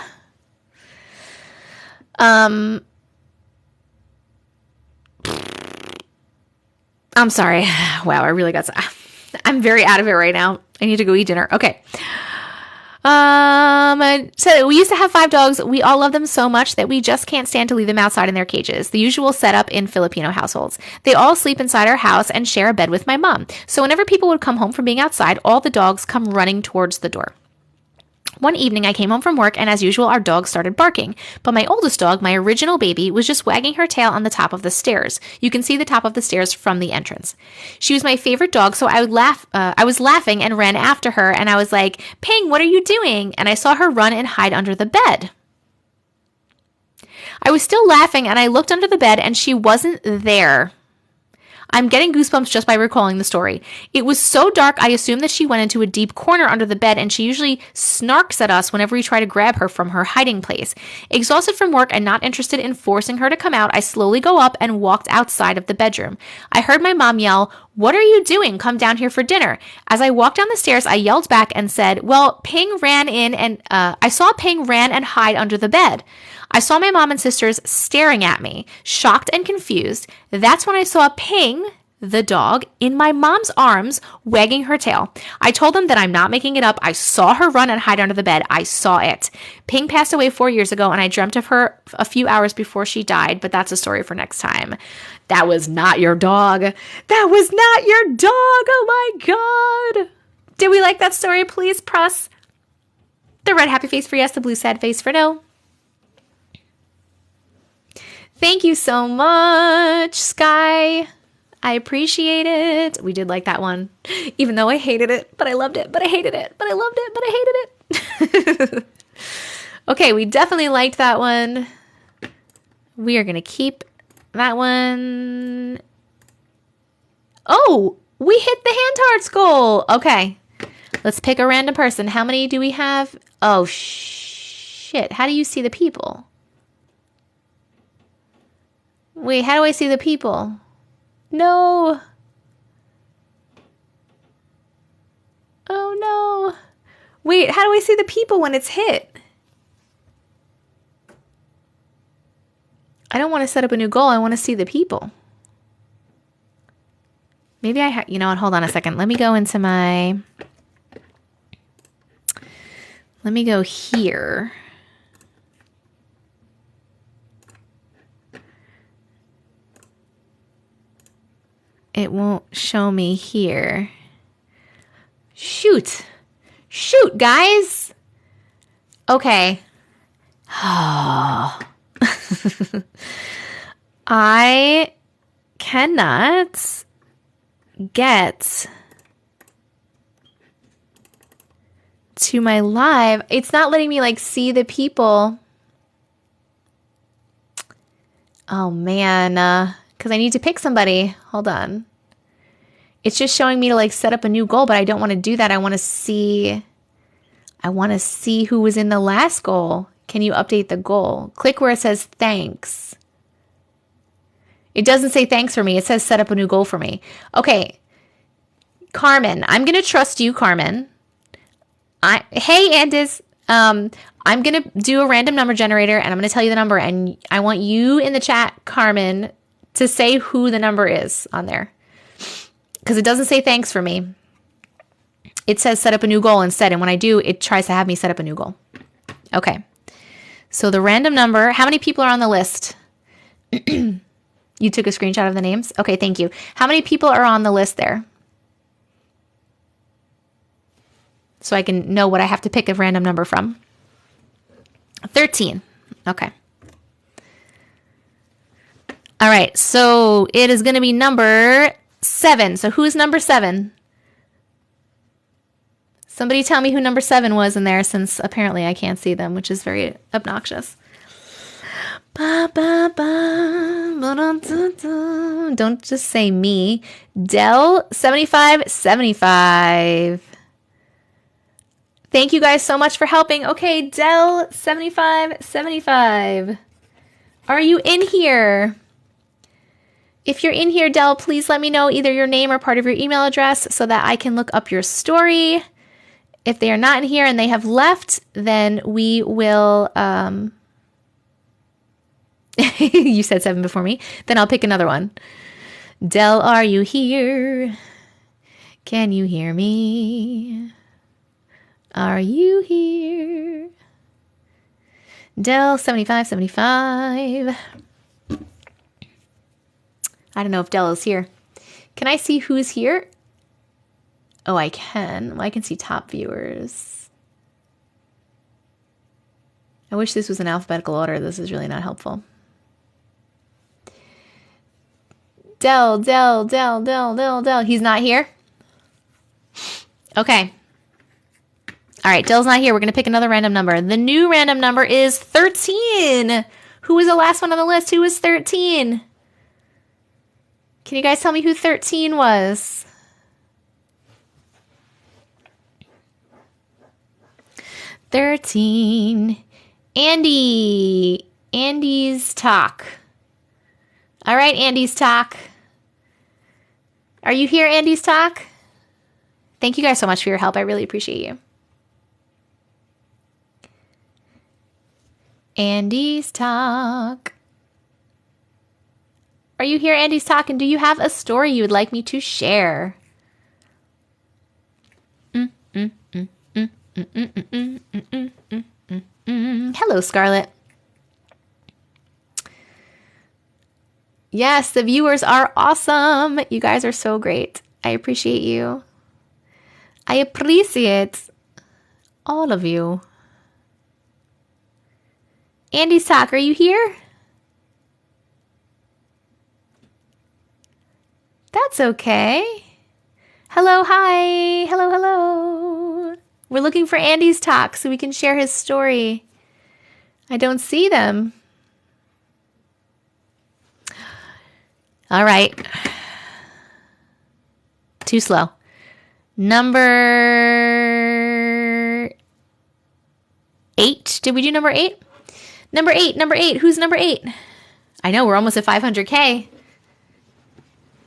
I'm sorry. Wow, I really got... I'm very out of it right now. I need to go eat dinner. Okay. So we used to have 5 dogs. We all love them so much that we just can't stand to leave them outside in their cages. The usual setup in Filipino households. They all sleep inside our house and share a bed with my mom. So whenever people would come home from being outside, all the dogs come running towards the door. One evening, I came home from work, and as usual, our dog started barking. But my oldest dog, my original baby, was just wagging her tail on the top of the stairs. You can see the top of the stairs from the entrance. She was my favorite dog, so I would laugh. I was laughing and ran after her, and I was like, "Ping, what are you doing?" And I saw her run and hide under the bed. I was still laughing, and I looked under the bed, and she wasn't there. I'm getting goosebumps just by recalling the story. It was so dark, I assumed that she went into a deep corner under the bed, and she usually snarks at us whenever we try to grab her from her hiding place. Exhausted from work and not interested in forcing her to come out, I slowly go up and walked outside of the bedroom. I heard my mom yell, "What are you doing? Come down here for dinner." As I walked down the stairs, I yelled back and said, "Well, Ping ran in and I saw Ping ran and hide under the bed." I saw my mom and sisters staring at me, shocked and confused. That's when I saw Ping, the dog, in my mom's arms, wagging her tail. I told them that I'm not making it up. I saw her run and hide under the bed. I saw it. Ping passed away 4 years ago, and I dreamt of her a few hours before she died, but that's a story for next time. That was not your dog. That was not your dog. Oh my God. Did we like that story? Please press the red happy face for yes, the blue sad face for no. Thank you so much, Sky. I appreciate it. We did like that one. Even though I hated it, but I loved it, but I hated it, but I loved it, but I hated it. Okay, we definitely liked that one. We are going to keep that one. Oh, we hit the hand hearts goal. Okay, let's pick a random person. How many do we have? Oh, shit. How do you see the people? Wait, how do I see the people? No. Oh, no. Wait, how do I see the people when it's hit? I don't want to set up a new goal. I want to see the people. Maybe you know what? Hold on a second. Let me go into my... Let me go here. It won't show me here. Shoot. Shoot, guys. Okay. Oh. I cannot get to my live. It's not letting me like see the people. Oh man, because I need to pick somebody. Hold on. It's just showing me to like set up a new goal, but I don't want to do that. I want to see who was in the last goal. Can you update the goal? Click where it says thanks. It doesn't say thanks for me. It says set up a new goal for me. Okay. Carmen, I'm going to trust you, Carmen. Hey, Andis. I'm going to do a random number generator and I'm going to tell you the number. And I want you in the chat, Carmen, to say who the number is on there. Because it doesn't say thanks for me. It says set up a new goal instead. And when I do, it tries to have me set up a new goal. Okay. So the random number, how many people are on the list? You took a screenshot of the names? Okay, thank you. How many people are on the list there? So I can know what I have to pick a random number from. 13. Okay. All right, so it is going to be number 7. So who's number 7? Somebody tell me who number 7 was in there, since apparently I can't see them, which is very obnoxious. Don't just say me. Dell 7575. Thank you guys so much for helping. Okay, Dell 7575. Are you in here? If you're in here, Dell, please let me know either your name or part of your email address so that I can look up your story. If they are not in here and they have left, then we will... You said 7 before me. Then I'll pick another one. Dell, are you here? Can you hear me? Are you here? Dell 7575. I don't know if Dell is here. Can I see who's here? Oh, I can. Well, I can see top viewers. I wish this was in alphabetical order. This is really not helpful. Dell. He's not here? Okay. All right, Dell's not here. We're going to pick another random number. The new random number is 13. Who was the last one on the list? Who was 13? Can you guys tell me who 13 was? $13. Andy. Andy's talk. All right, Andy's talk. Are you here, Andy's talk? Thank you guys so much for your help. I really appreciate you. Andy's talk. Are you here, Andy's talk? And do you have a story you would like me to share? Hello, Scarlett. Yes, the viewers are awesome. You guys are so great. I appreciate you. I appreciate all of you. Andy's talk, are you here? That's okay. Hello, hi. Hello, hello. We're looking for Andy's talk so we can share his story. I don't see them. All right. Too slow. Number 8. Did we do number 8? Number 8. Who's number 8? I know, we're almost at 500K.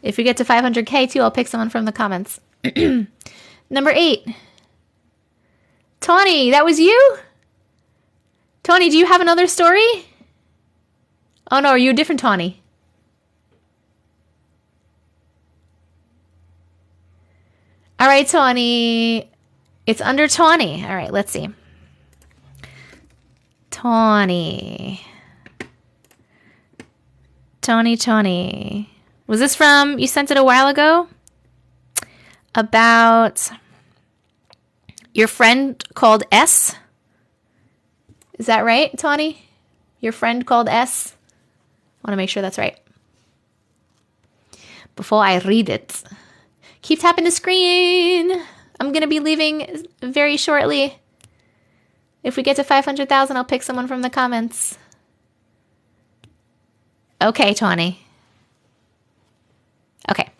If we get to 500K too, I'll pick someone from the comments. Number 8. Tawny, that was you? Tawny, do you have another story? Oh no, are you a different Tawny? All right, Tawny. It's under Tawny. All right, let's see. Tawny. Was this from, you sent it a while ago? About your friend called S? Is that right, Tawny? Your friend called S? I want to make sure that's right. Before I read it. Keep tapping the screen. I'm going to be leaving very shortly. If we get to 500,000, I'll pick someone from the comments. Okay, Tawny. Okay.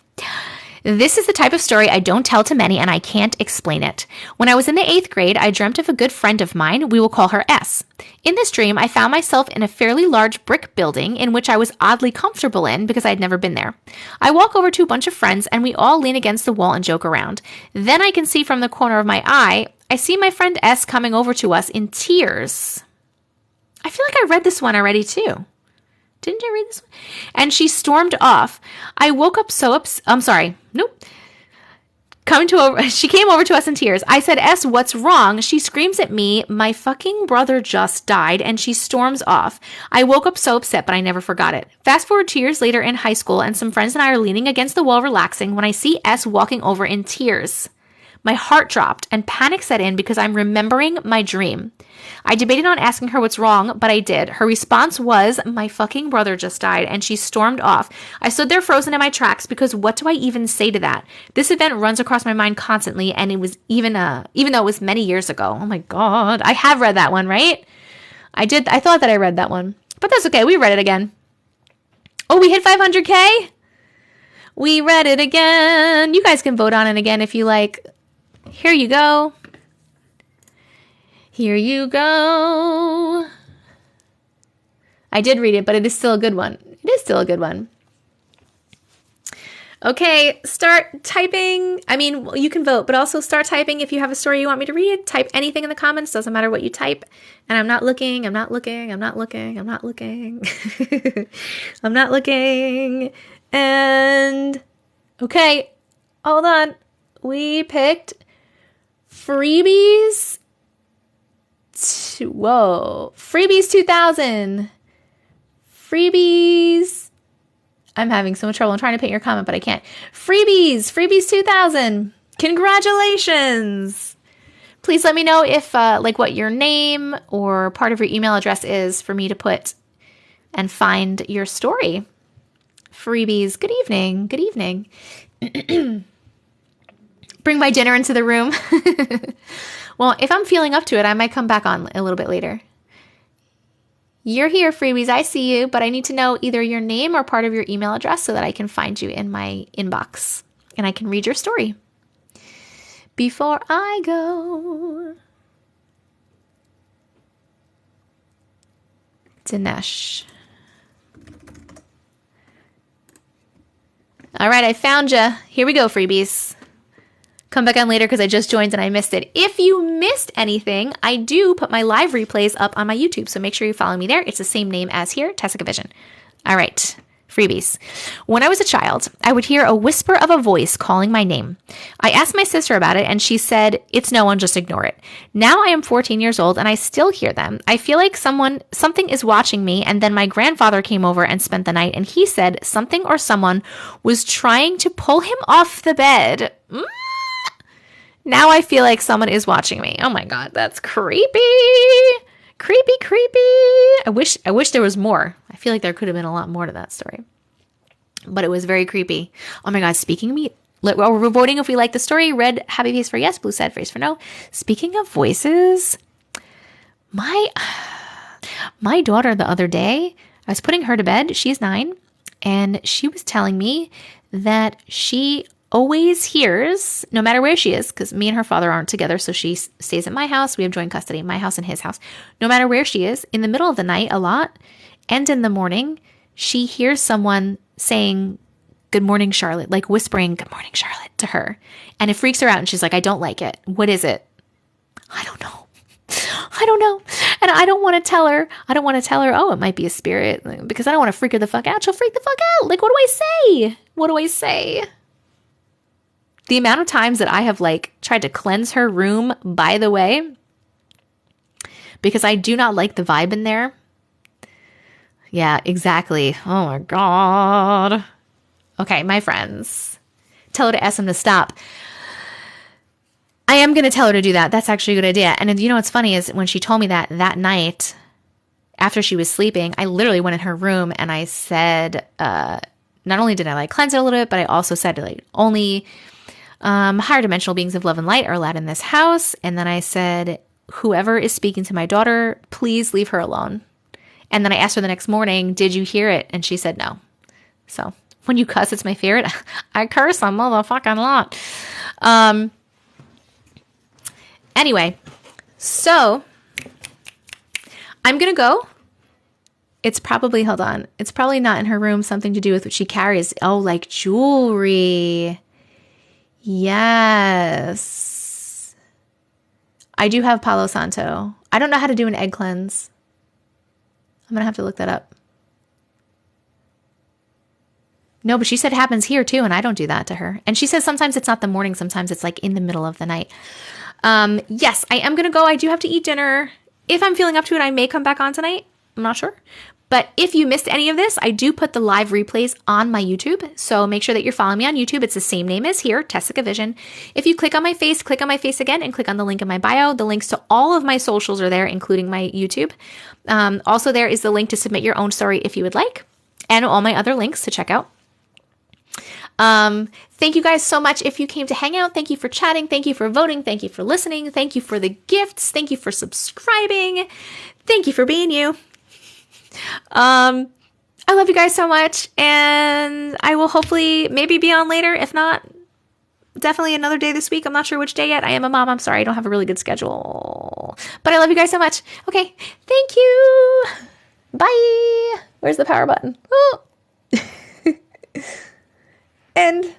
This is the type of story I don't tell to many and I can't explain it. When I was in the 8th grade, I dreamt of a good friend of mine. We will call her S. In this dream, I found myself in a fairly large brick building in which I was oddly comfortable in because I had never been there. I walk over to a bunch of friends and we all lean against the wall and joke around. Then I can see from the corner of my eye, I see my friend S coming over to us in tears. I feel like I read this one already too. Didn't I read this one? And she stormed off. I woke up so I'm sorry. Nope. She came over to us in tears. I said, S, what's wrong? She screams at me, my fucking brother just died, and she storms off. I woke up so upset, but I never forgot it. Fast forward 2 years later in high school, and some friends and I are leaning against the wall relaxing when I see S walking over in tears. My heart dropped and panic set in because I'm remembering my dream. I debated on asking her what's wrong, but I did. Her response was, my fucking brother just died, and she stormed off. I stood there frozen in my tracks because what do I even say to that? This event runs across my mind constantly, and it was even though it was many years ago. Oh my God. I have read that one, right? I thought that I read that one, but that's okay. We read it again. Oh, we hit 500K? We read it again. You guys can vote on it again if you like. Here you go. Here you go. I did read it, but it is still a good one. It is still a good one. Okay, start typing. I mean, you can vote, but also start typing if you have a story you want me to read. Type anything in the comments. Doesn't matter what you type. And I'm not looking. I'm not looking. I'm not looking. I'm not looking. I'm not looking. And okay, hold on. We picked freebies. Freebies 2000. Freebies. I'm having so much trouble. I'm trying to paint your comment, but I can't. Freebies 2000. Congratulations. Please let me know if what your name or part of your email address is for me to put and find your story. Freebies. Good evening. Good evening. Bring my dinner into the room. Well, if I'm feeling up to it, I might come back on a little bit later. You're here, freebies. I see you, but I need to know either your name or part of your email address so that I can find you in my inbox and I can read your story. Before I go, Dinesh. All right, I found you. Here we go, freebies. Come back on later because I just joined and I missed it. If you missed anything, I do put my live replays up on my YouTube, so make sure you follow me there. It's the same name as here, TessicaVision. All right, freebies. When I was a child, I would hear a whisper of a voice calling my name. I asked my sister about it and she said, it's no one, just ignore it. Now I am 14 years old and I still hear them. I feel like something is watching me, and then my grandfather came over and spent the night and he said something or someone was trying to pull him off the bed. Now I feel like someone is watching me. Oh my God, that's creepy. Creepy, creepy. I wish there was more. I feel like there could have been a lot more to that story. but it was very creepy. Oh my God, speaking of me, we're voting if we like the story. Red, happy face for yes, blue, sad face for no. Speaking of voices, my daughter the other day, I was putting her to bed. She's 9, and she was telling me that she always hears, no matter where she is, because me and her father aren't together, so she stays at my house. We have joint custody, my house and his house. No matter where she is, in the middle of the night a lot, and in the morning, she hears someone saying, "Good morning, Charlotte," like whispering, "Good morning, Charlotte," to her. And it freaks her out, and she's like, "I don't like it. What is it?" I don't know. And I don't want to tell her. Oh, it might be a spirit, because I don't want to freak her the fuck out. She'll freak the fuck out. Like, what do I say? The amount of times that I have like tried to cleanse her room, by the way, because I do not like the vibe in there. Yeah, exactly. Oh my God. Okay, my friends, tell her to ask them to stop. I am going to tell her to do that. That's actually a good idea. And you know what's funny is when she told me that night after she was sleeping, I literally went in her room and I said, not only did I like cleanse it a little bit, but I also said like only higher dimensional beings of love and light are allowed in this house. And then I said, whoever is speaking to my daughter, please leave her alone. And then I asked her the next morning, did you hear it? And she said no. So when you cuss, it's my favorite. I curse a motherfucking lot. Anyway, so I'm going to go. It's probably, hold on. It's probably not in her room. Something to do with what she carries. Oh, like jewelry. Yes. I do have Palo Santo. I don't know how to do an egg cleanse. I'm going to have to look that up. No, but she said it happens here too, and I don't do that to her. And she says sometimes it's not the morning, sometimes it's like in the middle of the night. Yes, I am going to go. I do have to eat dinner. If I'm feeling up to it, I may come back on tonight. I'm not sure. But if you missed any of this, I do put the live replays on my YouTube. So make sure that you're following me on YouTube. It's the same name as here, TessicaVision. If you click on my face again and click on the link in my bio, the links to all of my socials are there, including my YouTube. Also, there is the link to submit your own story if you would like, and all my other links to check out. Thank you guys so much. If you came to hang out, thank you for chatting. Thank you for voting. Thank you for listening. Thank you for the gifts. Thank you for subscribing. Thank you for being you. I love you guys so much, and I will hopefully maybe be on later. If not, definitely another day this week. I'm not sure which day yet. I am a mom. I'm sorry. I don't have a really good schedule, but I love you guys so much. Okay. Thank you. Bye. Where's the power button? Oh. End.